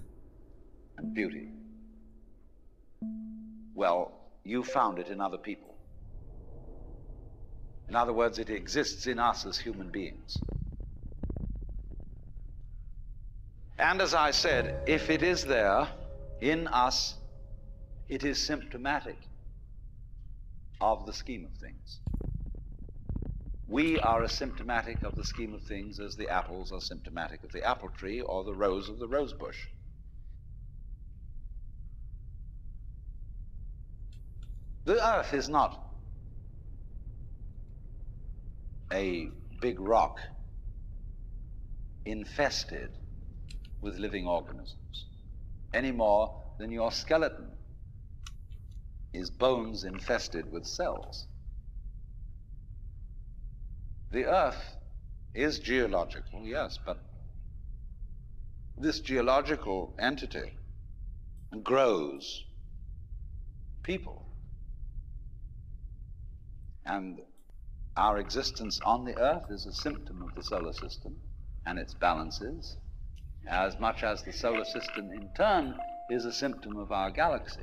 And beauty. Well, you found it in other people. In other words, it exists in us as human beings. And as I said, if it is there, in us, it is symptomatic of the scheme of things. We are as symptomatic of the scheme of things as the apples are symptomatic of the apple tree or the rose of the rose bush. The earth is not a big rock infested with living organisms, any more than your skeleton is bones infested with cells. The earth is geological, yes, but this geological entity grows people. And our existence on the earth is a symptom of the solar system and its balances, as much as the solar system in turn is a symptom of our galaxy,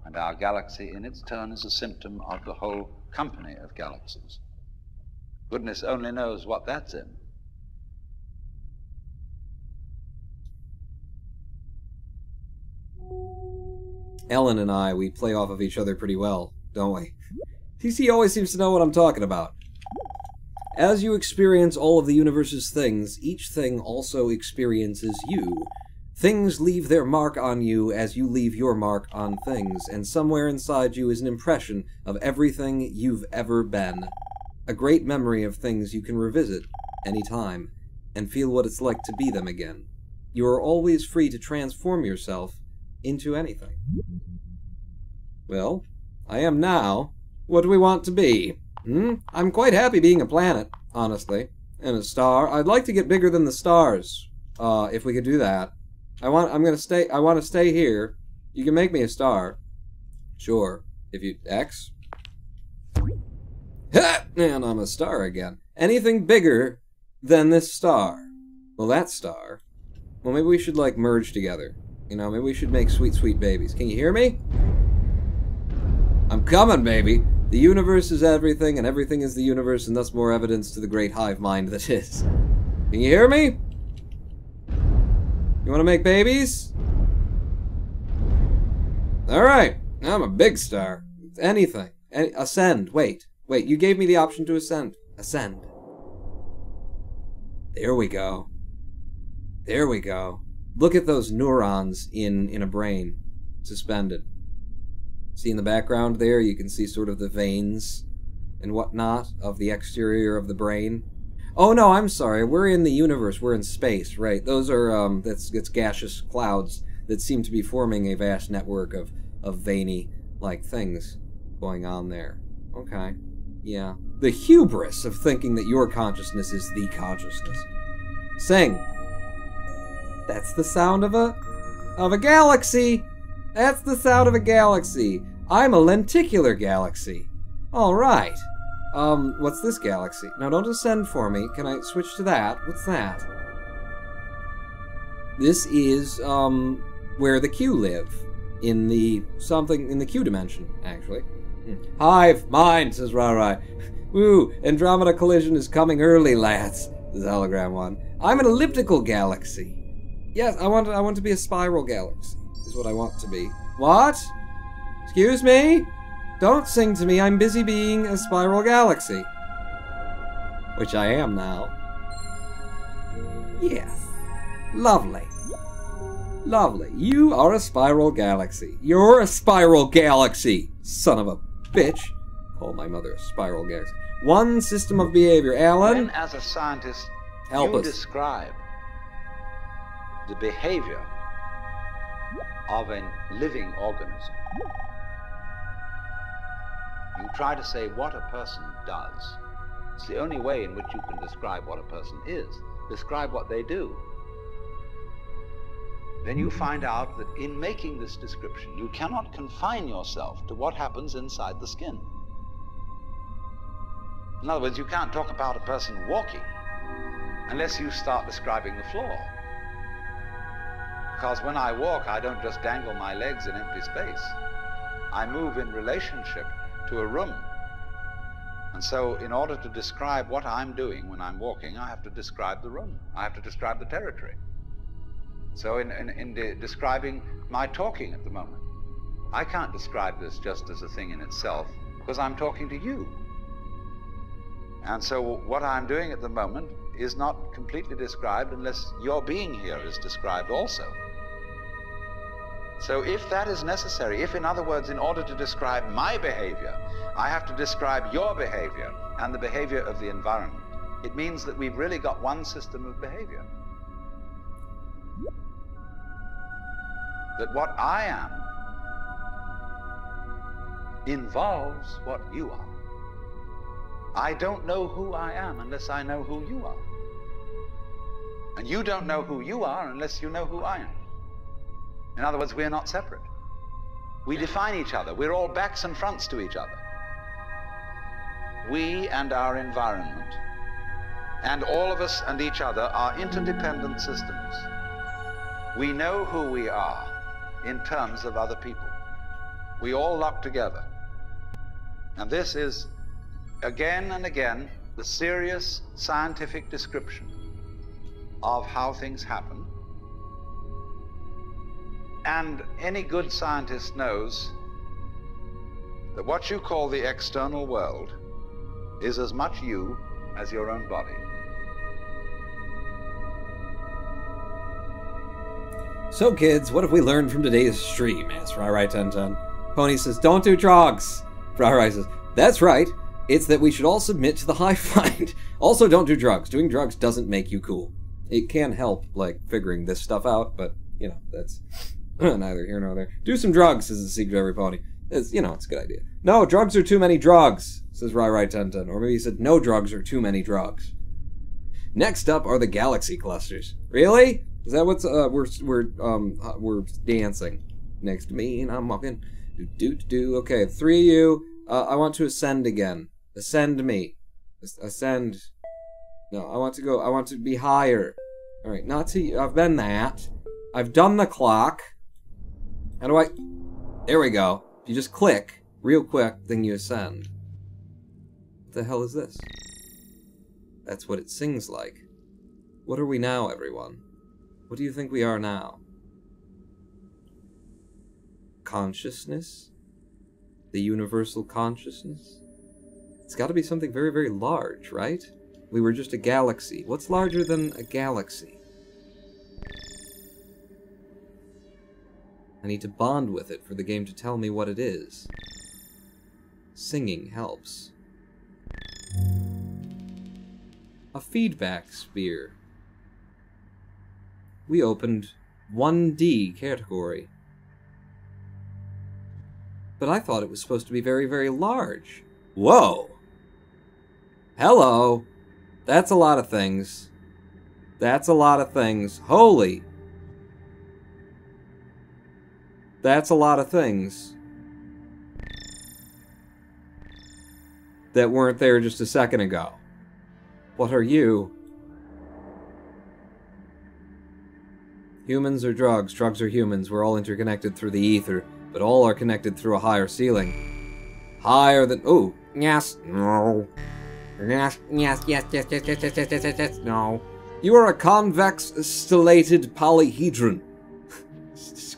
and our galaxy in its turn is a symptom of the whole company of galaxies. Goodness only knows what that's in. Ellen and I, we play off of each other pretty well, don't we? TC always seems to know what I'm talking about. As you experience all of the universe's things, each thing also experiences you. Things leave their mark on you as you leave your mark on things, and somewhere inside you is an impression of everything you've ever been. A great memory of things you can revisit anytime, and feel what it's like to be them again. You are always free to transform yourself into anything. Well, I am now. What do we want to be? I'm quite happy being a planet, honestly, and a star. I'd like to get bigger than the stars, if we could do that. I want to stay here. You can make me a star. Sure. If you... X? Ha! And I'm a star again. Anything bigger than this star. Well, that star. Well, maybe we should, like, merge together. You know, maybe we should make sweet, sweet babies. Can you hear me? I'm coming, baby. The universe is everything, and everything is the universe, and thus more evidence to the great hive mind that is. Can you hear me? You want to make babies? Alright. I'm a big star. Anything. Ascend. Wait. Wait, you gave me the option to ascend. Ascend. There we go. There we go. Look at those neurons in a brain. suspended. See in the background there, you can see sort of the veins and whatnot of the exterior of the brain. Oh no, I'm sorry, we're in the universe, we're in space, right? Those are, it's gaseous clouds that seem to be forming a vast network of veiny-like things going on there. Okay, yeah. The hubris of thinking that your consciousness is the consciousness. Sing. That's the sound of a galaxy! That's the sound of a galaxy! I'm a lenticular galaxy. Alright. What's this galaxy? Now don't ascend for me. Can I switch to that? What's that? This is, where the Q live. In the Q dimension, actually. Hive mind, says Rai. Woo, Andromeda collision is coming early, lads. This hologram one. I'm an elliptical galaxy. Yes, I want to be a spiral galaxy, is what I want to be. What? Excuse me? Don't sing to me, I'm busy being a spiral galaxy. Which I am now. Yes. Lovely. Lovely. You are a spiral galaxy. You're a spiral galaxy, son of a bitch. Call my mother a spiral galaxy. One system of behavior. Alan? When, as a scientist, Help you us. describe the behavior of a living organism, you try to say what a person does. It's the only way in which you can describe what a person is. Describe what they do. Then you find out that in making this description, you cannot confine yourself to what happens inside the skin. In other words, you can't talk about a person walking unless you start describing the floor. Because when I walk, I don't just dangle my legs in empty space. I move in relationship to a room. And so in order to describe what I'm doing when I'm walking, I have to describe the room. I have to describe the territory. So in describing my talking at the moment, I can't describe this just as a thing in itself, because I'm talking to you. And so what I'm doing at the moment is not completely described unless your being here is described also. So if that is necessary, if in other words, in order to describe my behavior, I have to describe your behavior and the behavior of the environment, it means that we've really got one system of behavior. That what I am involves what you are. I don't know who I am unless I know who you are. And you don't know who you are unless you know who I am. In other words, we're not separate. We define each other. We're all backs and fronts to each other. We and our environment, and all of us and each other, are interdependent systems. We know who we are in terms of other people. We all lock together. And this is, again and again, the serious scientific description of how things happen. And any good scientist knows that what you call the external world is as much you as your own body. So kids, what have we learned from today's stream? Asks Rai1010. Pony says, don't do drugs. Rai says, that's right. It's that we should all submit to the hive mind. Also, don't do drugs. Doing drugs doesn't make you cool. It can help, like, figuring this stuff out, but, you know, that's neither here nor there. Do some drugs, says the secret every pony. It's, you know, it's a good idea. No, drugs are too many drugs, says Rai1010. Or maybe he said, no drugs are too many drugs. Next up are the galaxy clusters. Really? Is that what's, we're dancing next to me and I'm walking. Do. Okay, 3 of you. I want to ascend again. Ascend me. Ascend. No, I want to be higher. Alright, not to, I've been that. I've done the clock. How do I, there we go. If you just click, real quick, then you ascend. What the hell is this? That's what it sings like. What are we now, everyone? What do you think we are now? Consciousness? The universal consciousness? It's got to be something very, very large, right? We were just a galaxy. What's larger than a galaxy? I need to bond with it for the game to tell me what it is. Singing helps. A feedback sphere. We opened 1D category. But I thought it was supposed to be very, very large. Whoa! Hello! That's a lot of things. That's a lot of things. Holy! That's a lot of things that weren't there just a second ago. What are you? Humans are drugs. Drugs are humans. We're all interconnected through the ether, but all are connected through a higher ceiling. Higher than... Ooh. Yes. No. Yes, yes, yes, yes, yes, yes, yes, yes, yes, yes, no. You are a convex stellated polyhedron.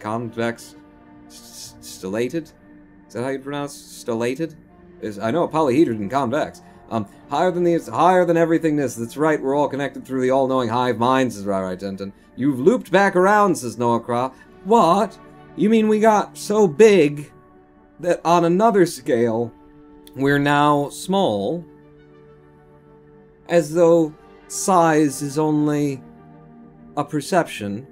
Convex... Stellated? Is that how you pronounce stellated? I know a polyhedron and convex. Higher than everythingness. That's right, we're all connected through the all-knowing hive mind, says Rai Denton. You've looped back around, says Noah Craw. What? You mean we got so big that on another scale, we're now small? As though size is only a perception.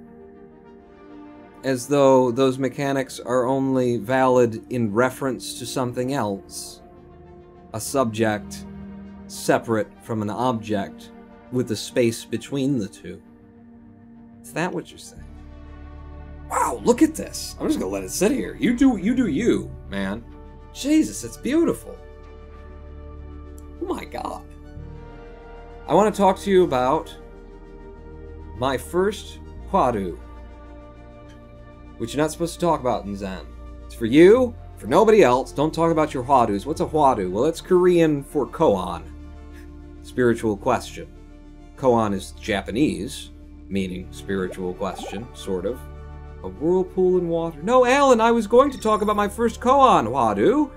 As though those mechanics are only valid in reference to something else. A subject separate from an object with a space between the two. Is that what you're saying? Wow, look at this. I'm just gonna let it sit here. You do you, man. Jesus, it's beautiful. Oh my god. I want to talk to you about my first Hwadu, which you're not supposed to talk about in Zen. It's for you, for nobody else. Don't talk about your Hwadus. What's a Hwadu? Well, it's Korean for koan. Spiritual question. Koan is Japanese, meaning spiritual question, sort of. A whirlpool in water. No, Alan, I was going to talk about my first koan Hwadu.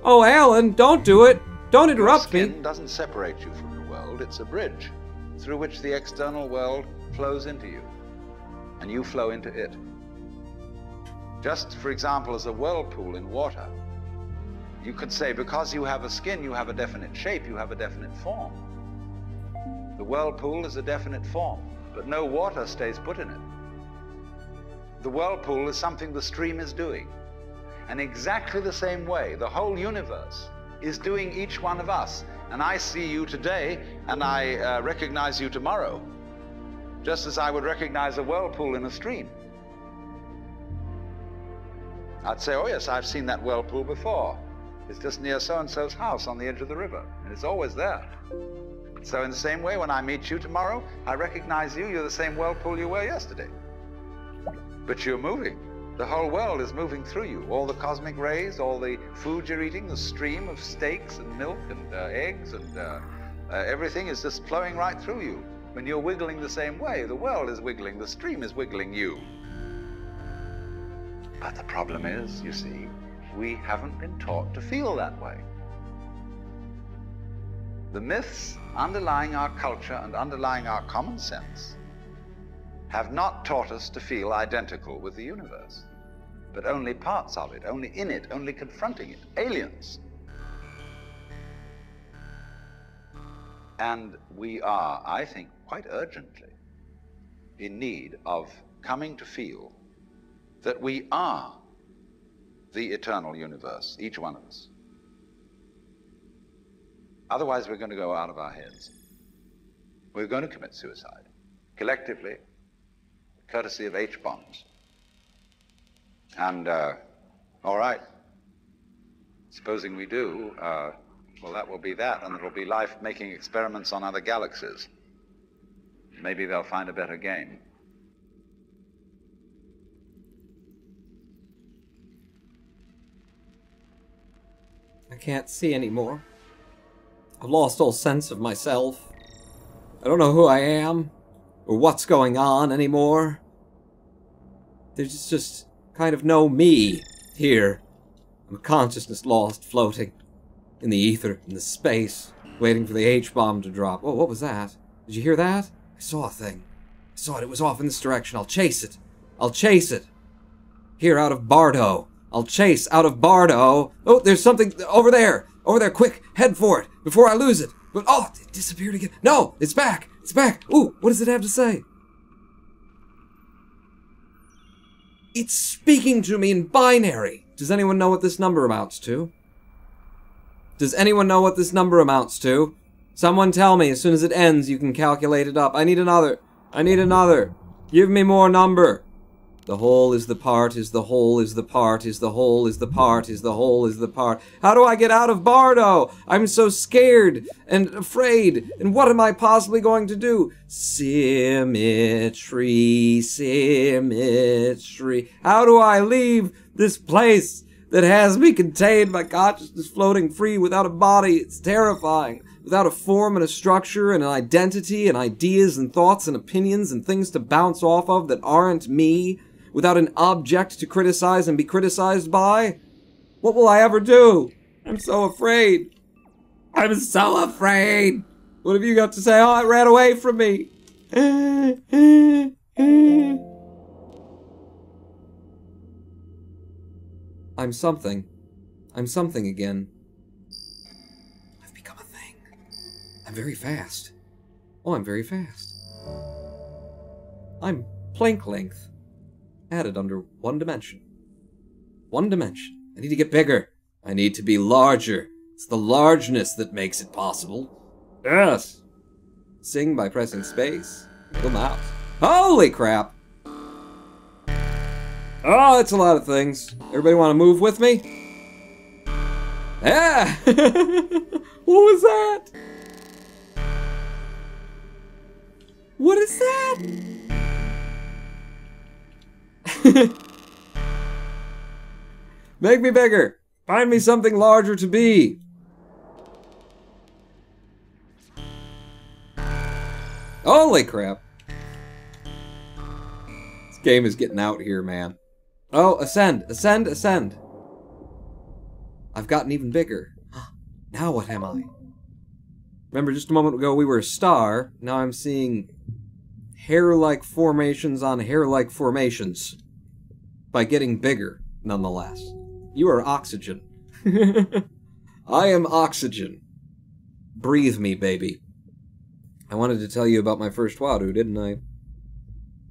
Oh, Alan, don't do it. Don't interrupt me. Your skin doesn't separate you from the world. It's a bridge through which the external world flows into you, and you flow into it. Just, for example, as a whirlpool in water, you could say because you have a skin, you have a definite shape, you have a definite form. The whirlpool is a definite form, but no water stays put in it. The whirlpool is something the stream is doing. And exactly the same way, the whole universe is doing each one of us. And I see you today, and I recognize you tomorrow, just as I would recognize a whirlpool in a stream. I'd say, oh yes, I've seen that whirlpool before. It's just near so-and-so's house on the edge of the river, and it's always there. So in the same way, when I meet you tomorrow, I recognize you. You're the same whirlpool you were yesterday. But you're moving. The whole world is moving through you. All the cosmic rays, all the food you're eating, the stream of steaks and milk and eggs and everything is just flowing right through you. When you're wiggling the same way, the world is wiggling, the stream is wiggling you. But the problem is, you see, we haven't been taught to feel that way. The myths underlying our culture and underlying our common sense have not taught us to feel identical with the universe, but only parts of it, only in it, only confronting it, aliens. And we are, I think, quite urgently in need of coming to feel that we are the eternal universe, each one of us. Otherwise, we're going to go out of our heads. We're going to commit suicide, collectively, courtesy of H-bombs. And, all right, supposing we do, well, that will be that, and it'll be life making experiments on other galaxies. Maybe they'll find a better game. I can't see anymore. I've lost all sense of myself. I don't know who I am, or what's going on anymore. There's just kind of no me here. I'm a consciousness lost, floating in the ether, in the space, waiting for the H-bomb to drop. Oh, what was that? Did you hear that? I saw a thing. I saw it. It was off in this direction. I'll chase it. I'll chase it. Here, out of Bardo. I'll chase out of Bardo. Oh, there's something over there. Over there, quick. Head for it before I lose it. But, oh, it disappeared again. No, it's back. It's back. Ooh, what does it have to say? It's speaking to me in binary. Does anyone know what this number amounts to? Does anyone know what this number amounts to? Someone tell me. As soon as it ends, you can calculate it up. I need another. I need another. Give me more number. The whole is the part, is the whole is the part, is the whole is the part, is the whole is the part. How do I get out of Bardo? I'm so scared and afraid. And what am I possibly going to do? Symmetry, symmetry. How do I leave this place that has me contained, my consciousness floating free without a body? It's terrifying. Without a form and a structure and an identity and ideas and thoughts and opinions and things to bounce off of that aren't me. Without an object to criticize and be criticized by? What will I ever do? I'm so afraid. I'm so afraid. What have you got to say? Oh, it ran away from me. I'm something. I'm something again. I've become a thing. I'm very fast. Oh, I'm very fast. I'm plank length. Added under one dimension. One dimension. I need to get bigger. I need to be larger. It's the largeness that makes it possible. Yes. Sing by pressing space. Go mouse. Holy crap. Oh, it's a lot of things. Everybody want to move with me? Yeah. What was that? What is that? Make me bigger. Find me something larger to be. Holy crap. This game is getting out here, man. Oh, ascend, ascend, ascend. I've gotten even bigger. Now what am I? Remember just a moment ago we were a star. Now I'm seeing hair-like formations on hair-like formations. By getting bigger, nonetheless. You are oxygen. I am oxygen. Breathe me, baby. I wanted to tell you about my first Wadu, didn't I?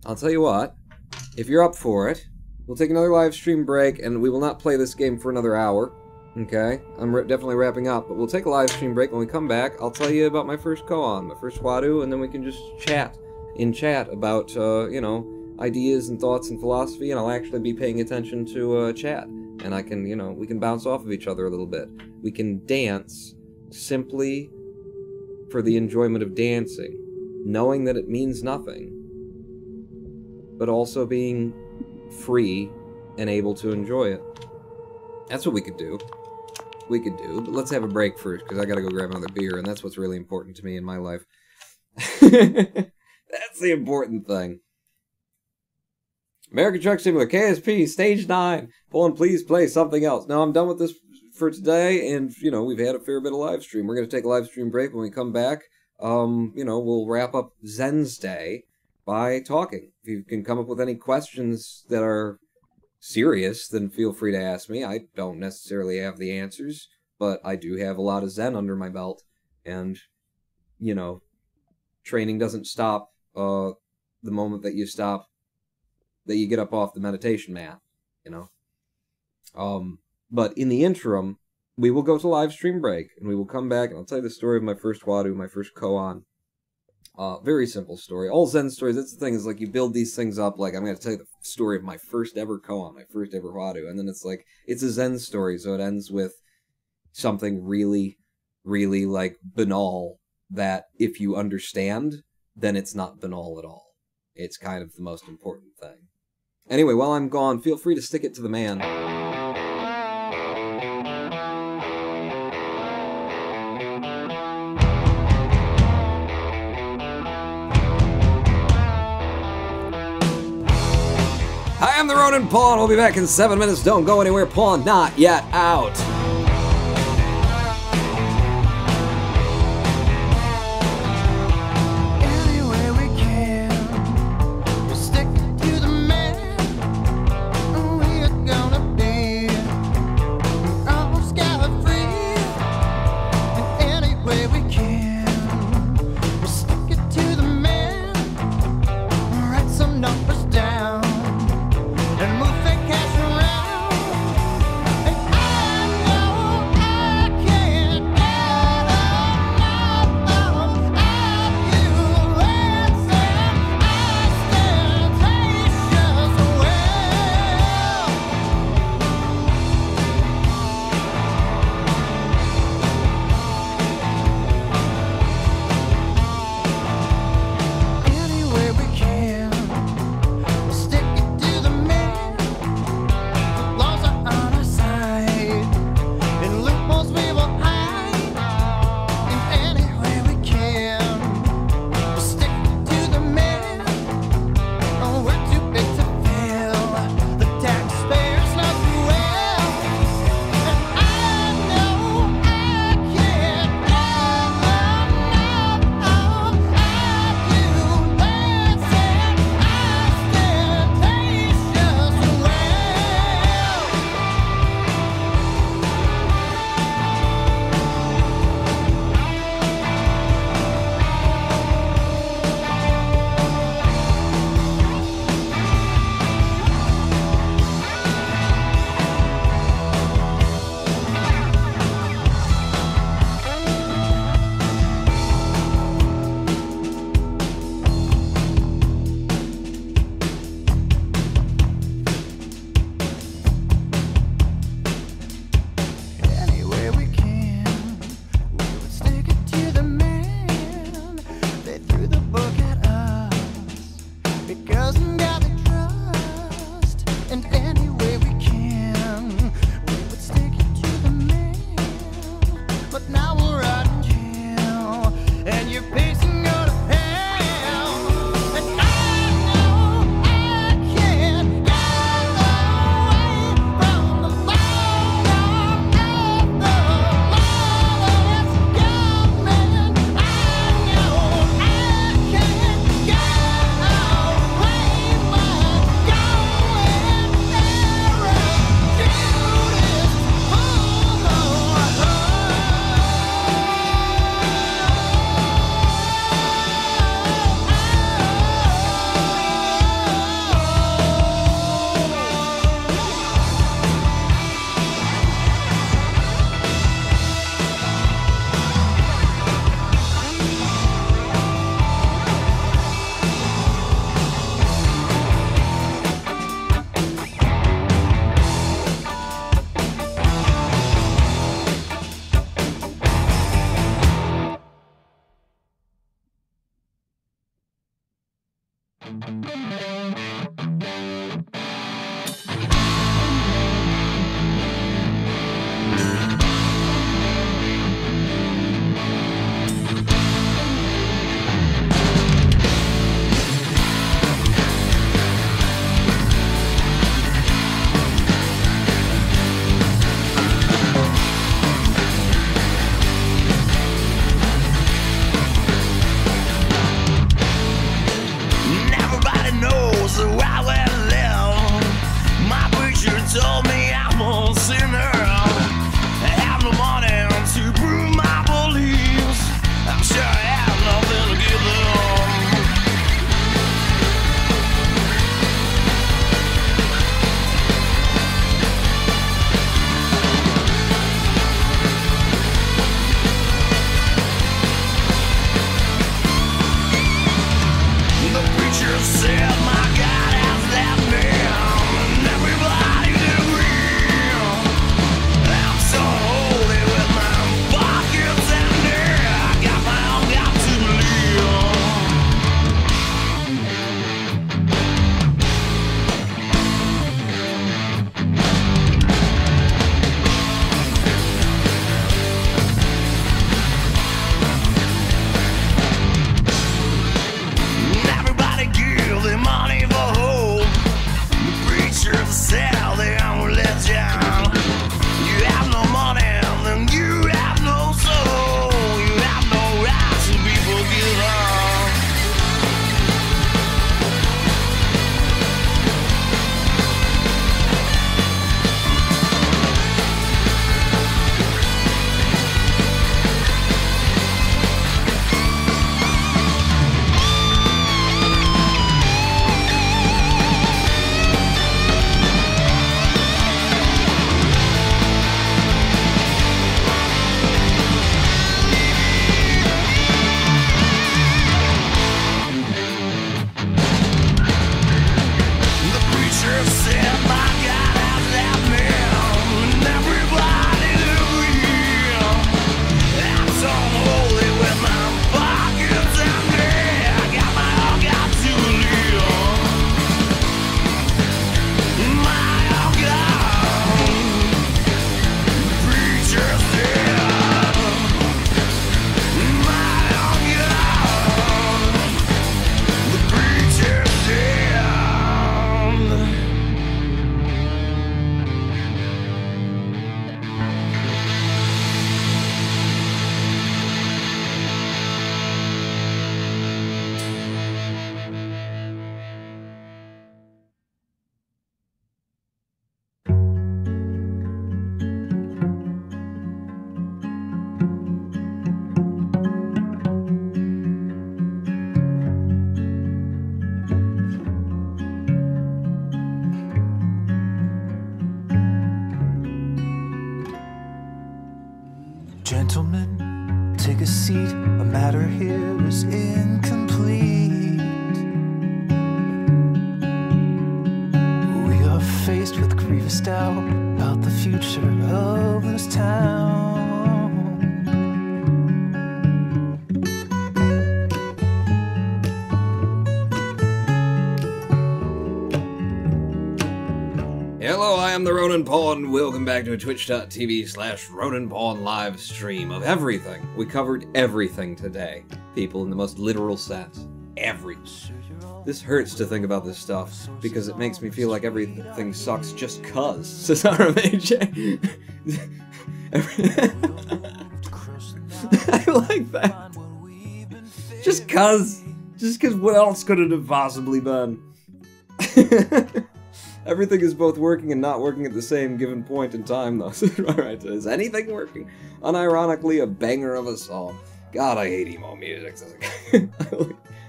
I'll tell you what. If you're up for it, we'll take another live stream break, and we will not play this game for another hour. Okay? I'm definitely wrapping up, but we'll take a live stream break. When we come back, I'll tell you about my first koan, my first Wadu, and then we can just chat. In chat about, you know, ideas and thoughts and philosophy, and I'll actually be paying attention to chat. And I can, you know, we can bounce off of each other a little bit. We can dance simply for the enjoyment of dancing, knowing that it means nothing, but also being free and able to enjoy it. That's what we could do. We could do, but let's have a break first, because I gotta go grab another beer, and that's what's really important to me in my life. That's the important thing. American Truck Simulator, KSP, Stage 9. Paul, please play something else. Now, I'm done with this for today, and, you know, we've had a fair bit of live stream. We're going to take a live stream break. When we come back, you know, we'll wrap up Zendnesday by talking. If you can come up with any questions that are serious, then feel free to ask me. I don't necessarily have the answers, but I do have a lot of Zen under my belt, and, you know, training doesn't stop the moment that you stop, that you get up off the meditation mat, you know. But in the interim, we will go to live stream break, and we will come back, and I'll tell you the story of my first Wadu, my first koan. Very simple story. All Zen stories, that's the thing, is like you build these things up, like I'm going to tell you the story of my first ever koan, my first ever Wadu, and then it's like, it's a Zen story, so it ends with something really, really, like, banal, that if you understand, then it's not banal at all. It's kind of the most important thing. Anyway, while I'm gone, feel free to stick it to the man. Hi, I'm the Roninpawn. We'll be back in 7 minutes. Don't go anywhere. Pawn not yet out. Anyway we can, we stick to the man. We Gentlemen, take a seat. A matter here is incomplete. We are faced with grievous doubt about the future of this town. Hello, I am the Roninpawn. Welcome back to a twitch.tv/Roninpawn live stream of everything. We covered everything today, people, in the most literal sense. Everything. This hurts to think about this stuff, because it makes me feel like everything sucks just cuz. Cesaro AJ. I like that. Just cuz. Just cuz what else could it have possibly been? Everything is both working and not working at the same given point in time, though. Alright, is anything working? Unironically, a banger of a song. God, I hate emo music.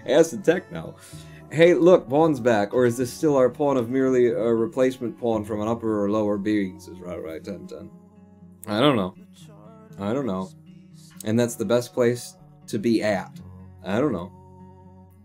Acid techno. Hey, look, Pawn's back. Or is this still our pawn of merely a replacement pawn from an upper or lower being? Says right, 1010. I don't know. I don't know. And that's the best place to be at. I don't know.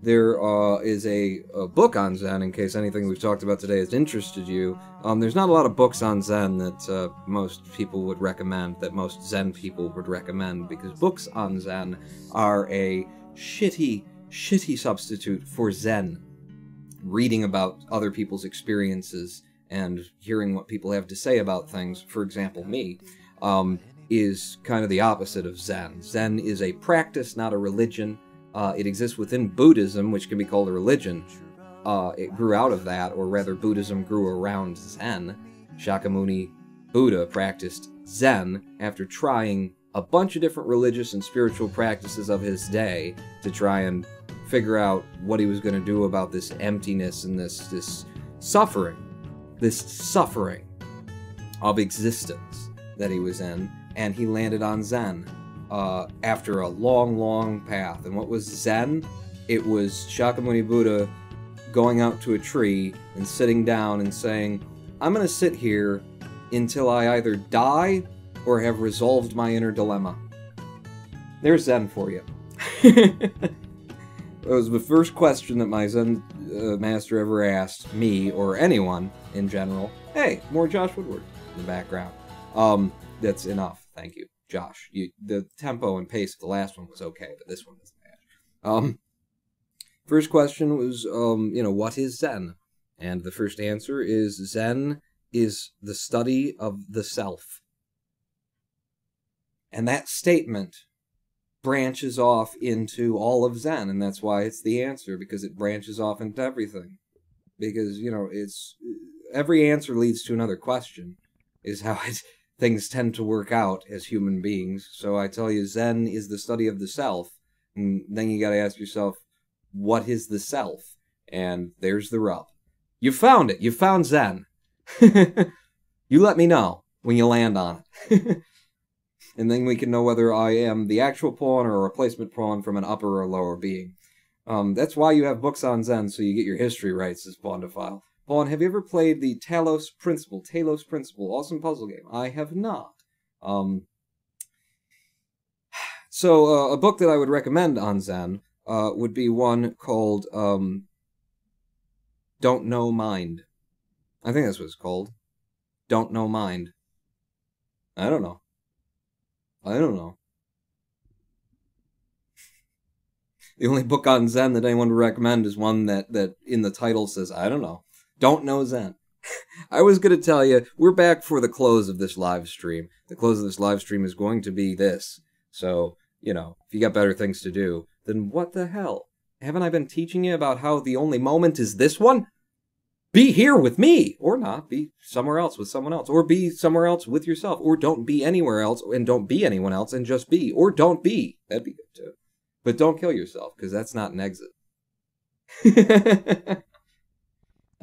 There is a book on Zen, in case anything we've talked about today has interested you. There's not a lot of books on Zen that most people would recommend, that most Zen people would recommend, because books on Zen are a shitty substitute for Zen. Reading about other people's experiences and hearing what people have to say about things, for example, me, is kind of the opposite of Zen. Zen is a practice, not a religion. It exists within Buddhism, which can be called a religion. It grew out of that, or rather Buddhism grew around Zen. Shakyamuni Buddha practiced Zen after trying a bunch of different religious and spiritual practices of his day to try and figure out what he was going to do about this emptiness and this suffering of existence that he was in, and he landed on Zen. After a long path. And what was Zen? It was Shakyamuni Buddha going out to a tree and sitting down and saying, I'm going to sit here until I either die or have resolved my inner dilemma. There's Zen for you. It was the first question that my Zen master ever asked me, or anyone in general. Hey, more Josh Woodward in the background. That's enough. Thank you. Josh, the tempo and pace of the last one was okay, but this one was bad. First question was, what is Zen? And the first answer is Zen is the study of the self. And that statement branches off into all of Zen, and that's why it's the answer, because it branches off into everything. Because, it's every answer leads to another question, is how things tend to work out as human beings. So I tell you, Zen is the study of the self. And then you gotta ask yourself, what is the self? And there's the rub. You found it. You found Zen. You let me know when you land on it. And then we can know whether I am the actual pawn or a replacement pawn from an upper or lower being. That's why you have books on Zen, so you get your history right, says Pawndophile. Pawn, have you ever played the Talos Principle? Awesome puzzle game. I have not. So a book that I would recommend on Zen would be one called Don't Know Mind. I think that's what it's called. Don't Know Mind. I don't know. The only book on Zen that anyone would recommend is one that in the title says, I don't know. Don't know Zen. I was going to tell you, we're back for the close of this live stream. The close of this live stream is going to be this. So, if you got better things to do, then what the hell? Haven't I been teaching you about how the only moment is this one? Be here with me! Or not. Be somewhere else with someone else. Or be somewhere else with yourself. Or don't be anywhere else and don't be anyone else and just be. Or don't be. That'd be good too. But don't kill yourself, because that's not an exit.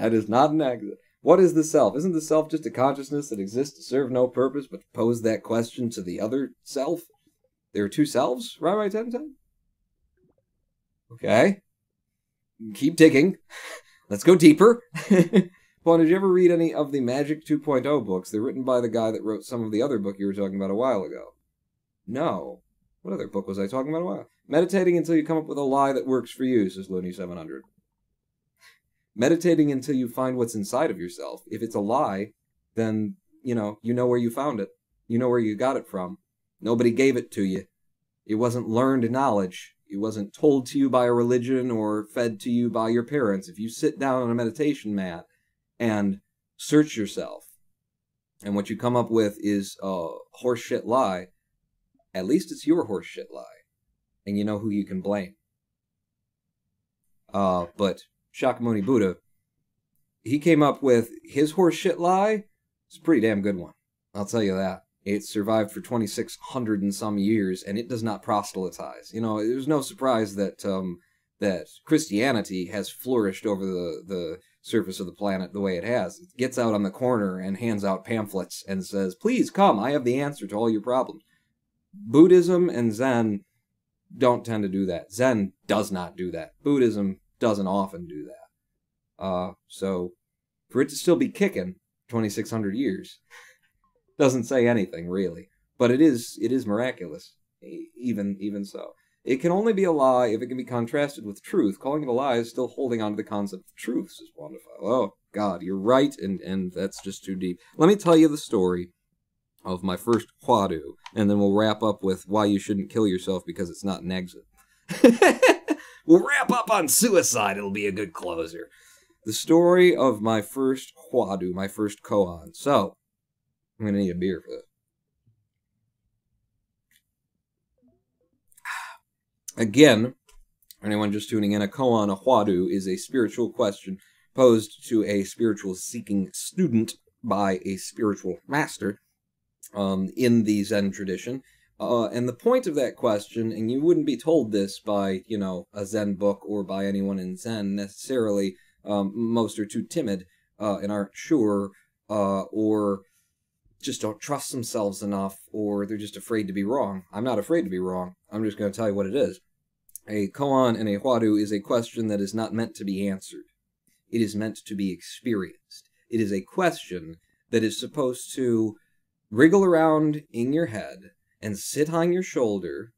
That is not an exit. What is the self? Isn't the self just a consciousness that exists to serve no purpose but to pose that question to the other self? There are two selves? Right, 1010? Okay. Keep digging. Let's go deeper. Paul, did you ever read any of the Magic 2.0 books? They're written by the guy that wrote some of the other book you were talking about a while ago. No. What other book was I talking about a while? Meditating until you come up with a lie that works for you, says Looney 700. Meditating until you find what's inside of yourself. If it's a lie, then, you know where you found it. You know where you got it from. Nobody gave it to you. It wasn't learned knowledge. It wasn't told to you by a religion or fed to you by your parents. If you sit down on a meditation mat and search yourself, and what you come up with is a horseshit lie, at least it's your horseshit lie. And you know who you can blame. But Shakyamuni Buddha, he came up with his horseshit lie. It's a pretty damn good one. I'll tell you that. It survived for 2,600 and some years, and it does not proselytize. You know, there's no surprise that that Christianity has flourished over the surface of the planet the way it has. It gets out on the corner and hands out pamphlets and says, please come, I have the answer to all your problems. Buddhism and Zen don't tend to do that. Zen does not do that. Buddhism doesn't often do that. So, for it to still be kicking 2,600 years doesn't say anything, really. But it is miraculous, even so. It can only be a lie if it can be contrasted with truth. Calling it a lie is still holding on to the concept of truth, says wonderful. Oh, God, you're right, and that's just too deep. Let me tell you the story of my first Huadu, and then we'll wrap up with why you shouldn't kill yourself because it's not an exit. We'll wrap up on suicide. It'll be a good closer. The story of my first Huadu, my first koan. So, I'm going to need a beer for this. Again, anyone just tuning in, a koan, a Huadu, is a spiritual question posed to a spiritual-seeking student by a spiritual master in the Zen tradition. And the point of that question, and you wouldn't be told this by, a Zen book or by anyone in Zen necessarily. Most are too timid and aren't sure, or just don't trust themselves enough, or they're just afraid to be wrong. I'm not afraid to be wrong. I'm just going to tell you what it is. A koan and a Huadu is a question that is not meant to be answered. It is meant to be experienced. It is a question that is supposed to wriggle around in your head and sit on your shoulder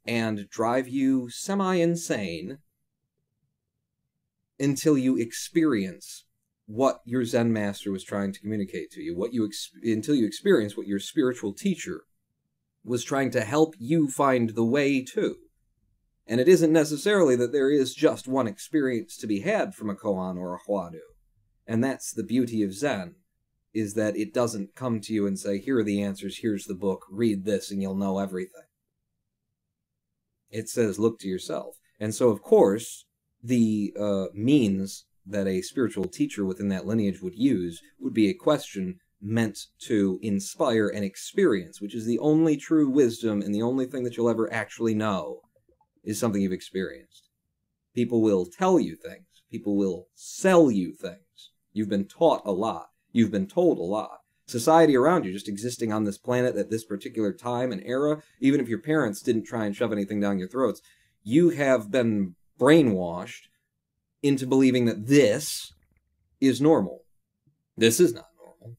and drive you semi-insane until you experience what your Zen master was trying to communicate to you, until you experience what your spiritual teacher was trying to help you find the way to. And it isn't necessarily that there is just one experience to be had from a koan or a Huadu. And that's the beauty of Zen, is that it doesn't come to you and say, here are the answers, here's the book, read this and you'll know everything. It says, look to yourself. And so, of course, the means that a spiritual teacher within that lineage would use would be a question meant to inspire an experience, which is the only true wisdom and the only thing that you'll ever actually know is something you've experienced. People will tell you things. People will sell you things. You've been taught a lot. You've been told a lot. Society around you, just existing on this planet at this particular time and era, even if your parents didn't try and shove anything down your throats, you have been brainwashed into believing that this is normal. This is not normal.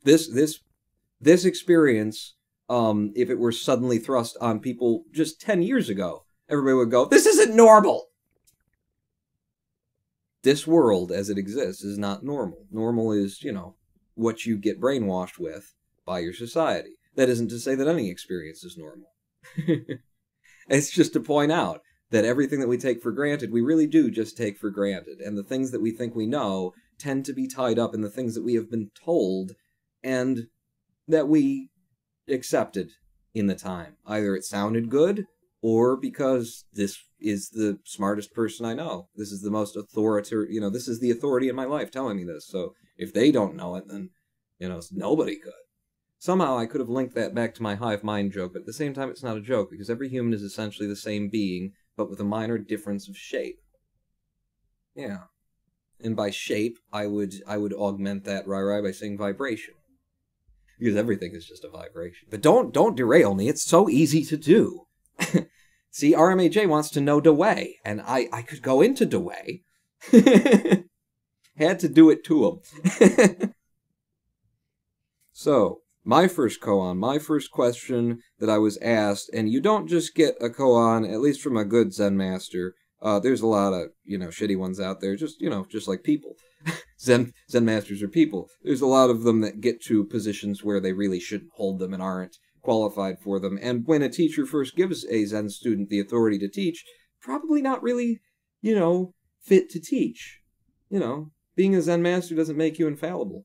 This experience, if it were suddenly thrust on people just 10 years ago, everybody would go, this isn't normal! This world, as it exists, is not normal. Normal is, what you get brainwashed with by your society. That isn't to say that any experience is normal. It's just to point out that everything that we take for granted, we really do just take for granted. And the things that we think we know tend to be tied up in the things that we have been told and that we accepted in the time. Either it sounded good, or because this is the smartest person I know. This is the most authoritative, this is the authority in my life telling me this. So if they don't know it, then, nobody could. Somehow I could have linked that back to my hive mind joke, but at the same time it's not a joke, because every human is essentially the same being, but with a minor difference of shape. Yeah. And by shape, I would augment that Rai by saying vibration. Because everything is just a vibration. But don't derail me, it's so easy to do. See, RMAJ wants to know Dewey, and I could go into Dewey. Had to do it to him. So, My first koan, my first question that I was asked, and you don't just get a koan, at least from a good Zen master. There's a lot of, shitty ones out there, just like people. Zen masters are people. There's a lot of them that get to positions where they really shouldn't hold them and aren't qualified for them. And when a teacher first gives a Zen student the authority to teach, probably not really, fit to teach. Being a Zen master doesn't make you infallible.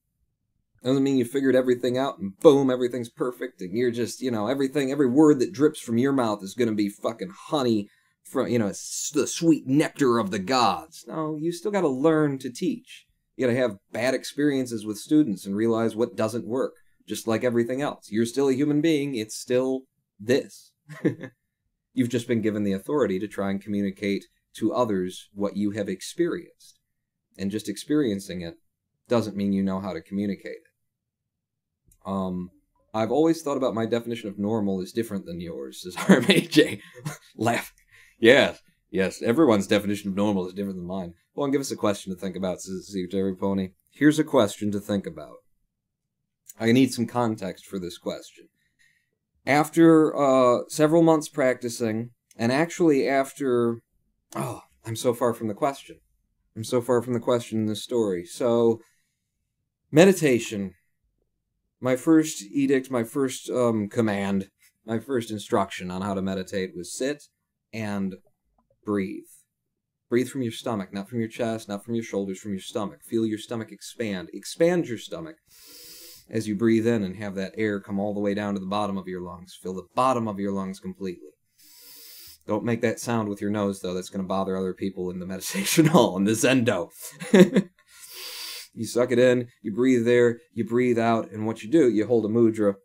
Doesn't mean you figured everything out and boom, everything's perfect and you're just, every word that drips from your mouth is going to be fucking honey from, it's the sweet nectar of the gods. No, you still got to learn to teach. You got to have bad experiences with students and realize what doesn't work. Just like everything else. You're still a human being. It's still this. You've just been given the authority to try and communicate to others what you have experienced. And just experiencing it doesn't mean you know how to communicate it. I've always thought about my definition of normal is different than yours, says RMAJ. Laugh. Yes, everyone's definition of normal is different than mine. Well, give us a question to think about, says Jerry Pony. Here's a question to think about. I need some context for this question. After several months practicing, and actually after... Oh, I'm so far from the question. I'm so far from the question in this story. So, meditation. My first edict, my first command, my first instruction on how to meditate was sit and breathe. Breathe from your stomach, not from your chest, not from your shoulders, from your stomach. Feel your stomach expand. Expand your stomach as you breathe in and have that air come all the way down to the bottom of your lungs. Fill the bottom of your lungs completely. Don't make that sound with your nose, though. That's going to bother other people in the meditation hall, in the Zendo. You suck it in, you breathe there, you breathe out, and what you do, you hold a mudra,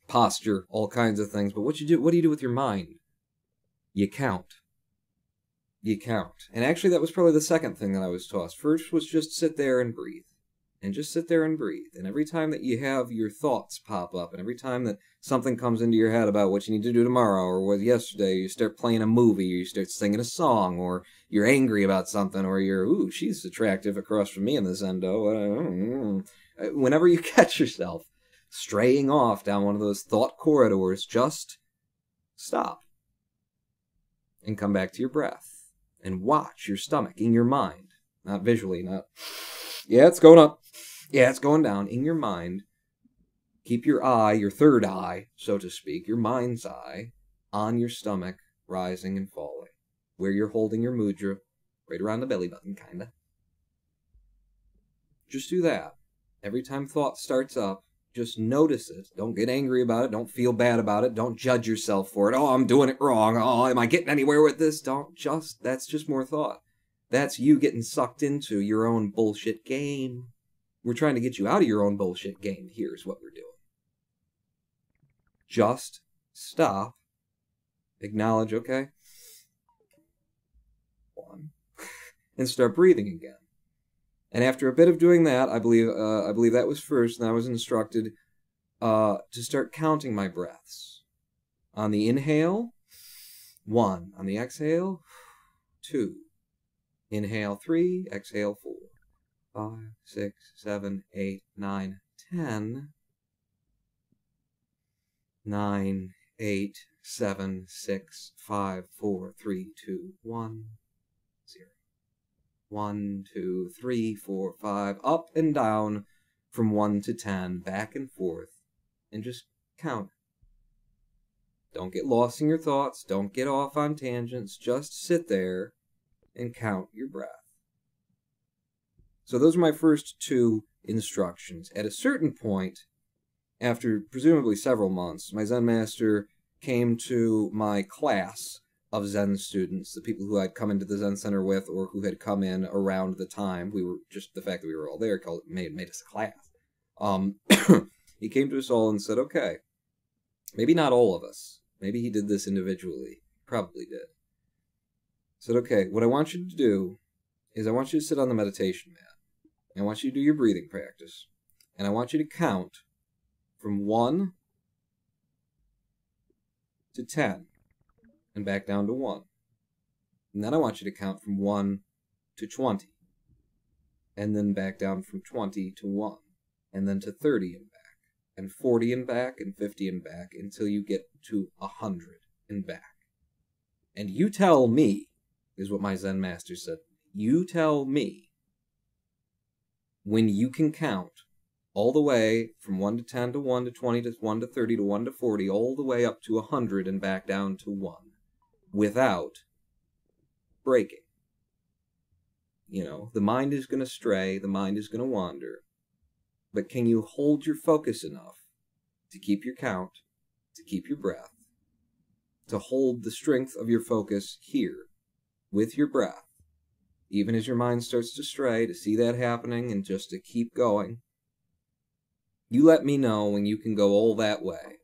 posture, all kinds of things. But what do you do with your mind? You count. You count. And actually, that was probably the second thing that I was taught. First was just sit there and breathe. And just sit there and breathe. And every time that you have your thoughts pop up, and every time that something comes into your head about what you need to do tomorrow, or what yesterday, you start playing a movie, or you start singing a song, or you're angry about something, or you're, ooh, she's attractive across from me in the Zendo. Whenever you catch yourself straying off down one of those thought corridors, just stop. And come back to your breath. And watch your stomach in your mind. Not visually, not... Yeah, it's going up. Yeah, it's going down. In your mind, keep your eye, your third eye, so to speak, your mind's eye, on your stomach, rising and falling. Where you're holding your mudra, right around the belly button, kinda. Just do that. Every time thought starts up, just notice it. Don't get angry about it. Don't feel bad about it. Don't judge yourself for it. Oh, I'm doing it wrong. Oh, am I getting anywhere with this? That's just more thought. That's you getting sucked into your own bullshit game. We're trying to get you out of your own bullshit game. Here's what we're doing. Just stop. Acknowledge, okay? One. And start breathing again. And after a bit of doing that, I believe that was first, and I was instructed to start counting my breaths. On the inhale, 1. On the exhale, 2. Inhale 3, exhale 4, 5, 6, 7, 8, 9, 10. 9, 8, 7, 6, 5, 4, 3, 2, 1, 0. 1, 2, 3, 4, 5, up and down from 1 to 10, back and forth, and just count. Don't get lost in your thoughts, don't get off on tangents, just sit there and count your breath. So those are my first 2 instructions. At a certain point, after presumably several months, my Zen master came to my class of Zen students, the people who I'd come into the Zen Center with or who had come in around the time. We were just, the fact that we were all there made us a class. He came to us all and said, okay, maybe not all of us. Maybe he did this individually. Probably did. Said, okay, what I want you to do is I want you to sit on the meditation mat. I want you to do your breathing practice. And I want you to count from 1 to 10 and back down to 1. And then I want you to count from 1 to 20 and then back down from 20 to 1 and then to 30 and back and 40 and back, and 50 and back, until you get to 100 and back. And you tell me, is what my Zen master said, you tell me when you can count all the way from 1 to 10 to 1 to 20 to 1 to 30 to 1 to 40, all the way up to 100 and back down to 1, without breaking. You know, the mind is going to stray, the mind is going to wander, but can you hold your focus enough to keep your count, to keep your breath, to hold the strength of your focus here, with your breath, even as your mind starts to stray, to see that happening and just to keep going? You let me know when you can go all that way,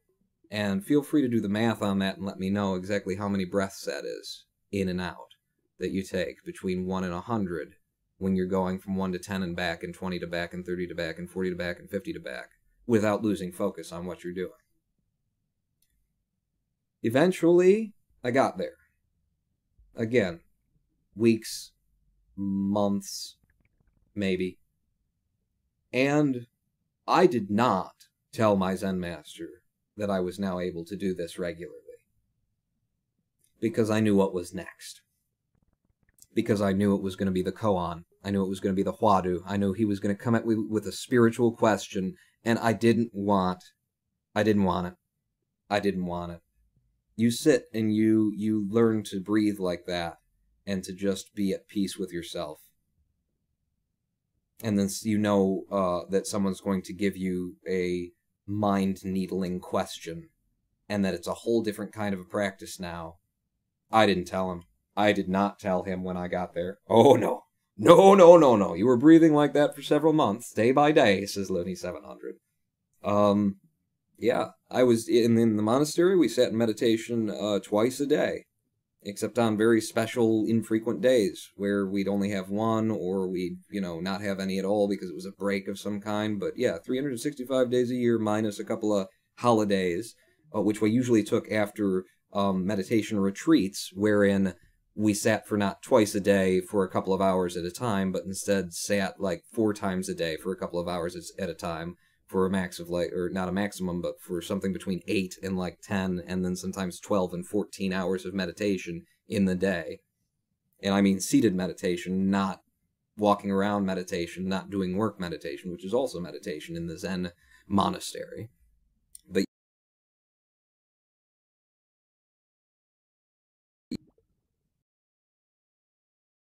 and feel free to do the math on that and let me know exactly how many breaths that is, in and out, that you take between 1 and 100 when you're going from 1 to 10 and back, and 20 to back, and 30 to back, and 40 to back, and 50 to back, without losing focus on what you're doing. Eventually, I got there. Again, weeks, months, maybe. And I did not tell my Zen master that I was now able to do this regularly, because I knew what was next. Because I knew it was going to be the koan. I knew it was going to be the hwadu. I knew he was going to come at me with a spiritual question, and I didn't want it. You sit and you learn to breathe like that, and to just be at peace with yourself. And then you know that someone's going to give you a mind-needling question, and that it's a whole different kind of a practice now. I didn't tell him. I did not tell him when I got there. Oh, no. No. You were breathing like that for several months, day by day, says Looney 700. Yeah, I was in the monastery. We sat in meditation twice a day, except on very special, infrequent days where we'd only have one, or we'd, not have any at all because it was a break of some kind. But yeah, 365 days a year minus a couple of holidays, which we usually took after meditation retreats, wherein we sat for not twice a day for a couple of hours at a time, but instead sat like 4 times a day for a couple of hours at a time, for a max of or not a maximum, but for something between 8 and 10, and then sometimes 12 and 14 hours of meditation in the day. And I mean seated meditation, not walking around meditation, not doing work meditation, which is also meditation in the Zen monastery. But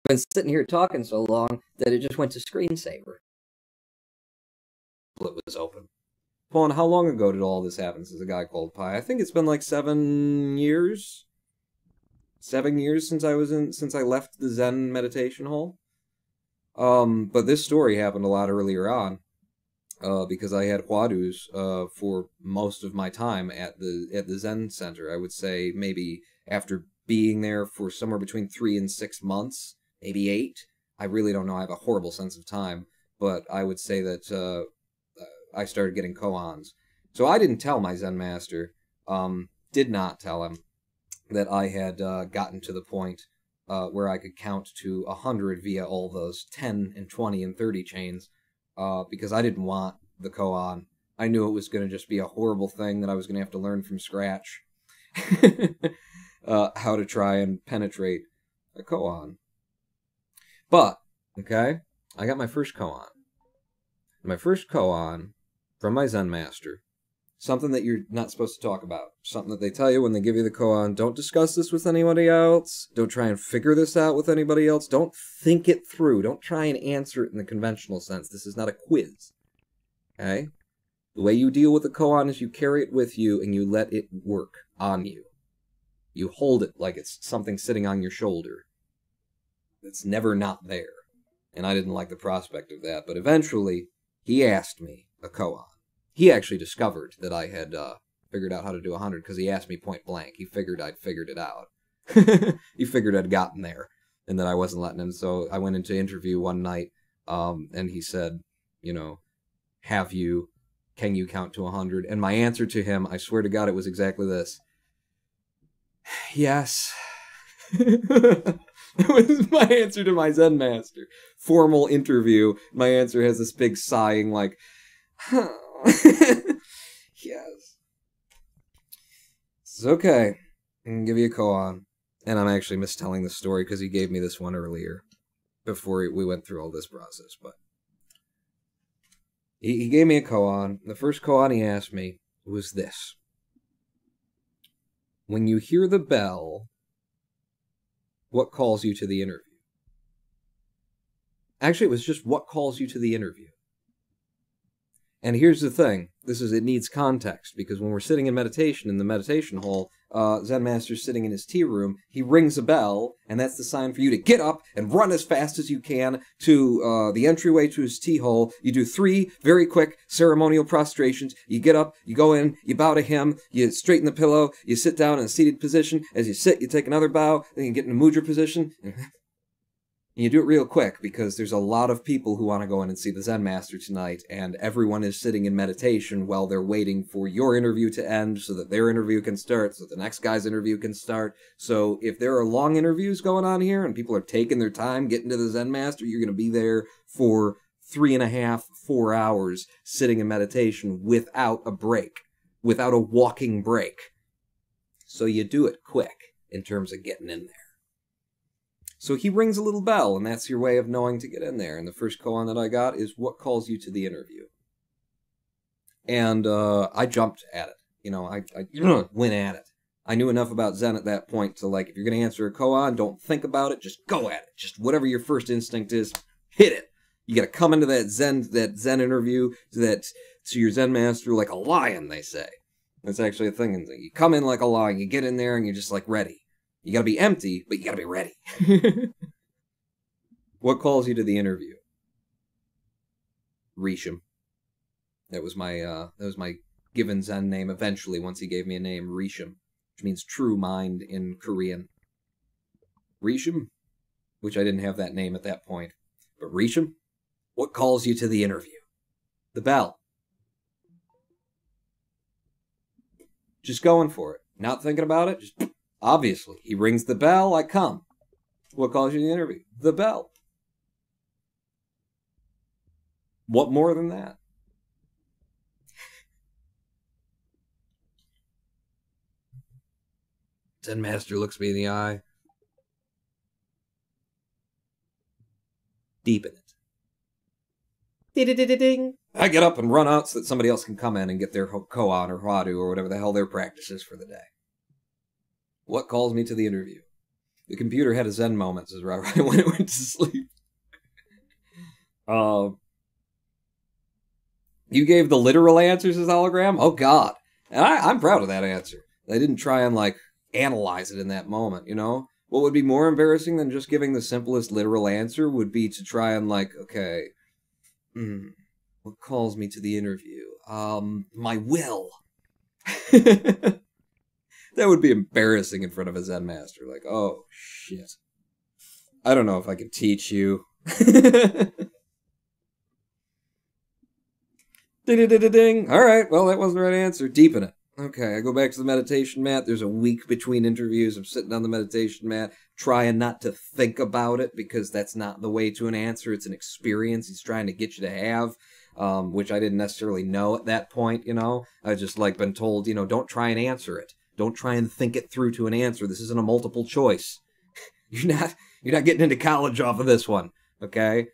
I've been sitting here talking so long that it just went to screensaver. it was open. Pawn, how long ago did all this happen? Says a guy called Pi. I think it's been like 7 years. 7 years since I left the Zen meditation hall. But this story happened a lot earlier on, because I had hwadus for most of my time at the Zen center. I would say maybe after being there for somewhere between 3 and 6 months, maybe 8. I really don't know. I have a horrible sense of time, but I would say that I started getting koans. So I didn't tell my Zen master, did not tell him that I had gotten to the point where I could count to 100 via all those 10 and 20 and 30 chains, because I didn't want the koan. I knew it was going to just be a horrible thing that I was going to have to learn from scratch how to try and penetrate a koan. But, okay, I got my first koan. My first koan from my Zen master. Something that you're not supposed to talk about. Something that they tell you when they give you the koan. Don't discuss this with anybody else. Don't try and figure this out with anybody else. Don't think it through. Don't try and answer it in the conventional sense. This is not a quiz. Okay? The way you deal with the koan is you carry it with you and you let it work on you. You hold it like it's something sitting on your shoulder. It's never not there. And I didn't like the prospect of that. But eventually, he asked me a koan. He actually discovered that I had figured out how to do 100 because he asked me point blank. He figured I'd figured it out. He figured I'd gotten there and that I wasn't letting him. So I went into interview one night and he said, can you count to 100? And my answer to him, I swear to God, it was exactly this. Yes. That was my answer to my Zen master. Formal interview. My answer has this big sighing like, Yes. It's okay. I can give you a koan. And I'm actually mistelling the story because he gave me this one earlier, before we went through all this process. But he gave me a koan. The first koan he asked me was this. When you hear the bell, what calls you to the interview? Actually, it was just what calls you to the interview. And here's the thing. It needs context, because when we're sitting in meditation in the meditation hall, Zen Master's sitting in his tea room, he rings a bell, and that's the sign for you to get up and run as fast as you can to the entryway to his tea hole. You do 3 very quick ceremonial prostrations. You get up, you go in, you bow to him, you straighten the pillow, you sit down in a seated position. As you sit, you take another bow, then you get in a mudra position. And you do it real quick, because there's a lot of people who want to go in and see the Zen Master tonight, and everyone is sitting in meditation while they're waiting for your interview to end so that their interview can start, so that the next guy's interview can start. So if there are long interviews going on here, and people are taking their time getting to the Zen Master, you're going to be there for 3.5, 4 hours sitting in meditation without a break, without a walking break. So you do it quick in terms of getting in there. So he rings a little bell, and that's your way of knowing to get in there. And the first koan that I got is, what calls you to the interview? And I jumped at it. You know, I went at it. I knew enough about Zen at that point to, like, if you're going to answer a koan, don't think about it, just go at it. Just whatever your first instinct is, hit it. You got to come into that Zen interview to your Zen master like a lion, they say. That's actually a thing. You come in like a lion, you get in there, and you're just, like, ready. You gotta be empty, but you gotta be ready. What calls you to the interview? Risham. That was my given Zen name eventually, once he gave me a name, Risham, which means true mind in Korean. Risham, which I didn't have that name at that point. But Risham, what calls you to the interview? The bell. Just going for it. Not thinking about it, just... Obviously, he rings the bell, I come. What calls you to the interview? The bell. What more than that? Zen Master looks me in the eye. Deepen it. Ding. I get up and run out so that somebody else can come in and get their koan or hwadu or whatever the hell their practice is for the day. What calls me to the interview? The computer had a Zen moment, says right when it went to sleep. You gave the literal answers as hologram? Oh, God. And I'm proud of that answer. I didn't try and, like, analyze it in that moment, you know? What would be more embarrassing than just giving the simplest literal answer would be to try and, like, okay, what calls me to the interview? My will. That would be embarrassing in front of a Zen master. Like, oh, shit. I don't know if I can teach you. Ding-a-ding-a-ding. All right, well, that wasn't the right answer. Deepen it. Okay, I go back to the meditation mat. There's a week between interviews. I'm sitting on the meditation mat, trying not to think about it, because that's not the way to an answer. It's an experience he's trying to get you to have, which I didn't necessarily know at that point, you know? I just, like, been told, you know, don't try and answer it. Don't try and think it through to an answer. This isn't a multiple choice. You're not getting into college off of this one, okay?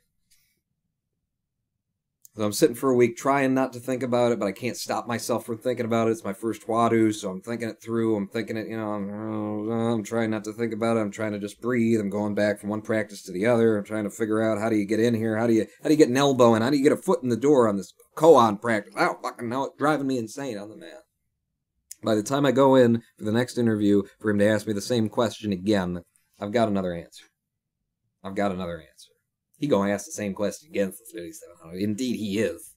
So I'm sitting for a week trying not to think about it, but I can't stop myself from thinking about it. It's my first hwadu, so I'm thinking it through. I'm thinking it, you know, I'm trying not to think about it. I'm trying to just breathe. I'm going back from one practice to the other. I'm trying to figure out, how do you get in here? How do you get an elbow in? How do you get a foot in the door on this koan practice? I don't fucking know. It's driving me insane on the mat. By the time I go in for the next interview, for him to ask me the same question again, I've got another answer. He gonna ask the same question again for 3700. Indeed he is.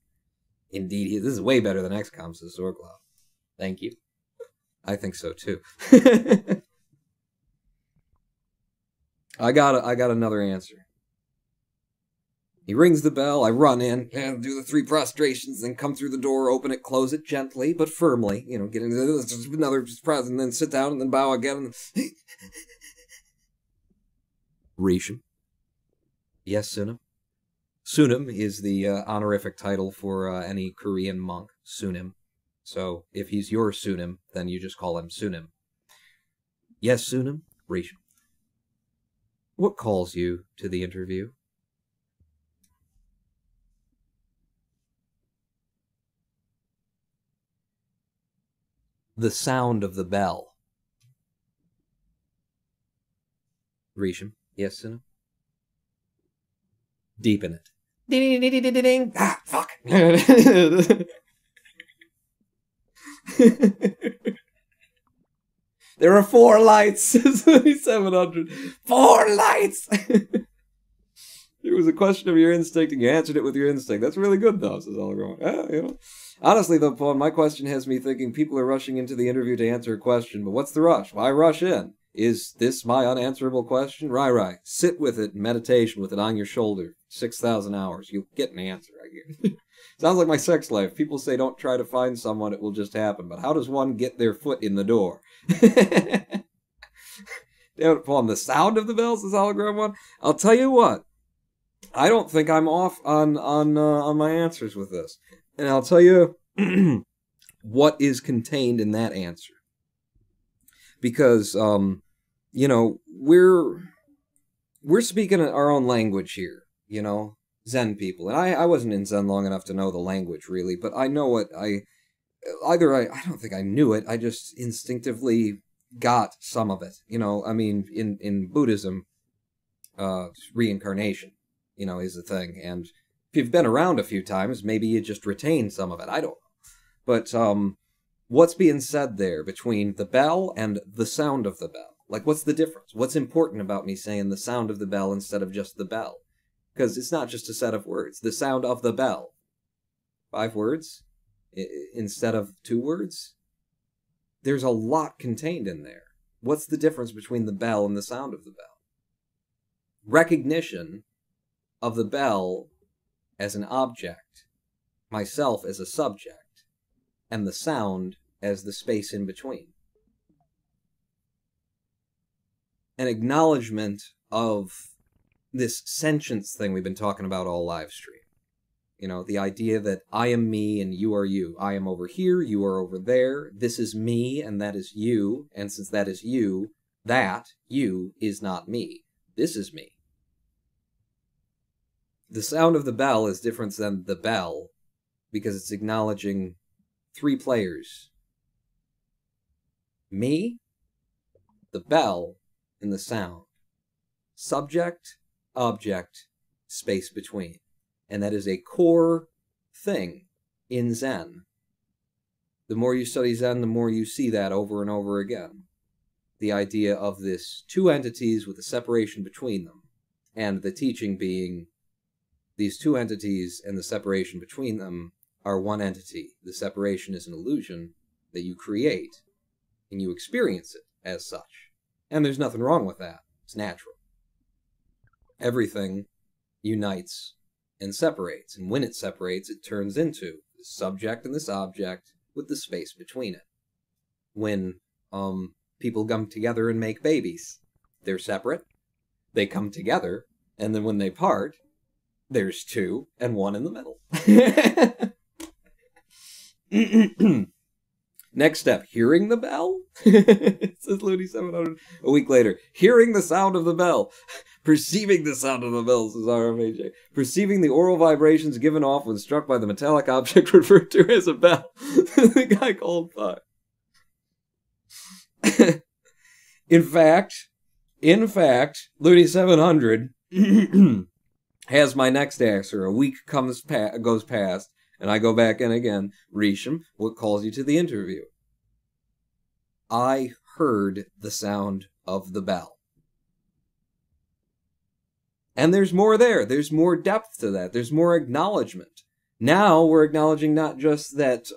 This is way better than XCOM, says Sorclaw. Thank you. I think so too. I got another answer. He rings the bell, I run in, and do the 3 prostrations, then come through the door, open it, close it gently, but firmly. You know, get into another present, and then sit down, and then bow again. Risham. Yes, Suna? Sunim is the honorific title for any Korean monk. Sunim. So if he's your Sunim, then you just call him Sunim. Yes, Sunim? Risham. What calls you to the interview? The sound of the bell. Risham. Yes, Sunim? Deepen it. Ding, ding, ding, ding, ding, ding. Ah, fuck. There are 4 lights. 700. 4 lights. It was a question of your instinct, and you answered it with your instinct. That's really good, though, says Oliver. You know. Honestly, though, Paul, my question has me thinking people are rushing into the interview to answer a question, but what's the rush? Why rush in? Is this my unanswerable question? Right. Sit with it in meditation with it on your shoulder. 6,000 hours. You'll get an answer, I guess. Sounds like my sex life. People say don't try to find someone, it will just happen. But how does one get their foot in the door? Damn it, Paul, the sound of the bells is hologram one. I'll tell you what. I don't think I'm off on my answers with this. And I'll tell you what is contained in that answer. Because, you know, we're speaking our own language here, you know, Zen people. And I wasn't in Zen long enough to know the language, really, but I know what I don't think I knew it, I just instinctively got some of it. You know, I mean, in Buddhism, reincarnation, you know, is the thing. And if you've been around a few times, maybe you just retain some of it. I don't know. But, what's being said there between the bell and the sound of the bell? Like, what's the difference? What's important about me saying the sound of the bell instead of just the bell? Because it's not just a set of words. The sound of the bell. 5 words instead of 2 words? There's a lot contained in there. What's the difference between the bell and the sound of the bell? Recognition of the bell as an object, myself as a subject, and the sound as the space in between. An acknowledgement of this sentience thing we've been talking about all live stream. You know, the idea that I am me and you are you. I am over here, you are over there. This is me and that is you. And since that is you, that you is not me. This is me. The sound of the bell is different than the bell because it's acknowledging 3 players. Me, the bell, and the sound. Subject, object, space between. And that is a core thing in Zen. The more you study Zen, the more you see that over and over again. The idea of this 2 entities with a separation between them. And the teaching being these 2 entities and the separation between them are 1 entity. The separation is an illusion that you create, and you experience it as such. And there's nothing wrong with that. It's natural. Everything unites and separates, and when it separates, it turns into this subject and this object with the space between it. When people come together and make babies, they're separate, they come together, and then when they part, there's 2 and 1 in the middle. Next step, hearing the bell? It says Looney 700 a week later. Hearing the sound of the bell. Perceiving the sound of the bell, says RMAJ. Perceiving the oral vibrations given off when struck by the metallic object referred to as a bell. The guy called fire. In fact, Looney 700 has my next answer. A week goes past, and I go back in again. Risham, what calls you to the interview? I heard the sound of the bell. And there's more there. There's more depth to that. There's more acknowledgement. Now we're acknowledging not just that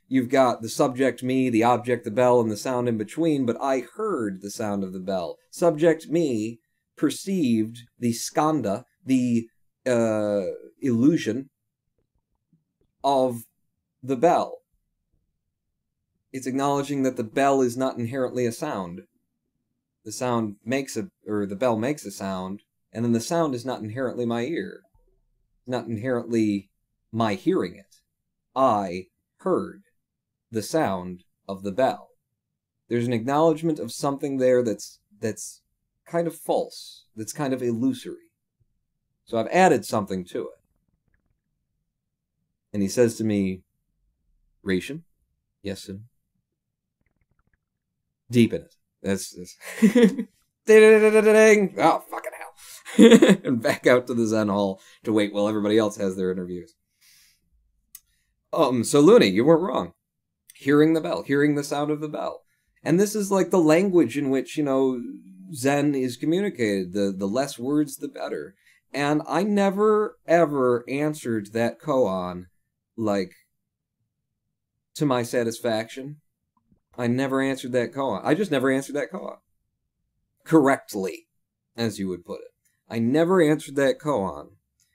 you've got the subject me, the object the bell, and the sound in between, but I heard the sound of the bell. Subject me perceived the skanda, the illusion of the bell. It's acknowledging that the bell is not inherently a sound. The bell makes a sound, and then the sound is not inherently my ear. not inherently my hearing it. I heard the sound of the bell. There's an acknowledgement of something there that's kind of false, that's kind of illusory. So I've added something to it. And he says to me, Ration? Yes, sir. Deepen it. That's ding. Oh, fucking hell. And back out to the Zen Hall to wait while everybody else has their interviews. So Looney, you weren't wrong. Hearing the bell, hearing the sound of the bell. And this is like the language in which, Zen is communicated. The less words, the better. And I never, ever answered that koan, to my satisfaction. I never answered that koan. I just never answered that koan. Correctly, as you would put it. I never answered that koan.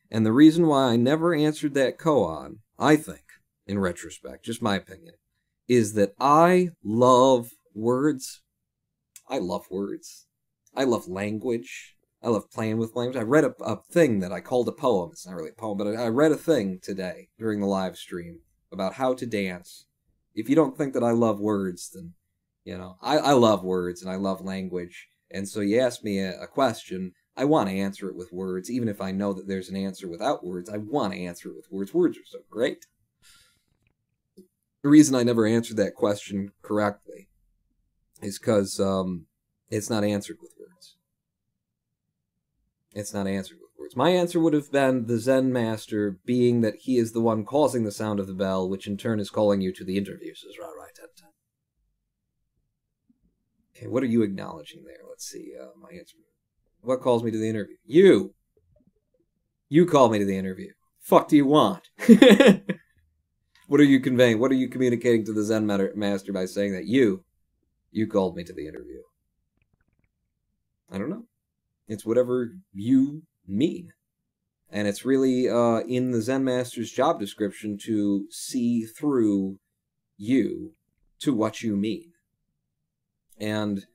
And the reason why I never answered that koan, I think, in retrospect, just my opinion, is that I love words. I love words. I love language. I love playing with language. I read a thing that I called a poem. It's not really a poem, but I read a thing today during the live stream about how to dance. If you don't think that I love words, then, I love words and I love language. And so you ask me a question, I want to answer it with words. Even if I know that there's an answer without words, I want to answer it with words. Words are so great. The reason I never answered that question correctly is because it's not answered with words. It's not answered with words. My answer would have been the Zen master, being that he is the one causing the sound of the bell, which in turn is calling you to the interview. Says right. Okay, what are you acknowledging there? Let's see. My answer. What calls me to the interview? You. You call me to the interview. Fuck do you want? What are you conveying? What are you communicating to the Zen master by saying that you called me to the interview? I don't know. It's whatever you mean. And it's really in the Zen master's job description to see through you to what you mean. And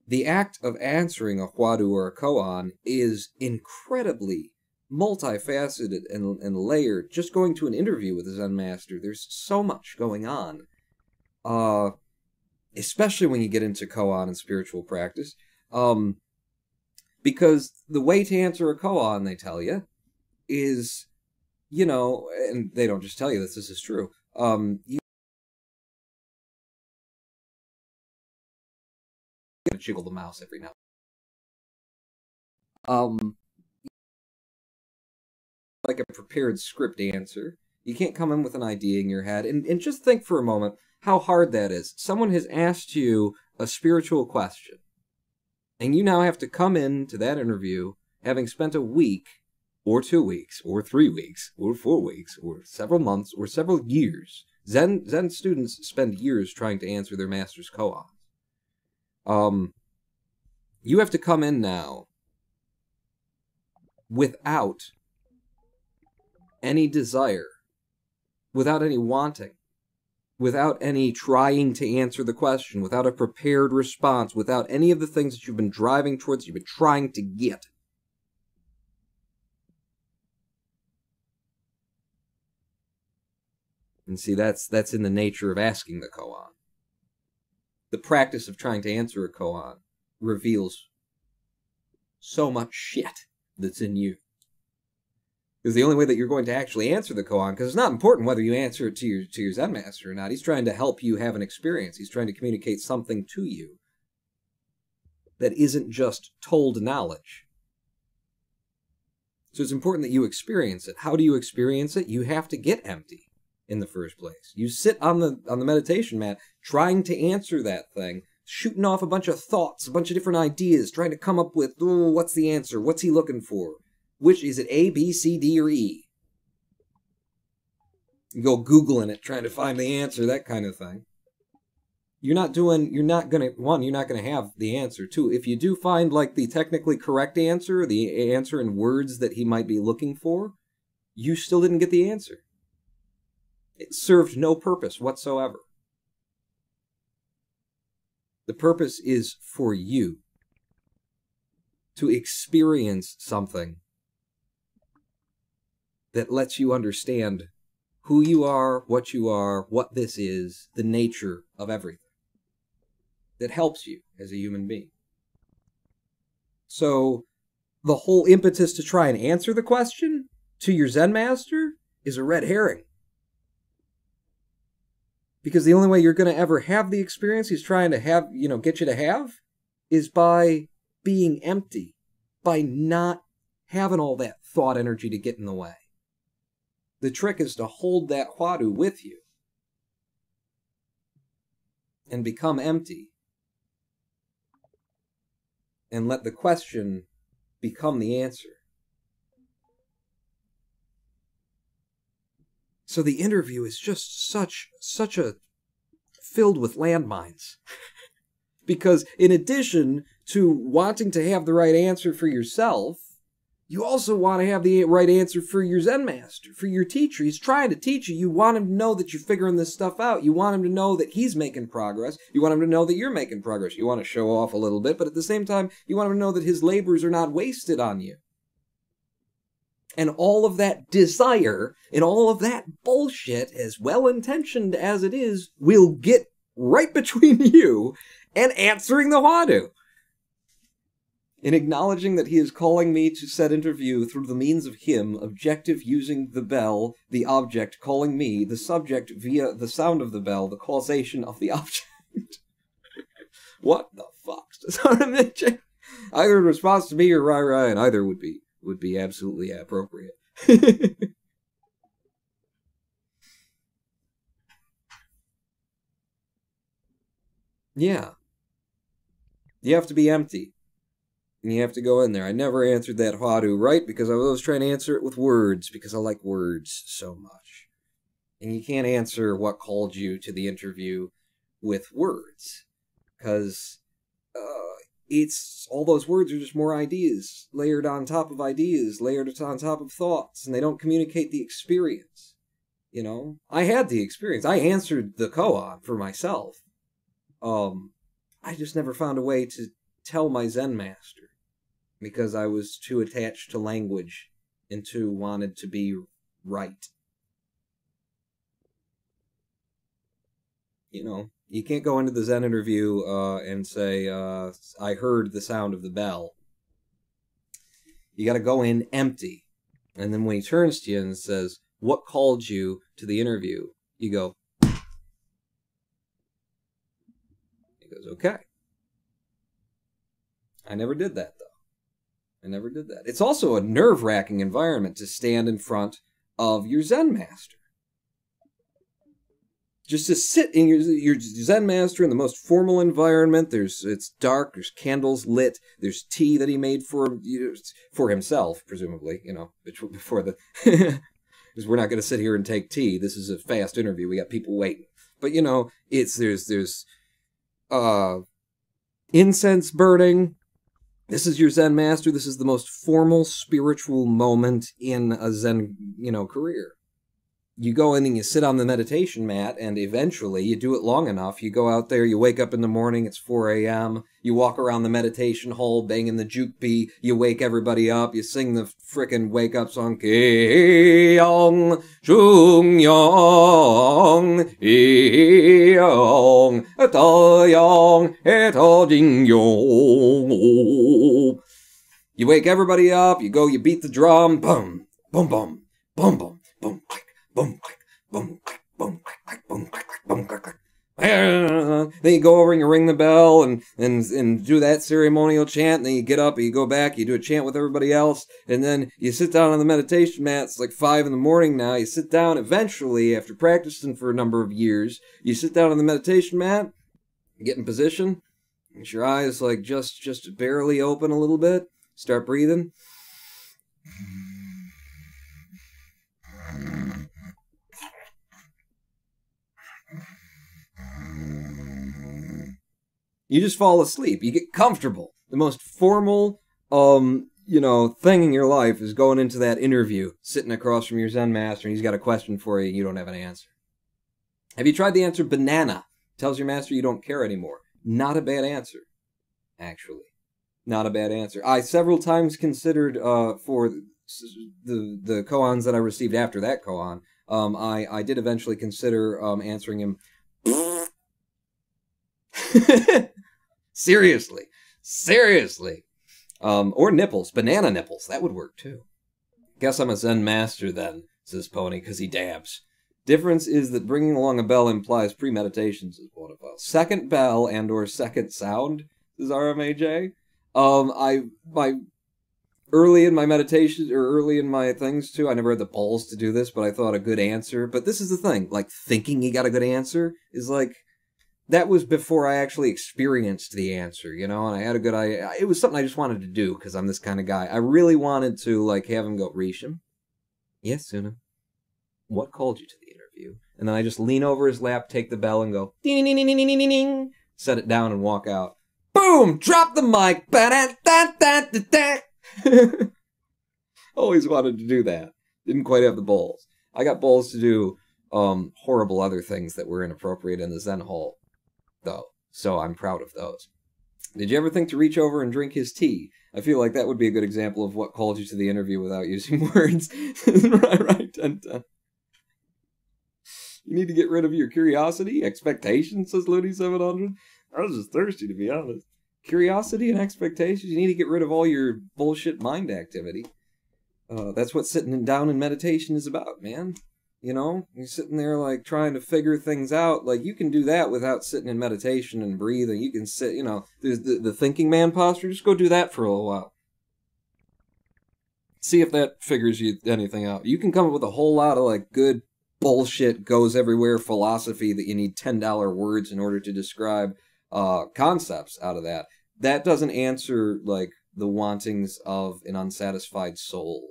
the act of answering a Huadu or a koan is incredibly multifaceted and layered. Just going to an interview with a Zen master, there's so much going on. Especially when you get into koan and spiritual practice. Because the way to answer a koan, they tell you, is, and they don't just tell you this is true, you gotta jiggle the mouse every now and then. Like a prepared script answer. You can't come in with an idea in your head. And just think for a moment how hard that is. Someone has asked you a spiritual question. And you now have to come into that interview having spent a week, or 2 weeks, or 3 weeks, or 4 weeks, or several months, or several years. Zen students spend years trying to answer their master's koans. You have to come in now without any desire, without any wanting, without any trying to answer the question, without a prepared response, without any of the things that you've been driving towards, you've been trying to get. And see, that's in the nature of asking the koan. The practice of trying to answer a koan reveals so much shit that's in you. Because the only way that you're going to actually answer the koan, because it's not important whether you answer it to your Zen master or not. He's trying to help you have an experience. He's trying to communicate something to you that isn't just told knowledge. So it's important that you experience it. How do you experience it? You have to get empty in the first place. You sit on the meditation mat trying to answer that thing, shooting off a bunch of thoughts, a bunch of different ideas, trying to come up with, what's the answer? What's he looking for? Which is it, A, B, C, D, or E? You go Googling it, trying to find the answer, that kind of thing. You're not gonna have the answer. Two, if you do find like the technically correct answer, the answer in words that he might be looking for, you still didn't get the answer. It served no purpose whatsoever. The purpose is for you to experience something that lets you understand who you are, what this is, the nature of everything. That helps you as a human being. So, the whole impetus to try and answer the question to your Zen master is a red herring. Because the only way you're going to ever have the experience he's trying to have, get you to have, is by being empty. By not having all that thought energy to get in the way. The trick is to hold that Huadu with you. And become empty. And let the question become the answer. So the interview is just such a filled with landmines. Because in addition to wanting to have the right answer for yourself, you also want to have the right answer for your Zen master, for your teacher. He's trying to teach you. You want him to know that you're figuring this stuff out. You want him to know that he's making progress. You want him to know that you're making progress. You want to show off a little bit, but at the same time, you want him to know that his labors are not wasted on you. And all of that desire and all of that bullshit, as well-intentioned as it is, will get right between you and answering the Huadu. In acknowledging that he is calling me to said interview through the means of him, objective using the bell, the object calling me, the subject via the sound of the bell, the causation of the object. What the fuck? Either in response to me or Rai, and either would be absolutely appropriate. Yeah. You have to be empty. And you have to go in there. I never answered that Huadu right because I was always trying to answer it with words because I like words so much. And you can't answer what called you to the interview with words because it's all those words are just more ideas layered on top of ideas, layered on top of thoughts, and they don't communicate the experience. I had the experience. I answered the koan for myself. I just never found a way to tell my Zen master because I was too attached to language and too wanted to be right. You can't go into the Zen interview and say, I heard the sound of the bell. You gotta go in empty. And then when he turns to you and says, what called you to the interview? You go, he goes, okay. I never did that, though. I never did that. It's also a nerve-wracking environment to stand in front of your Zen master. Just to sit in your Zen master in the most formal environment. It's dark, there's candles lit, there's tea that he made for himself, presumably, before the... Because we're not going to sit here and take tea. This is a fast interview. We got people waiting. But, there's incense burning. This is your Zen master. This is the most formal spiritual moment in a Zen, career. You go in and you sit on the meditation mat, and eventually, you do it long enough, you go out there, you wake up in the morning, it's 4 a.m., you walk around the meditation hall, banging the juke you wake everybody up, you sing the frickin' wake-up song, Ki-yong, Chung-yong, I-yong, Ta-yong, Eta-jing-yong. You wake everybody up, you beat the drum, boom, boom, boom, boom, boom, boom, click. Boom, click, boom, click, boom, click, click, boom, click, click, boom, click, click. Then you go over and you ring the bell and do that ceremonial chant, and then you get up and you go back, you do a chant with everybody else, and then you sit down on the meditation mat. It's like 5 in the morning now. You sit down eventually, after practicing for a number of years, you sit down on the meditation mat, you get in position, and your eyes like just barely open a little bit, start breathing. You just fall asleep. You get comfortable. The most formal, thing in your life is going into that interview, sitting across from your Zen master, and he's got a question for you, and you don't have an answer. Have you tried the answer banana? Tells your master you don't care anymore. Not a bad answer, actually. Not a bad answer. I several times considered the koans that I received after that koan, I did eventually consider answering him. Seriously. Or nipples, banana nipples. That would work too. Guess I'm a Zen master then, says Pony, because he dabs. Difference is that bringing along a bell implies premeditation, says Bonafide. Second bell and or second sound, says RMAJ. Early in my meditation, or early in my things too, I never had the balls to do this, but I thought a good answer. But this is the thing, like, thinking you got a good answer is like, that was before I actually experienced the answer, you know, and I had a good idea. It was something I just wanted to do, because I'm this kind of guy. I really wanted to, like, have him go, Risham? Yes, Suna? What called you to the interview? And then I just lean over his lap, take the bell, and go, ding, ding, ding, ding, ding, ding, ding, set it down and walk out. Boom! Drop the mic! Always wanted to do that. Didn't quite have the balls. I got balls to do horrible other things that were inappropriate in the Zen Hall, though. So I'm proud of those. Did you ever think to reach over and drink his tea? I feel like that would be a good example of what called you to the interview without using words. right, 10-10. You need to get rid of your curiosity, expectation, says Looney700. I was just thirsty, to be honest. Curiosity and expectations, you need to get rid of all your bullshit mind activity. That's what sitting down in meditation is about, man. You know, you're sitting there, like, trying to figure things out. Like, you can do that without sitting in meditation and breathing. You can sit, you know, there's the thinking man posture. Just go do that for a little while. See if that figures you anything out. You can come up with a whole lot of, like, good bullshit, goes everywhere philosophy that you need $10 words in order to describe concepts out of that. That doesn't answer, like, the wantings of an unsatisfied soul.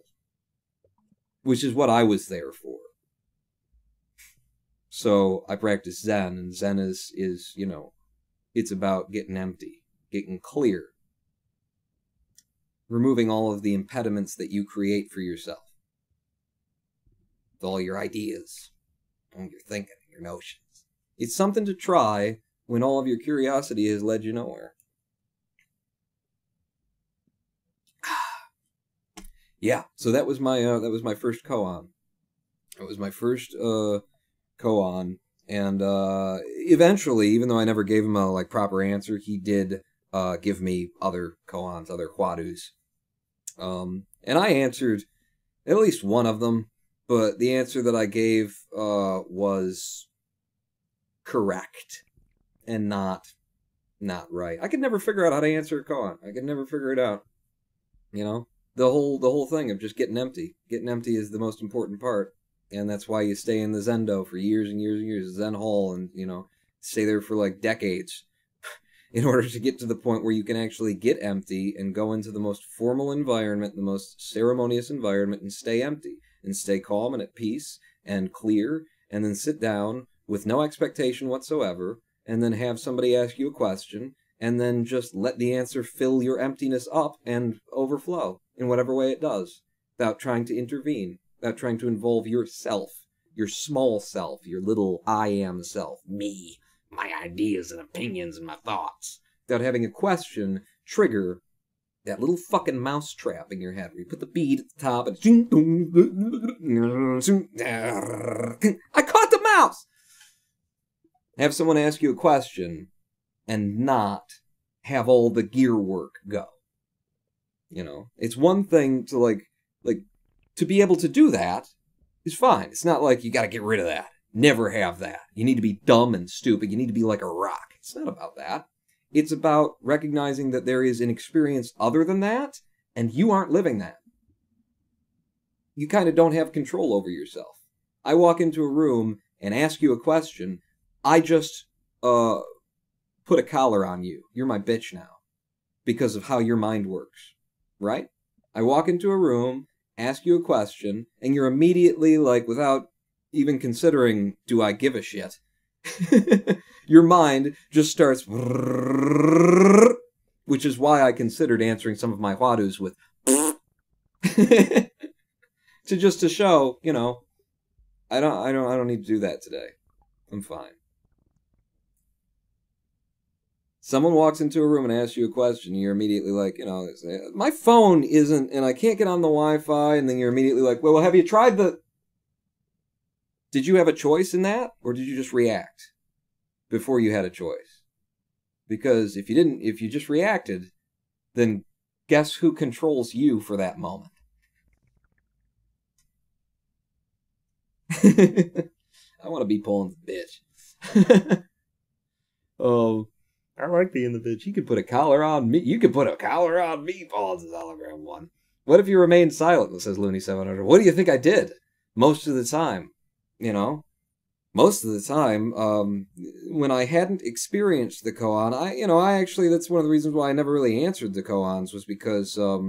Which is what I was there for. So I practice Zen, and Zen is, you know, it's about getting empty, getting clear, removing all of the impediments that you create for yourself. With all your ideas, all your thinking, your notions. It's something to try when all of your curiosity has led you nowhere. Yeah, so that was my first koan. It was my first koan, and eventually, even though I never gave him a like proper answer, he did give me other koans, other hwadus. And I answered at least one of them, but the answer that I gave was correct and not right. I could never figure out how to answer a koan. I could never figure it out. You know, the whole thing of just getting empty. Getting empty is the most important part. And that's why you stay in the Zendo for years and years and years, Zen Hall, and, you know, stay there for, like, decades in order to get to the point where you can actually get empty and go into the most formal environment, the most ceremonious environment, and stay empty, and stay calm and at peace and clear, and then sit down with no expectation whatsoever, and then have somebody ask you a question, and then just let the answer fill your emptiness up and overflow in whatever way it does, without trying to intervene. Without trying to involve yourself, your small self, your little I am self, me, my ideas and opinions and my thoughts. Without having a question trigger that little fucking mouse trap in your head where you put the bead at the top and I caught the mouse! Have someone ask you a question and not have all the gear work go. You know, it's one thing to like to be able to do that is fine. It's not like you got to get rid of that. Never have that. You need to be dumb and stupid. You need to be like a rock. It's not about that. It's about recognizing that there is an experience other than that, and you aren't living that. You kind of don't have control over yourself. I walk into a room and ask you a question. I just put a collar on you. You're my bitch now because of how your mind works, right? I walk into a room, ask you a question, and you're immediately, like, without even considering, do I give a shit? Your mind just starts, which is why I considered answering some of my hwadus with to show, you know, I don't need to do that today. I'm fine. Someone walks into a room and asks you a question, and you're immediately like, my phone isn't, and I can't get on the Wi-Fi, and then you're immediately like, well, have you tried the... Did you have a choice in that, or did you just react before you had a choice? Because if you just reacted, then guess who controls you for that moment? I want to be pulling the bitch. Oh, I like being the bitch. You could put a collar on me. You could put a collar on me, Paul's hologram one. What if you remained silent, says Looney700? What do you think I did? Most of the time, most of the time, when I hadn't experienced the koan, I actually, that's one of the reasons why I never really answered the koans, was because, I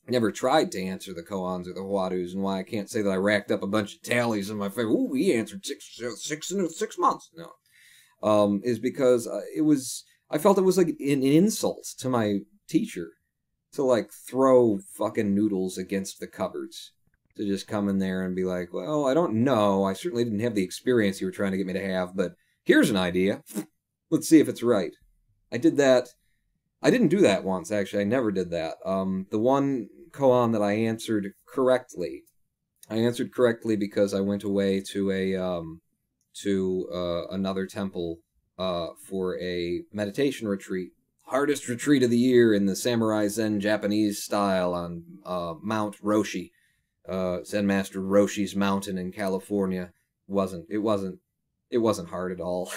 never tried to answer the koans or the huadus, and why I can't say that I racked up a bunch of tallies in my favor. Ooh, he answered six in 6 months. No. Is because I felt it was like an insult to my teacher to like throw fucking noodles against the cupboards. To just come in there and be like, well, I don't know. I certainly didn't have the experience you were trying to get me to have, but here's an idea. Let's see if it's right. I did that. I didn't do that once, actually. I never did that. The one koan that I answered correctly because I went away to another temple for a meditation retreat. Hardest retreat of the year in the samurai Zen Japanese style on Mount Roshi. Zen Master Roshi's mountain in California. It wasn't hard at all.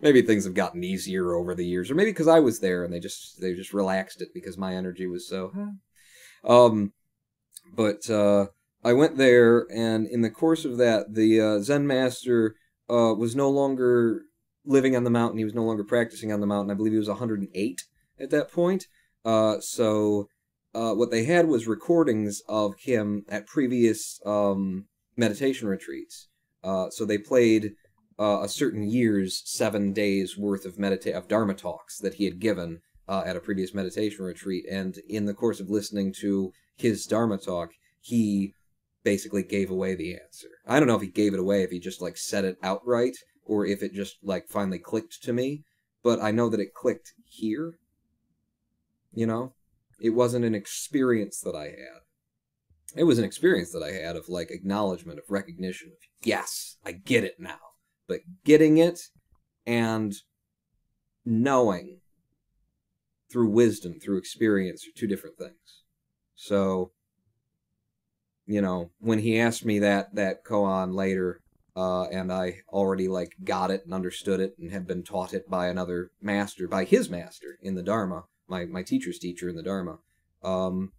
Maybe things have gotten easier over the years, or maybe because I was there and they just relaxed it because my energy was so. But I went there, and in the course of that, the Zen Master was no longer living on the mountain. He was no longer practicing on the mountain. I believe he was 108 at that point. So what they had was recordings of him at previous meditation retreats. So they played a certain year's 7 days worth of Dharma talks that he had given at a previous meditation retreat. And in the course of listening to his Dharma talk, he basically gave away the answer. I don't know if he gave it away, if he just like said it outright, or if it just like finally clicked to me. But I know that it clicked here. It wasn't an experience that I had. It was an experience that I had of like acknowledgement, of recognition, of yes, I get it now. But getting it and knowing through wisdom, through experience, are two different things. So, when he asked me that koan later, and I already like got it and understood it and had been taught it by another master, by his master in the Dharma, my teacher's teacher in the Dharma, I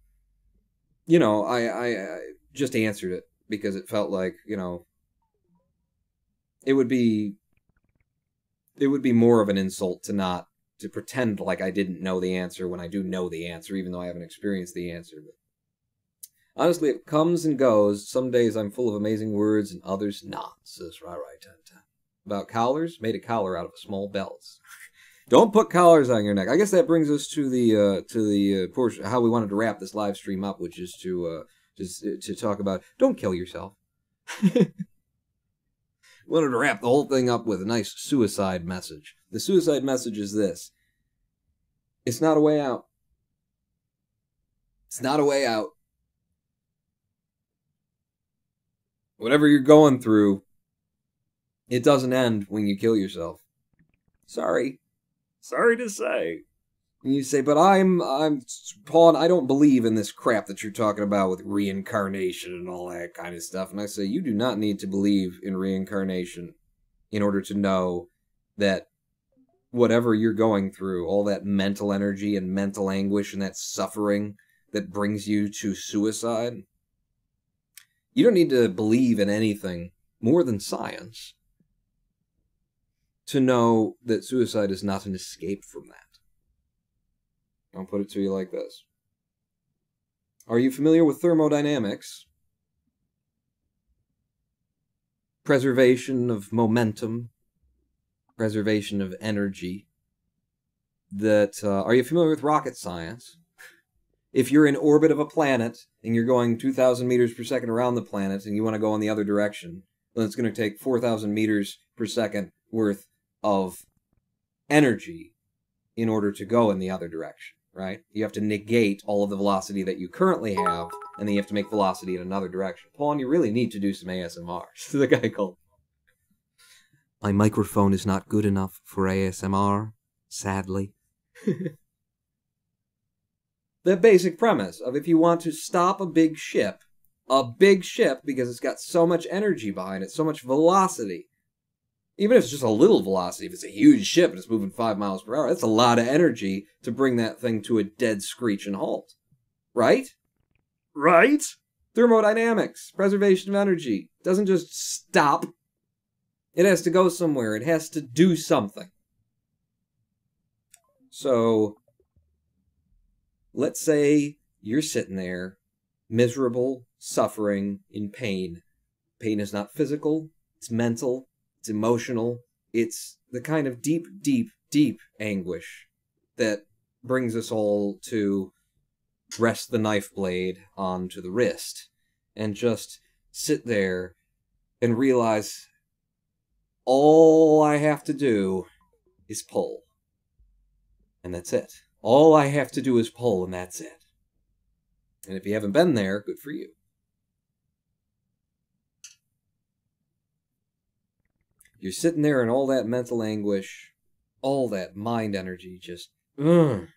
just answered it because it felt like, it would be more of an insult to pretend like I didn't know the answer when I do know the answer, even though I haven't experienced the answer. But honestly, it comes and goes. Some days I'm full of amazing words and others not, says Rai1010. About collars, made a collar out of a small belt. Don't put collars on your neck. I guess that brings us to the portion how we wanted to wrap this live stream up, which is to talk about don't kill yourself. Wanted to wrap the whole thing up with a nice suicide message. The suicide message is this: it's not a way out. It's not a way out. Whatever you're going through, it doesn't end when you kill yourself. Sorry to say. And you say, but I'm Paul, I don't believe in this crap that you're talking about with reincarnation and all that kind of stuff. And I say, you do not need to believe in reincarnation in order to know that whatever you're going through, all that mental energy and mental anguish and that suffering that brings you to suicide, you don't need to believe in anything more than science to know that suicide is not an escape from that. I'll put it to you like this. Are you familiar with thermodynamics? Preservation of momentum, preservation of energy. Are you familiar with rocket science? If you're in orbit of a planet and you're going 2,000 meters per second around the planet and you want to go in the other direction, then it's going to take 4,000 meters per second worth of energy in order to go in the other direction, right? You have to negate all of the velocity that you currently have, and then you have to make velocity in another direction. Pawn, you really need to do some ASMR. The guy called, "My microphone is not good enough for ASMR, sadly." The basic premise of if you want to stop a big ship, because it's got so much energy behind it, so much velocity, even if it's just a little velocity, if it's a huge ship and it's moving 5 miles per hour, that's a lot of energy to bring that thing to a dead screech and halt. Right? Right? Thermodynamics, preservation of energy, doesn't just stop. It has to go somewhere. It has to do something. So, let's say you're sitting there, miserable, suffering, in pain. Pain is not physical, it's mental, it's emotional, it's the kind of deep, deep, deep anguish that brings us all to rest the knife blade onto the wrist and just sit there and realize all I have to do is pull. And that's it. All I have to do is pull, and that's it. And if you haven't been there, good for you. You're sitting there in all that mental anguish, all that mind energy, just, and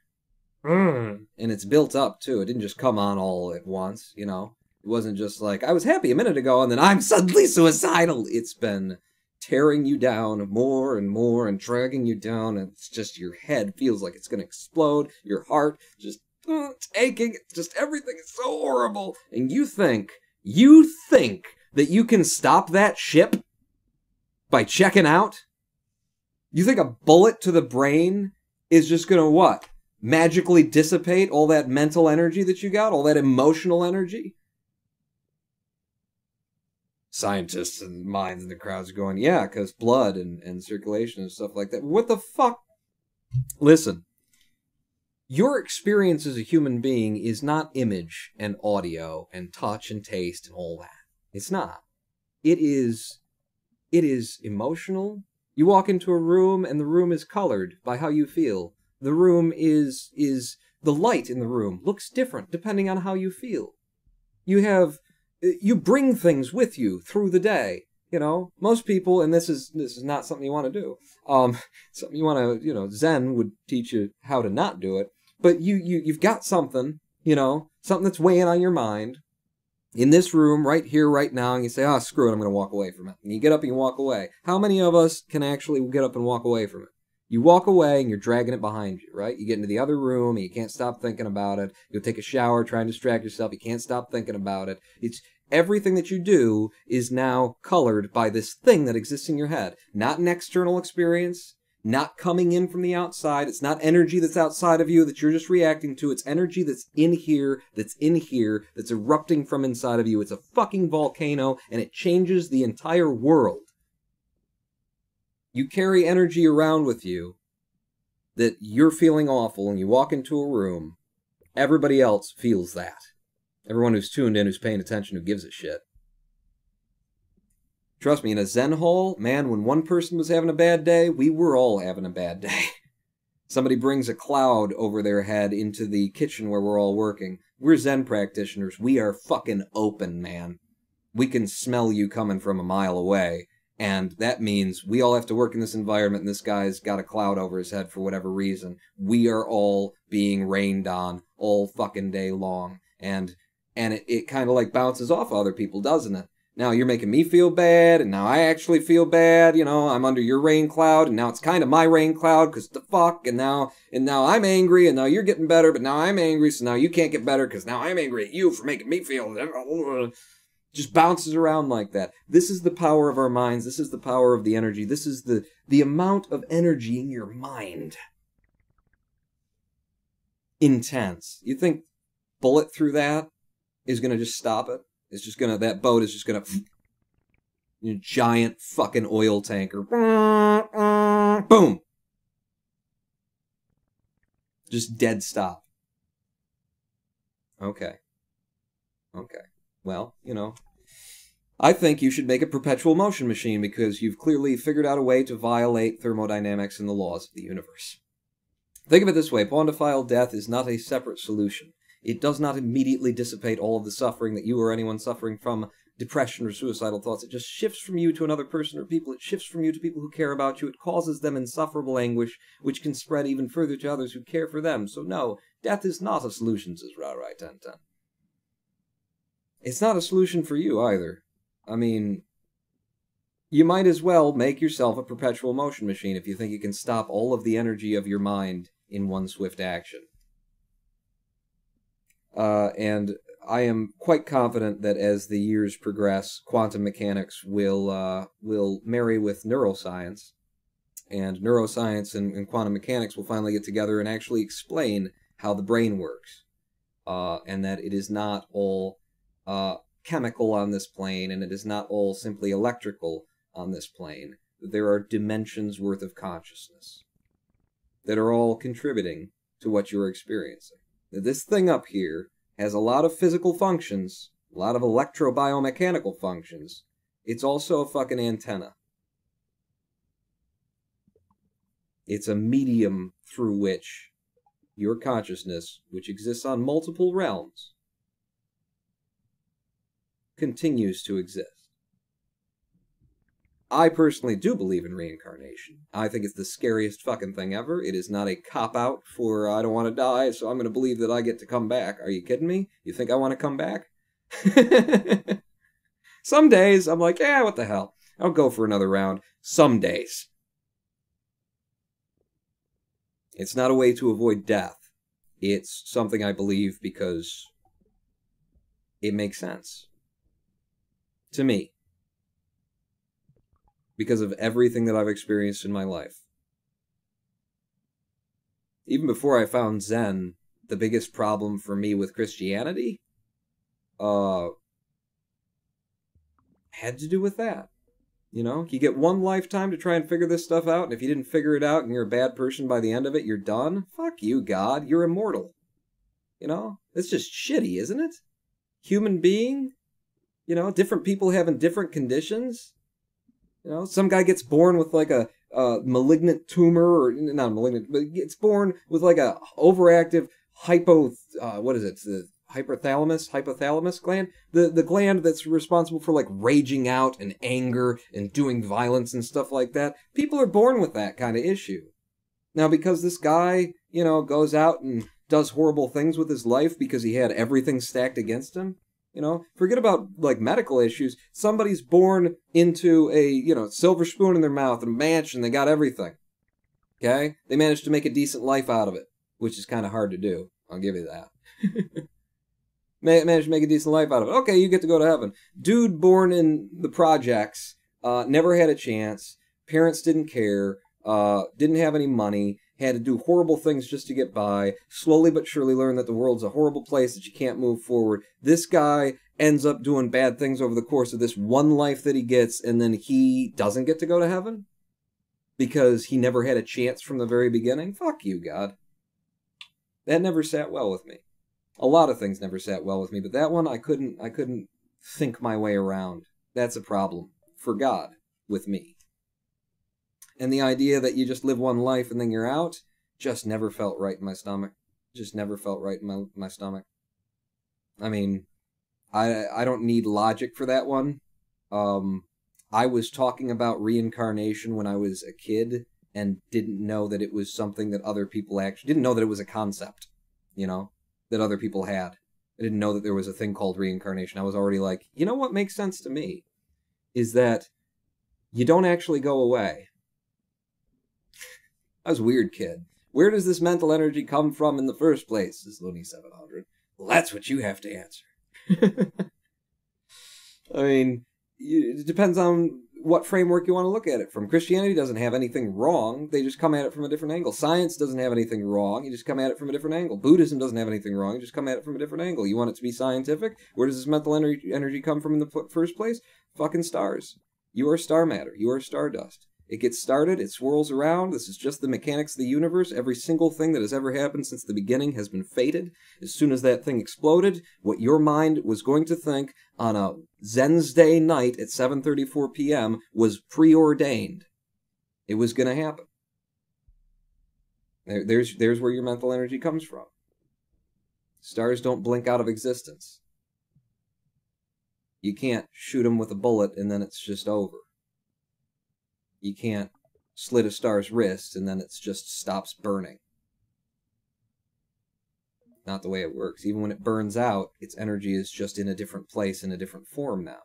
it's built up, too. It didn't just come on all at once, you know? It wasn't just like, I was happy a minute ago, and then I'm suddenly suicidal. It's been tearing you down more and more and dragging you down, and it's just your head feels like it's going to explode, your heart just, it's aching, it's just everything is so horrible, and you think that you can stop that ship by checking out? You think a bullet to the brain is just going to what? Magically dissipate all that mental energy that you got, all that emotional energy? Scientists and minds in the crowds are going, yeah, because blood and circulation and stuff like that. What the fuck? Listen, your experience as a human being is not image and audio and touch and taste and all that. It's not. It is emotional. You walk into a room and the room is colored by how you feel. The room is the light in the room looks different depending on how you feel. You bring things with you through the day, you know. Most people, and this is not something you want to do. Something you want to, you know, Zen would teach you how to not do it. But you've got something, you know, something that's weighing on your mind in this room right here, right now, and you say, oh, screw it, I'm going to walk away from it. And you get up and you walk away. How many of us can actually get up and walk away from it? You walk away and you're dragging it behind you, right? You get into the other room and you can't stop thinking about it. You'll take a shower, try and distract yourself. You can't stop thinking about it. It's everything that you do is now colored by this thing that exists in your head. Not an external experience, not coming in from the outside. It's not energy that's outside of you that you're just reacting to. It's energy that's in here, that's erupting from inside of you. It's a fucking volcano and it changes the entire world. You carry energy around with you that you're feeling awful and you walk into a room, everybody else feels that. Everyone who's tuned in, who's paying attention, who gives a shit. Trust me, in a Zen hall, man, when one person was having a bad day, we were all having a bad day. Somebody brings a cloud over their head into the kitchen where we're all working. We're Zen practitioners. We are fucking open, man. We can smell you coming from a mile away. And that means we all have to work in this environment, and this guy's got a cloud over his head for whatever reason. We are all being rained on all fucking day long. And it kind of like bounces off other people, doesn't it? Now you're making me feel bad, and now I actually feel bad, you know, I'm under your rain cloud, and now it's kind of my rain cloud, because the fuck, and now I'm angry, and now you're getting better, but now I'm angry, so now you can't get better, because now I'm angry at you for making me feel... Just bounces around like that. This is the power of our minds. This is the power of the energy. This is the amount of energy in your mind. Intense. You think bullet through that is going to just stop it? It's just going to, that boat is just going to, giant fucking oil tanker. Boom. Just dead stop. Okay. Well, you know, I think you should make a perpetual motion machine because you've clearly figured out a way to violate thermodynamics and the laws of the universe. Think of it this way, pawn-defiled death is not a separate solution. It does not immediately dissipate all of the suffering that you or anyone suffering from depression or suicidal thoughts. It just shifts from you to another person or people. It shifts from you to people who care about you. It causes them insufferable anguish, which can spread even further to others who care for them. So no, death is not a solution, says Rai 1010. It's not a solution for you either. I mean, you might as well make yourself a perpetual motion machine if you think you can stop all of the energy of your mind in one swift action. And I am quite confident that as the years progress, quantum mechanics will marry with neuroscience, and neuroscience and quantum mechanics will finally get together and actually explain how the brain works, and that it is not all chemical on this plane, and it is not all simply electrical on this plane. There are dimensions worth of consciousness that are all contributing to what you're experiencing. This thing up here has a lot of physical functions, a lot of electrobiomechanical functions. It's also a fucking antenna. It's a medium through which your consciousness, which exists on multiple realms, continues to exist. I personally do believe in reincarnation. I think it's the scariest fucking thing ever. It is not a cop-out for, I don't want to die, so I'm going to believe that I get to come back. Are you kidding me? You think I want to come back? Some days, I'm like, yeah, what the hell? I'll go for another round. Some days. It's not a way to avoid death. It's something I believe because it makes sense. To me. Because of everything that I've experienced in my life. Even before I found Zen, the biggest problem for me with Christianity had to do with that. You know, you get one lifetime to try and figure this stuff out, and if you didn't figure it out and you're a bad person by the end of it, you're done. Fuck you, God. You're immortal. You know? It's just shitty, isn't it? Human being? You know, different people having different conditions. You know, some guy gets born with like a malignant tumor, or not malignant, but gets born with like a overactive the hypothalamus gland, the gland that's responsible for like raging out and anger and doing violence and stuff like that. People are born with that kind of issue. Now, because this guy, you know, goes out and does horrible things with his life because he had everything stacked against him. You know, forget about, like, medical issues. Somebody's born into a, you know, silver spoon in their mouth and a mansion. They got everything. Okay? They managed to make a decent life out of it, which is kind of hard to do. I'll give you that. Managed to make a decent life out of it. Okay, you get to go to heaven. Dude born in the projects, never had a chance. Parents didn't care. Didn't have any money. Had to do horrible things just to get by, slowly but surely learned that the world's a horrible place, that you can't move forward. This guy ends up doing bad things over the course of this one life that he gets, and then he doesn't get to go to heaven? Because he never had a chance from the very beginning? Fuck you, God. That never sat well with me. A lot of things never sat well with me, but that one I couldn't think my way around. That's a problem. For God. With me. And the idea that you just live one life and then you're out just never felt right in my stomach. Just never felt right in my stomach. I mean, I don't need logic for that one. I was talking about reincarnation when I was a kid and didn't know that it was something that other people actually... Didn't know that it was a concept, you know, that other people had. I didn't know that there was a thing called reincarnation. I was already like, you know what makes sense to me? Is that you don't actually go away. I was a weird kid. Where does this mental energy come from in the first place? This is Looney 700. Well, that's what you have to answer. I mean, it depends on what framework you want to look at it from. Christianity doesn't have anything wrong. They just come at it from a different angle. Science doesn't have anything wrong. You just come at it from a different angle. Buddhism doesn't have anything wrong. You just come at it from a different angle. You want it to be scientific? Where does this mental energy come from in the first place? Fucking stars. You are star matter. You are stardust. It gets started, it swirls around, this is just the mechanics of the universe. Every single thing that has ever happened since the beginning has been fated. As soon as that thing exploded, what your mind was going to think on a Zendnesday night at 7:34 p.m. was preordained. It was going to happen. There's where your mental energy comes from. Stars don't blink out of existence. You can't shoot them with a bullet and then it's just over. You can't slit a star's wrist and then it just stops burning. Not the way it works. Even when it burns out, its energy is just in a different place, in a different form now.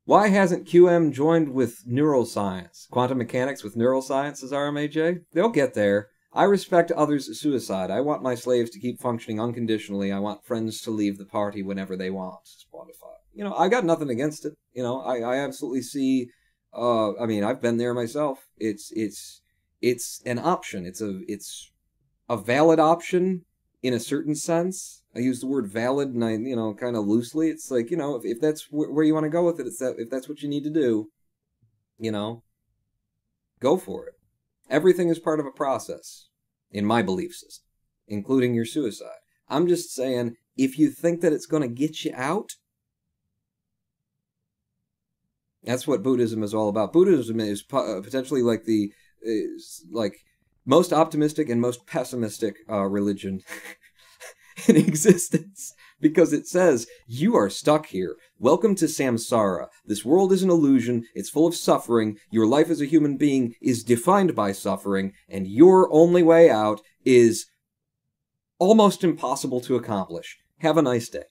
Why hasn't QM joined with neuroscience? Quantum mechanics with neuroscience, says RMAJ? They'll get there. I respect others' suicide. I want my slaves to keep functioning unconditionally. I want friends to leave the party whenever they want. Spotify. You know, I got nothing against it. You know, I absolutely see, I mean, I've been there myself. It's an option. It's a valid option in a certain sense. I use the word valid, and I, you know, kind of loosely. It's like, you know, if that's where you want to go with it, if that's what you need to do, you know, go for it. Everything is part of a process, in my belief system, including your suicide. I'm just saying, if you think that it's going to get you out, that's what Buddhism is all about. Buddhism is potentially like the most optimistic and most pessimistic religion in existence, because it says, you are stuck here. Welcome to samsara. This world is an illusion. It's full of suffering. Your life as a human being is defined by suffering, and your only way out is almost impossible to accomplish. Have a nice day.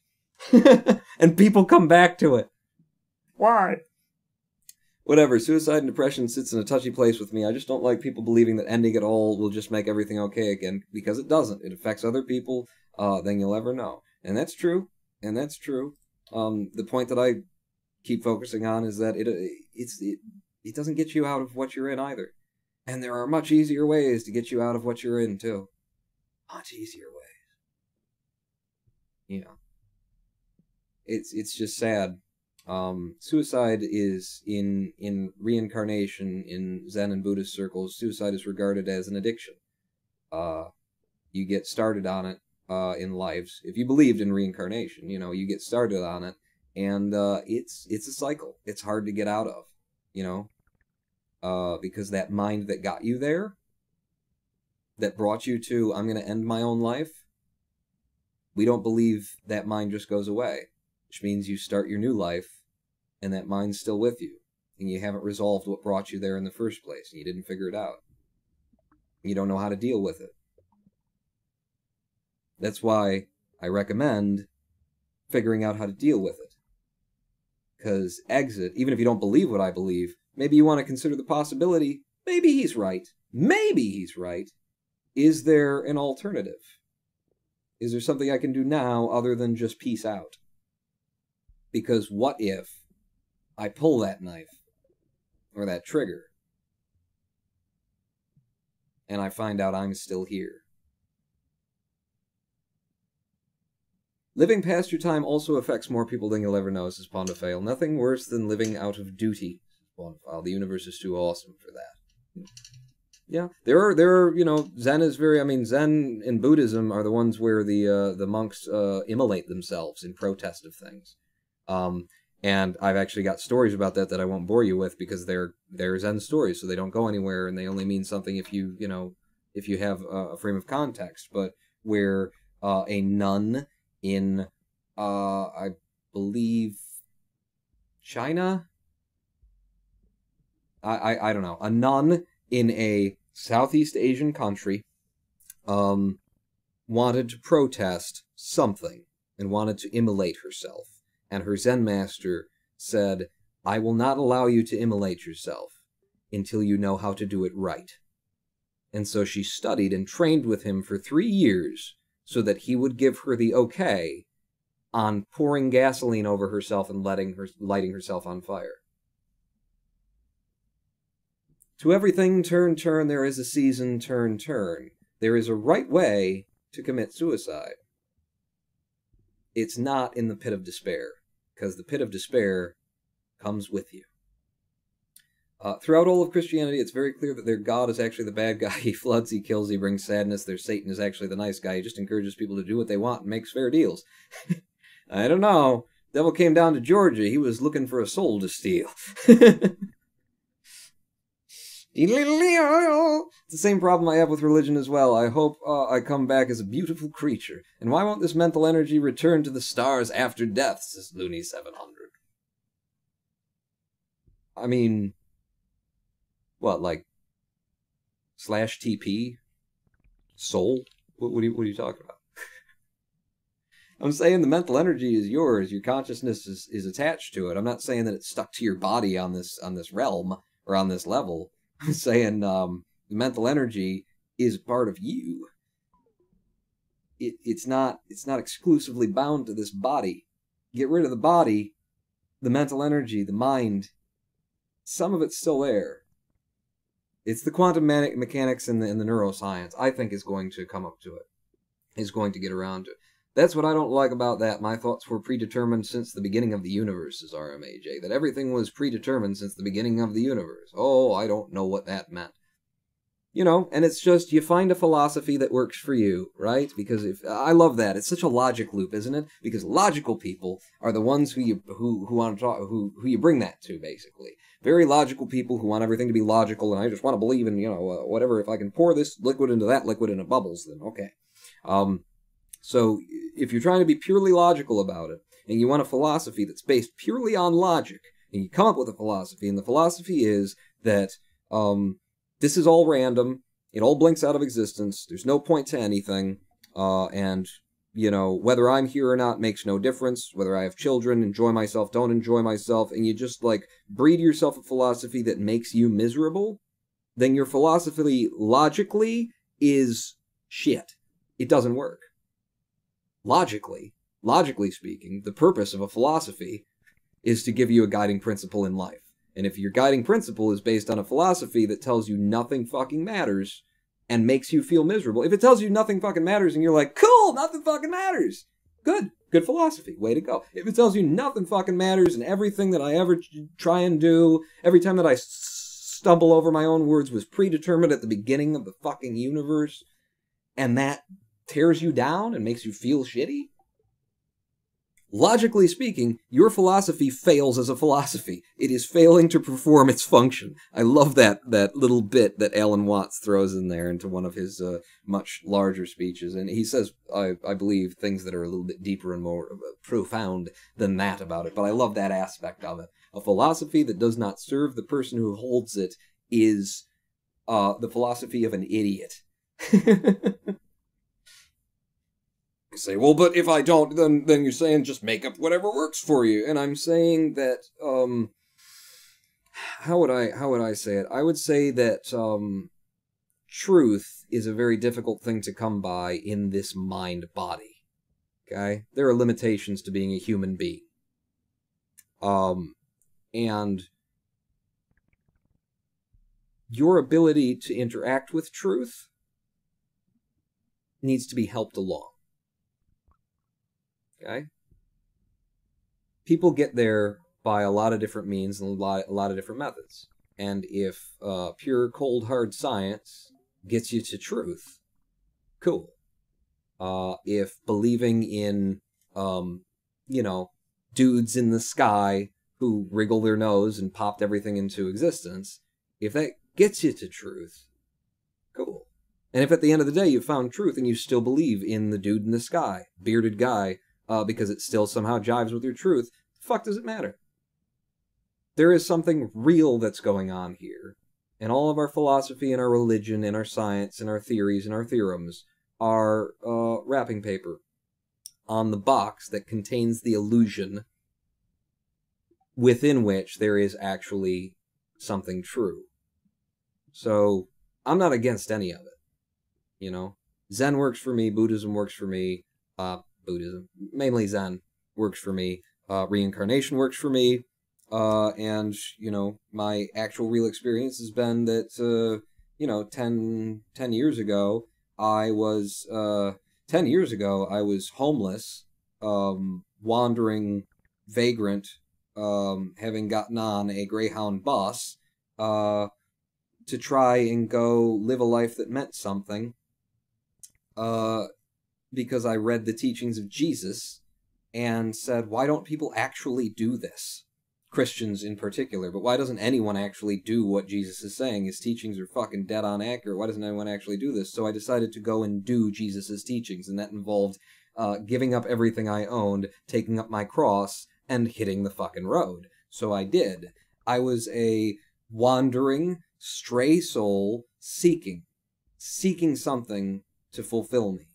And people come back to it. Why? Whatever, suicide and depression sits in a touchy place with me. I just don't like people believing that ending it all will just make everything okay again, because it doesn't. It affects other people than you'll ever know. And that's true. And that's true. The point that I keep focusing on is that it doesn't get you out of what you're in either. And there are much easier ways to get you out of what you're in, too. Much easier ways. You know. It's just sad. Suicide is, in reincarnation, in Zen and Buddhist circles, suicide is regarded as an addiction. You get started on it in lives. If you believed in reincarnation, you know, you get started on it, and it's a cycle. It's hard to get out of, you know, because that mind that got you there, that brought you to, I'm going to end my own life, we don't believe that mind just goes away, which means you start your new life, and that mind's still with you, and you haven't resolved what brought you there in the first place, and you didn't figure it out. You don't know how to deal with it. That's why I recommend figuring out how to deal with it. Because exit, even if you don't believe what I believe, maybe you want to consider the possibility, maybe he's right. Maybe he's right. Is there an alternative? Is there something I can do now other than just peace out? Because what if I pull that knife or that trigger and I find out I'm still here? Living past your time also affects more people than you'll ever know, says Pondafail. Nothing worse than living out of duty, says Pondafail. The universe is too awesome for that. Yeah, there are, you know, Zen is very, I mean, Zen and Buddhism are the ones where the monks immolate themselves in protest of things. And I've actually got stories about that I won't bore you with, because they're Zen stories, so they don't go anywhere, and they only mean something if you know, if you have a frame of context. But where a nun in, I believe, China? I don't know. A nun in a Southeast Asian country wanted to protest something and wanted to immolate herself. And her Zen master said, I will not allow you to immolate yourself until you know how to do it right. And so she studied and trained with him for 3 years so that he would give her the okay on pouring gasoline over herself and lighting herself on fire. To everything turn, turn, there is a season, turn, turn. There is a right way to commit suicide. It's not in the pit of despair, because the pit of despair comes with you. Throughout all of Christianity, it's very clear that their God is actually the bad guy. He floods, he kills, he brings sadness. Their Satan is actually the nice guy. He just encourages people to do what they want and makes fair deals. I don't know. Devil came down to Georgia. He was looking for a soul to steal. It's the same problem I have with religion as well. I hope I come back as a beautiful creature. And why won't this mental energy return to the stars after death, says Looney700. I mean, what, like, /TP? Soul? What are you talking about? I'm saying the mental energy is yours. Your consciousness is attached to it. I'm not saying that it's stuck to your body on this realm or on this level. I'm saying the mental energy is part of you. It's not exclusively bound to this body. Get rid of the body, the mental energy, the mind. Some of it's still there. It's the quantum mechanics and the neuroscience, I think, is going to come up to it. Is going to get around to it. That's what I don't like about that. My thoughts were predetermined since the beginning of the universe, says RMAJ. That everything was predetermined since the beginning of the universe. Oh, I don't know what that meant. You know, and it's just, you find a philosophy that works for you, right? Because I love that. It's such a logic loop, isn't it? Because logical people are the ones who want to talk, who you bring that to, basically. Very logical people who want everything to be logical, and I just want to believe in, whatever. If I can pour this liquid into that liquid and it bubbles, then okay. So if you're trying to be purely logical about it, and you want a philosophy that's based purely on logic, and you come up with a philosophy, and the philosophy is that this is all random, it all blinks out of existence, there's no point to anything, and, whether I'm here or not makes no difference, whether I have children, enjoy myself, don't enjoy myself, and you just, breed yourself a philosophy that makes you miserable, then your philosophy, logically, is shit. It doesn't work. Logically speaking, the purpose of a philosophy is to give you a guiding principle in life. And if your guiding principle is based on a philosophy that tells you nothing fucking matters and makes you feel miserable, if it tells you nothing fucking matters and you're like, cool, nothing fucking matters, good philosophy, way to go. If it tells you nothing fucking matters and everything that I ever try and do, every time that I stumble over my own words was predetermined at the beginning of the fucking universe, and that tears you down and makes you feel shitty, logically speaking, your philosophy fails as a philosophy. It is failing to perform its function. I love that little bit that Alan Watts throws in there into one of his much larger speeches. And he says, I believe, things that are a little bit deeper and more profound than that about it. But I love that aspect of it. A philosophy that does not serve the person who holds it is the philosophy of an idiot. You say, well, but if I don't, then you're saying just make up whatever works for you. And I'm saying that, how would I say it? I would say that, truth is a very difficult thing to come by in this mind-body. Okay? There are limitations to being a human being. And your ability to interact with truth needs to be helped along. Okay? People get there by a lot of different means and a lot of different methods. And if pure, cold, hard science gets you to truth, cool. If believing in, dudes in the sky who wriggle their nose and popped everything into existence, if that gets you to truth, cool. And if at the end of the day you found truth and you still believe in the dude in the sky, bearded guy, because it still somehow jives with your truth, the fuck does it matter? There is something real that's going on here. And all of our philosophy and our religion and our science and our theories and our theorems are wrapping paper on the box that contains the illusion within which there is actually something true. So, I'm not against any of it. Zen works for me, Buddhism works for me, Buddhism, mainly Zen, works for me. Reincarnation works for me. And, my actual real experience has been that, 10 years ago, I was 10 years ago, I was homeless, wandering vagrant, having gotten on a Greyhound bus, to try and go live a life that meant something, because I read the teachings of Jesus and said, why don't people actually do this? Christians in particular, but why doesn't anyone actually do what Jesus is saying? His teachings are fucking dead on accurate. Why doesn't anyone actually do this? So I decided to go and do Jesus' teachings, and that involved giving up everything I owned, taking up my cross, and hitting the fucking road. So I did. I was a wandering, stray soul seeking something to fulfill me.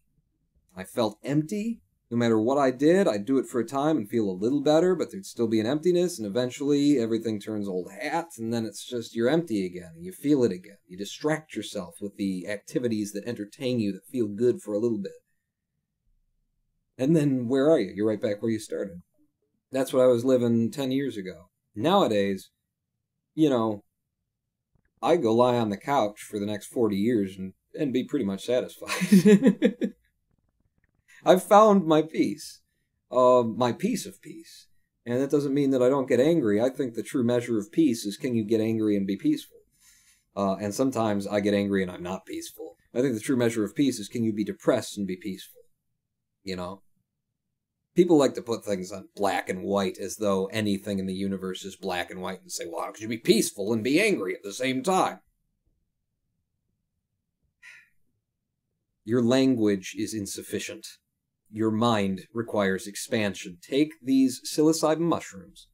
I felt empty. No matter what I did, I'd do it for a time and feel a little better, but there'd still be an emptiness, and eventually everything turns old hat, and then it's just you're empty again, and you feel it again. You distract yourself with the activities that entertain you, that feel good for a little bit. And then where are you? You're right back where you started. That's what I was living 10 years ago. Nowadays, you know, I go lie on the couch for the next 40 years and be pretty much satisfied. I've found my peace of peace. And that doesn't mean that I don't get angry. I think the true measure of peace is, can you get angry and be peaceful? And sometimes I get angry and I'm not peaceful. I think the true measure of peace is, can you be depressed and be peaceful? You know? People like to put things on black and white as though anything in the universe is black and white and say, well, how could you be peaceful and be angry at the same time? Your language is insufficient. Your mind requires expansion. Take these psilocybin mushrooms.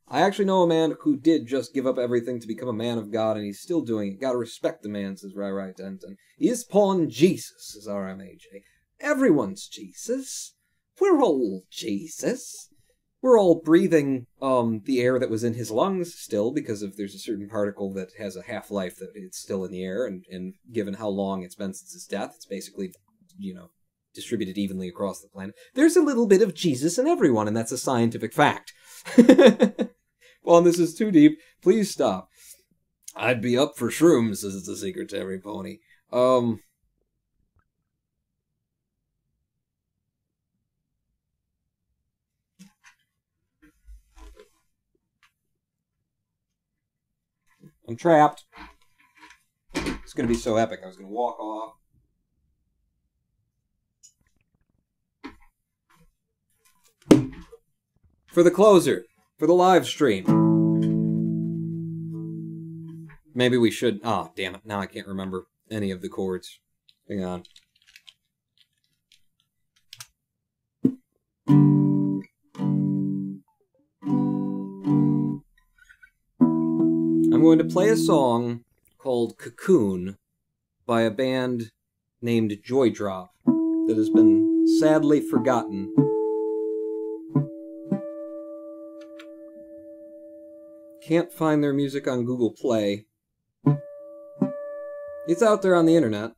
I actually know a man who did just give up everything to become a man of God, and he's still doing it. Gotta respect the man, says Rai Denton. He is pawn Jesus, says RMAJ. Everyone's Jesus. We're all Jesus. We're all breathing the air that was in his lungs still, because if there's a certain particle that has a half-life that it's still in the air, and given how long it's been since his death, it's basically, you know, distributed evenly across the planet. There's a little bit of Jesus in everyone, and that's a scientific fact. Well, this is too deep. Please stop. I'd be up for shrooms, says the Secretary Pony. I'm trapped. It's going to be so epic. I was going to walk off. For the closer. For the live stream. Maybe we should... Oh, damn it. Now I can't remember any of the chords. Hang on. I'm going to play a song called Cocoon by a band named Joy Drop that has been sadly forgotten. Can't find their music on Google Play. It's out there on the internet.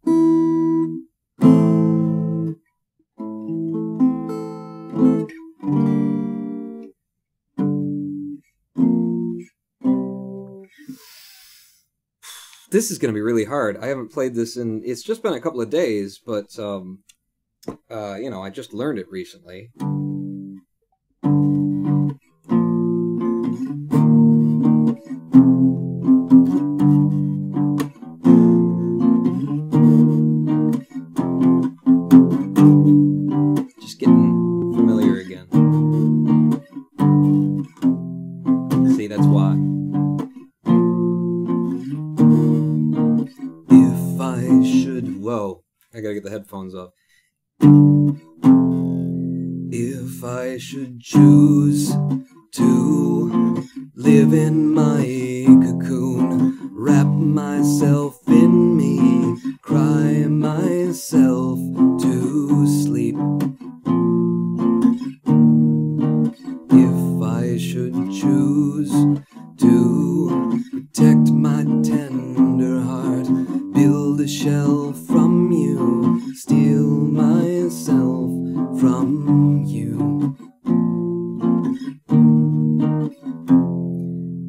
This is going to be really hard. I haven't played this in... It's just been a couple of days, but, you know, I just learned it recently. Just getting familiar again. See, that's why. If I should... Whoa. I gotta get the headphones off. If I should choose to live in my cocoon, wrap myself in me, cry myself to sleep. If I should choose to protect my tender heart, build a shell from you, steal myself from you.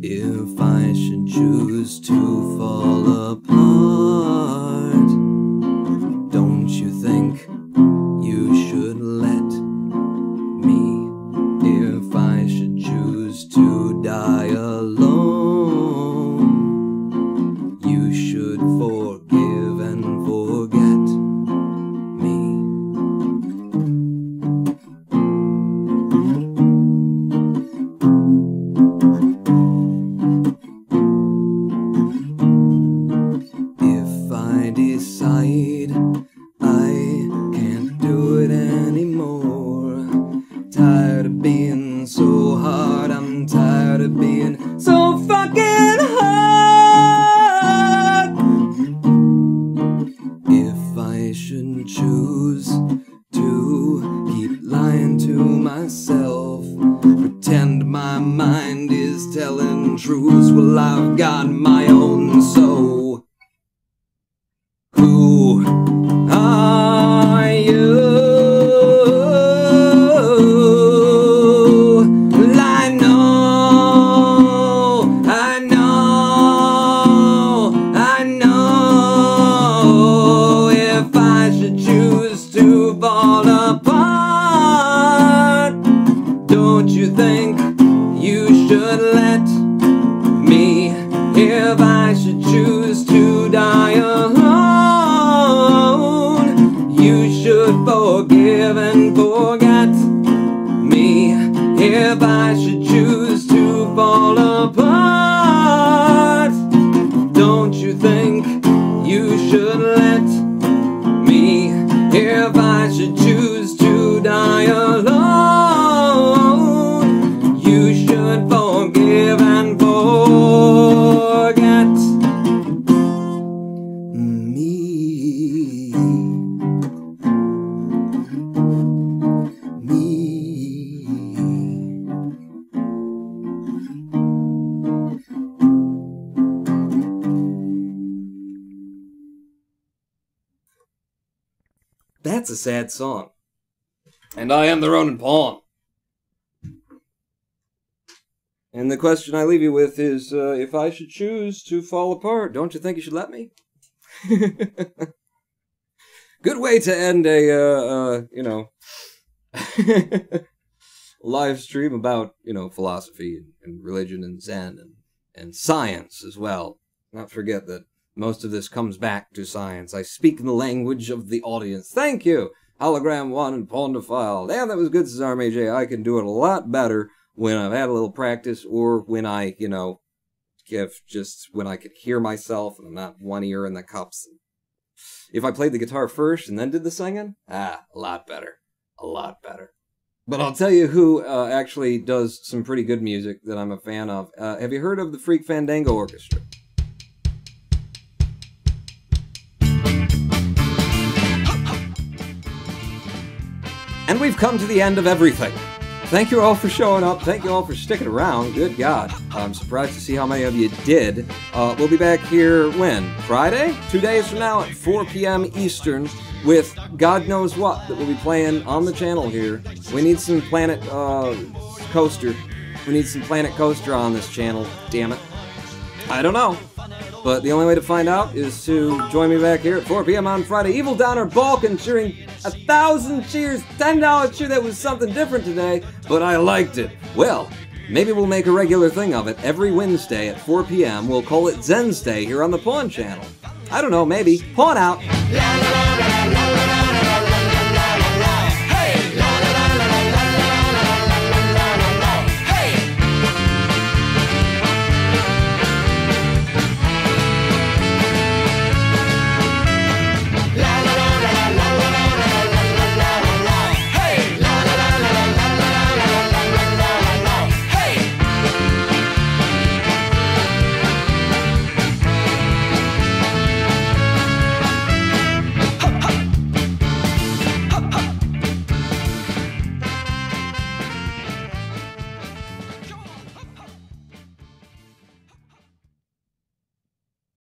If I should choose to fall apart, don't you think you should let me? If I should choose to die alone, you should forgive and forget me. knows? Well, I've got my own, so who are you? Well, I know if I should choose to fall apart, don't you think you should let me? If I should choose to die alone, you should forgive and forget me. If I should choose to fall apart, don't you think you should let me? If I should choose to die alone, you should forgive and forget me. That's a sad song. And I am the Roninpawn. And the question I leave you with is, if I should choose to fall apart, don't you think you should let me? Good way to end a, live stream about, philosophy and religion and Zen and science as well. Not forget that most of this comes back to science. I speak in the language of the audience. Thank you, Hologram 1 and Pawn to File. Damn, that was good, Cesar AJ. I can do it a lot better when I've had a little practice, or when I, when I could hear myself and I'm not one ear in the cups. If I played the guitar first and then did the singing, a lot better. A lot better. But I'll tell you who actually does some pretty good music that I'm a fan of. Have you heard of the Freak Fandango Orchestra? And we've come to the end of everything. Thank you all for showing up. Thank you all for sticking around. Good God. I'm surprised to see how many of you did. We'll be back here when? Friday? 2 days from now at 4 p.m. Eastern with God knows what that we'll be playing on the channel here. We need some Planet Coaster. We need some Planet Coaster on this channel. Damn it. I don't know. But the only way to find out is to join me back here at 4 p.m. on Friday. Evil Downer Balkan cheering 1,000 cheers, $10 cheer. That was something different today, but I liked it. Well, maybe we'll make a regular thing of it. Every Wednesday at 4 p.m. we'll call it Zendnesday here on the Pawn channel. I don't know, maybe. Pawn out.